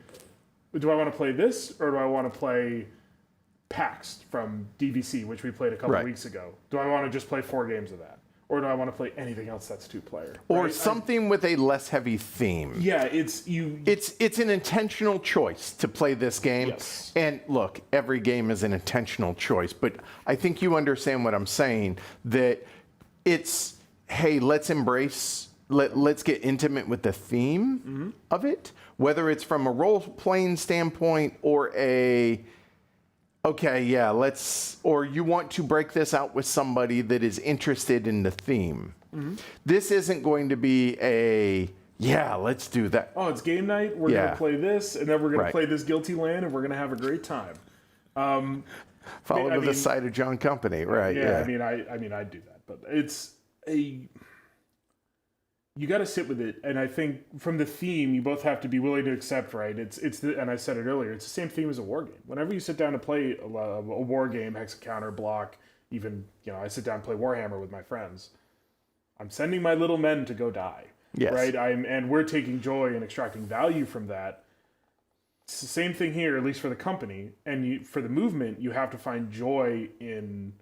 Do I want to play this, or do I want to play PAX from DVC, which we played a couple weeks ago? Do I want to just play 4 games of that? Or do I want to play anything else that's 2-player? Or something with a less heavy theme. Yeah, It's an intentional choice to play this game. Yes. And look, every game is an intentional choice, but I think you understand what I'm saying, that it's, hey, let's get intimate with the theme of it, whether it's from a role-playing standpoint or okay, yeah, or you want to break this out with somebody that is interested in the theme. Mm-hmm. This isn't going to be let's do that. Oh, it's game night. We're going to play this, and then we're going to play this guilty land, and we're going to have a great time. Follow to the side of John Company, right? Yeah, I mean, I'd do that, but you got to sit with it, and I think from the theme, you both have to be willing to accept, right? And I said it earlier, it's the same theme as a war game. Whenever you sit down to play a war game, hex counter, block, even, I sit down and play Warhammer with my friends, I'm sending my little men to go die, right? And we're taking joy in extracting value from that. It's the same thing here, at least for the company, and for the movement, you have to find joy in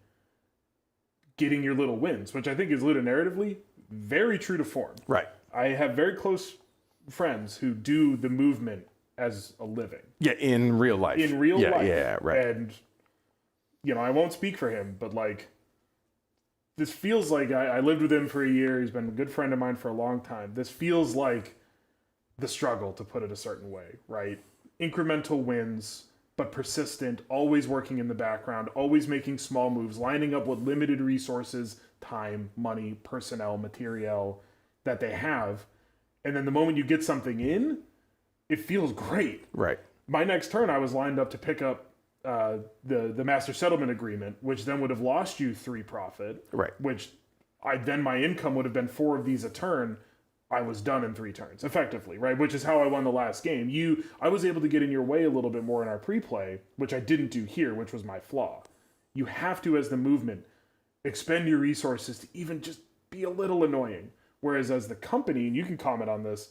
getting your little wins, which I think is ludonarratively very true to form. Right. I have very close friends who do the movement as a living. Yeah, in real life. In real life. Yeah, right. And, I won't speak for him, but this feels like I lived with him for a year. He's been a good friend of mine for a long time. This feels like the struggle, to put it a certain way, right? Incremental wins, but persistent, always working in the background, always making small moves, lining up with limited resources, time, money, personnel, material that they have. And then the moment you get something in, it feels great. Right. My next turn, I was lined up to pick up the master settlement agreement, which then would have lost you 3 profit. Right. Which then my income would have been 4 of these a turn. I was done in 3 turns, effectively, right? Which is how I won the last game. I was able to get in your way a little bit more in our pre-play, which I didn't do here, which was my flaw. You have to, as the movement, expend your resources to even just be a little annoying. Whereas as the company, and you can comment on this,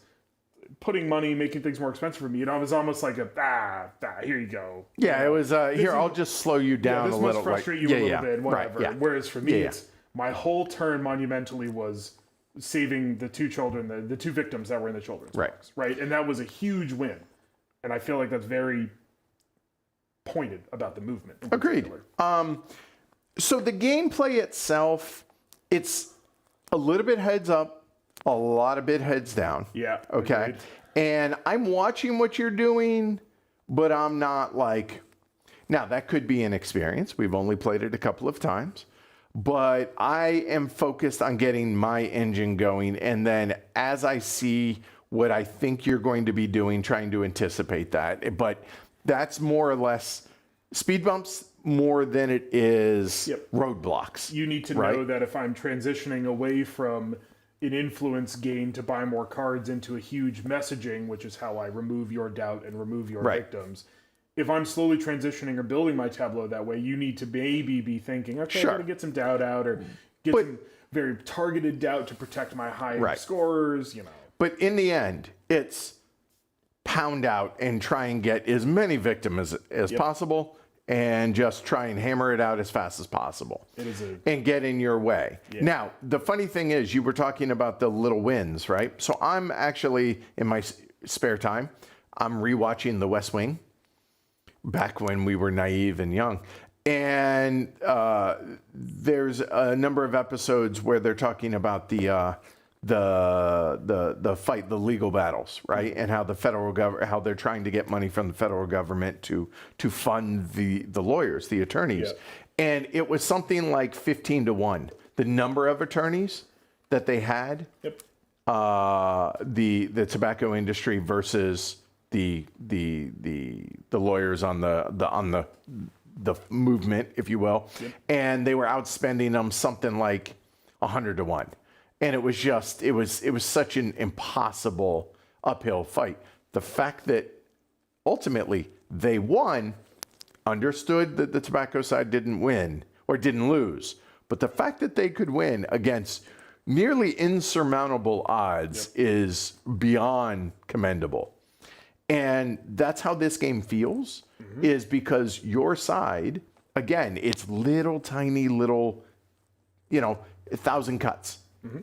putting money, making things more expensive for me, it was almost like here you go. Yeah, it was, I'll just slow you down a little. This must frustrate you a little bit, whatever. Right, yeah. Whereas for me, it's my whole turn monumentally was saving the 2 children, the 2 victims that were in the children's box, right? And that was a huge win. And I feel like that's very pointed about the movement. Agreed. So the gameplay itself, it's a little bit heads up, a lot of bit heads down. Yeah. Okay. Agreed. And I'm watching what you're doing, but I'm not like, now that could be an experience. We've only played it a couple of times. But I am focused on getting my engine going. And then as I see what I think you're going to be doing, trying to anticipate that. But that's more or less speed bumps more than it is roadblocks. You need to know that if I'm transitioning away from an influence gain to buy more cards into a huge messaging, which is how I remove your doubt and remove your victims. If I'm slowly transitioning or building my tableau that way, you need to maybe be thinking, okay, I'm going to get some doubt out or get some very targeted doubt to protect my high scorers, But in the end, it's pound out and try and get as many victims as possible and just try and hammer it out as fast as possible and get in your way. Now, the funny thing is you were talking about the little wins, right? So I'm actually, in my spare time, I'm rewatching The West Wing. Back when we were naive and young. And there's a number of episodes where they're talking about the fight, the legal battles, right? And how the federal government, how they're trying to get money from the federal government to fund the lawyers, the attorneys. And it was something like 15 to 1, the number of attorneys that they had, the tobacco industry versus the lawyers on the movement, if you will, and they were outspending them something like 100 to 1, and it was such an impossible uphill fight. The fact that ultimately they won, understood that the tobacco side didn't win or didn't lose, but the fact that they could win against nearly insurmountable odds is beyond commendable. And that's how this game feels, is because your side, again, it's little tiny little, 1,000 cuts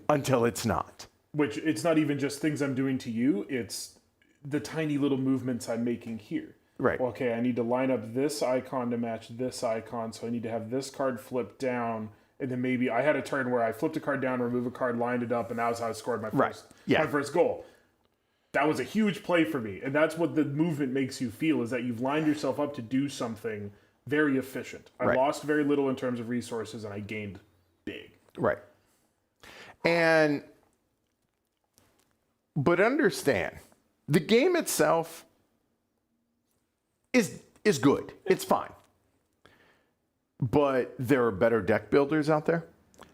until it's not. Which it's not even just things I'm doing to you, it's the tiny little movements I'm making here. Right. Okay, I need to line up this icon to match this icon, so I need to have this card flipped down, and then maybe I had a turn where I flipped a card down, remove a card, lined it up, and that was how I scored my first goal. That was a huge play for me, and that's what the movement makes you feel, is that you've lined yourself up to do something very efficient. I lost very little in terms of resources, and I gained big. Right. But understand, the game itself is good. It's fine. But there are better deck builders out there.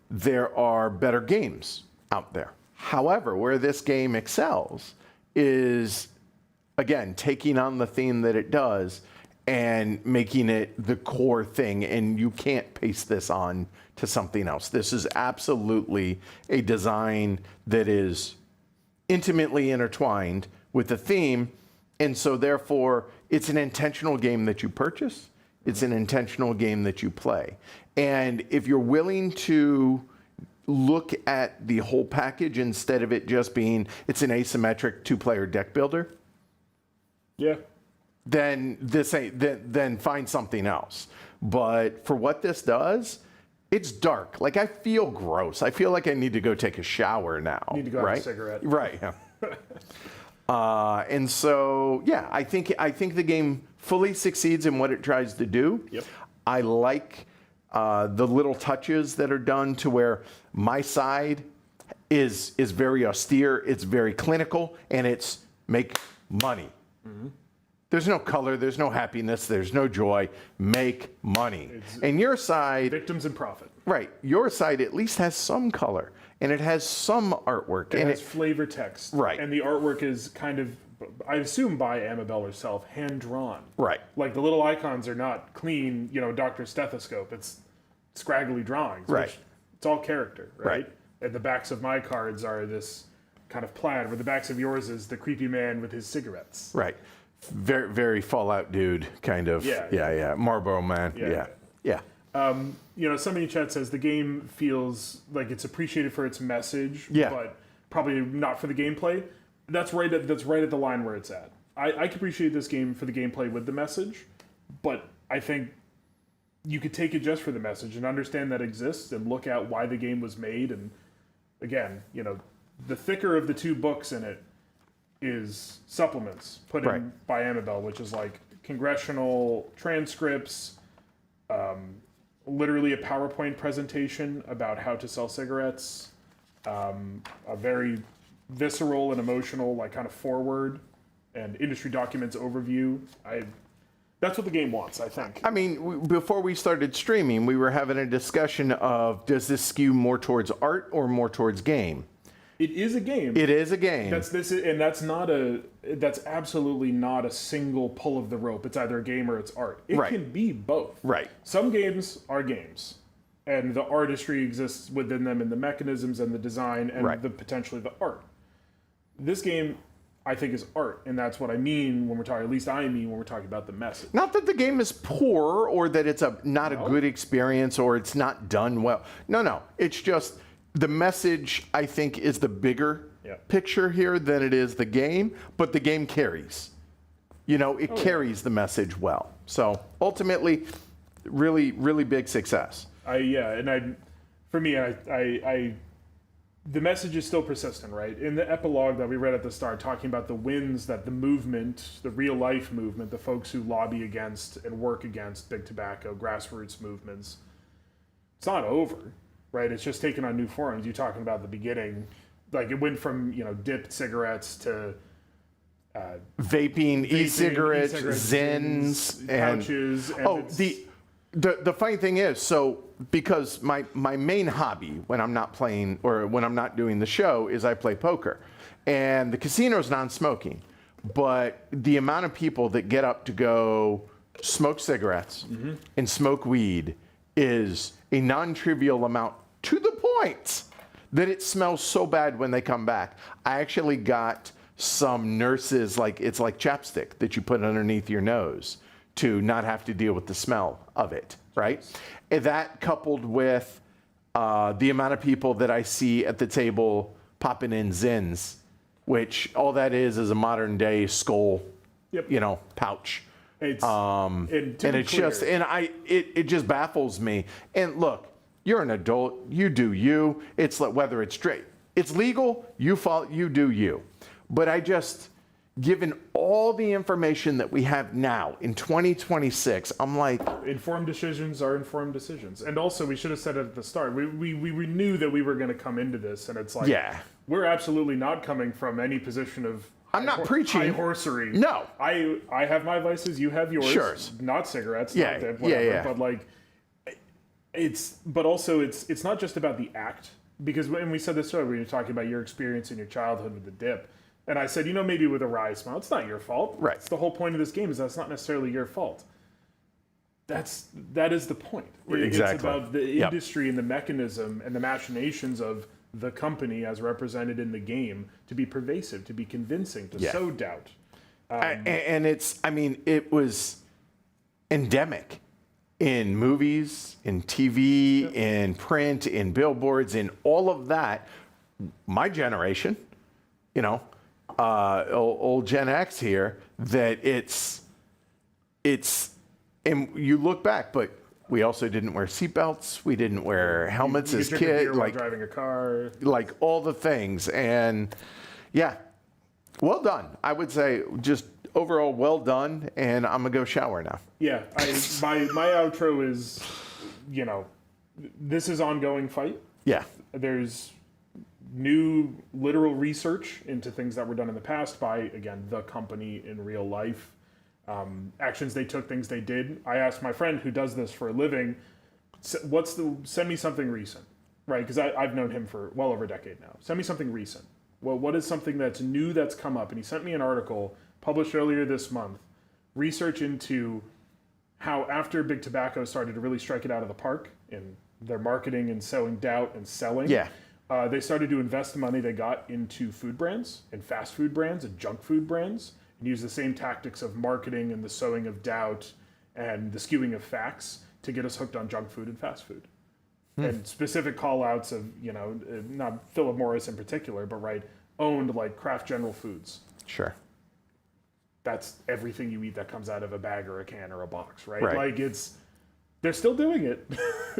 There are better games out there. However, where this game excels is, again, taking on the theme that it does and making it the core thing, and you can't paste this on to something else. This is absolutely a design that is intimately intertwined with the theme, and so therefore it's an intentional game that you purchase. It's an intentional game that you play. And if you're willing to look at the whole package instead of it just being, it's an asymmetric 2-player deck builder, then then find something else. But for what this does, it's dark. Like, I feel gross. I feel like I need to go take a shower now. Need to go have a cigarette. Right. And so, I think the game fully succeeds in what it tries to do. Yep. I like the little touches that are done to where my side is very austere, it's very clinical, and it's make money. There's no color, there's no happiness, there's no joy. Make money. And your side, Victims and profit. right, your side at least has some color, and it has some artwork. It and has flavor text. Right. And the artwork is kind of, I assume by Amabel herself, hand-drawn. Right. Like the little icons are not clean, Dr. Stethoscope. It's scraggly drawings. Right. Which, it's all character, right? Right. And the backs of my cards are this kind of plaid, where the backs of yours is the creepy man with his cigarettes. Right. Very, very Fallout dude, kind of. Yeah. Marlboro Man. Yeah. Somebody in chat says the game feels like it's appreciated for its message, Yeah. but probably not for the gameplay. That's right at the line where it's at. I can appreciate this game for the gameplay with the message, but I think you could take it just for the message and understand that exists and look at why the game was made. And again, the thicker of the two books in it is supplements put in by Amabel, which is like congressional transcripts, literally a PowerPoint presentation about how to sell cigarettes, a very visceral and emotional, like kind of forward and industry documents overview. That's what the game wants, I think. I mean, before we started streaming, we were having a discussion of, does this skew more towards art or more towards game? It is a game. It is a game. That's absolutely not a single pull of the rope. It's either a game or it's art. It Right. can be both. Right. Some games are games, and the artistry exists within them, and the mechanisms and the design and Right. the potentially the art. This game, I think, is art, and that's what I mean when we're talking. At least I mean when we're talking about the message. Not that the game is poor or that it's not a good experience or it's not done well. No. It's just the message, I think, is the bigger picture here than it is the game, but the game carries. It carries the message well. So ultimately, really, really big success. The message is still persistent, right? In the epilogue that we read at the start, talking about the wins that the movement, the real life movement, the folks who lobby against and work against big tobacco, grassroots movements, it's not over, right? It's just taken on new forms. You're talking about the beginning, like it went from dipped cigarettes to vaping, e-cigarettes, Zins, and pouches. And the funny thing is, so because my main hobby when I'm not playing or when I'm not doing the show is I play poker, and the casino's non-smoking, but the amount of people that get up to go smoke cigarettes and smoke weed is a non-trivial amount, to the point that it smells so bad when they come back. I actually got some nurses, it's like chapstick that you put underneath your nose to not have to deal with the smell of it, right? And that coupled with the amount of people that I see at the table popping in Zins, which all that is a modern day skull, pouch. It's, and it's just, it just baffles me. And look, you're an adult, you do you. It's like whether it's straight, it's legal, you do you. But given all the information that we have now in 2026, I'm like, informed decisions are informed decisions. And also, we should have said it at the start. We knew that we were going to come into this, and it's like, we're absolutely not coming from any position of I'm not preaching high horsery. No, I have my vices, you have yours. Sure. Not cigarettes, not that, whatever. But like, it's not just about the act, because when we said this earlier, we were talking about your experience in your childhood with the dip. And I said, maybe with a wry smile, it's not your fault. Right. It's the whole point of this game is that's not necessarily your fault. That is the point. Exactly. It's about the industry and the mechanism and the machinations of the company as represented in the game to be pervasive, to be convincing, to sow doubt. And it was endemic in movies, in TV, in print, in billboards, in all of that. My generation, old Gen X here, that it's, and you look back, but we also didn't wear seatbelts. We didn't wear helmets as kids, like driving a car, like all the things. And Well done. I would say just overall well done, and I'm gonna go shower now. Yeah, my outro is, this is ongoing fight. Yeah. There's new literal research into things that were done in the past by, again, the company in real life. Actions they took, things they did. I asked my friend who does this for a living, send me something recent, right? Because I've known him for well over a decade now. Send me something recent. Well, what is something that's new that's come up? And he sent me an article published earlier this month, research into how after Big Tobacco started to really strike it out of the park in their marketing and sowing doubt and selling, they started to invest the money they got into food brands and fast food brands and junk food brands and use the same tactics of marketing and the sowing of doubt and the skewing of facts to get us hooked on junk food and fast food. And specific call outs of, not Philip Morris in particular, but owned like Kraft General Foods. Sure. That's everything you eat that comes out of a bag or a can or a box, right? Right. They're still doing it.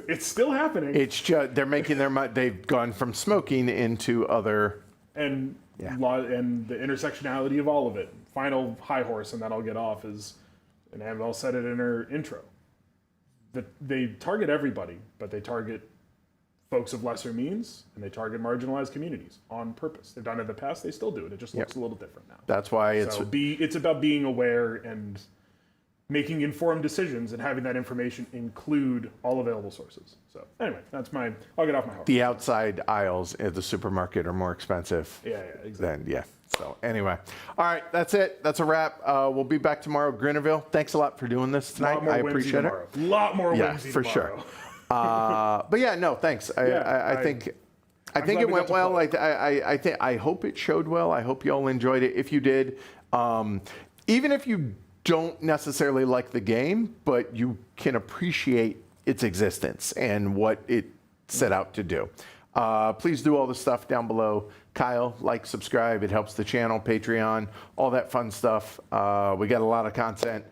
It's still happening. It's just, they're making their money. They've gone from smoking into other. And the intersectionality of all of it. Final high horse, and then I'll get off, is, and Annabelle said it in her intro, that they target everybody, but they target folks of lesser means, and they target marginalized communities on purpose. They've done it in the past, they still do it. It just looks a little different now. That's why it's... it's about being aware and making informed decisions and having that information include all available sources. So anyway, I'll get off my horse. The outside aisles at the supermarket are more expensive. Yeah, exactly. So anyway, all right, that's it. That's a wrap. We'll be back tomorrow, Grinnerville. Thanks a lot for doing this tonight. I appreciate it. A lot more whimsy for tomorrow. Sure. But yeah, no, thanks. I think it went well. I hope it showed well. I hope you all enjoyed it. If you did, even if you don't necessarily like the game, but you can appreciate its existence and what it set out to do. Please do all the stuff down below. Kyle, subscribe. It helps the channel, Patreon, all that fun stuff. We got a lot of content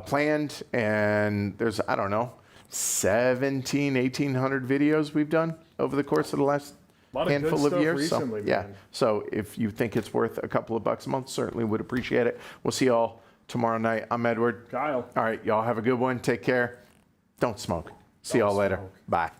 planned, and there's, 1,800 videos we've done over the course of the last handful of years. Recently, so if you think it's worth a couple of bucks a month, certainly would appreciate it. We'll see you all tomorrow night. I'm Edward. Kyle. All right, y'all have a good one. Take care. Don't smoke. See y'all later. Bye.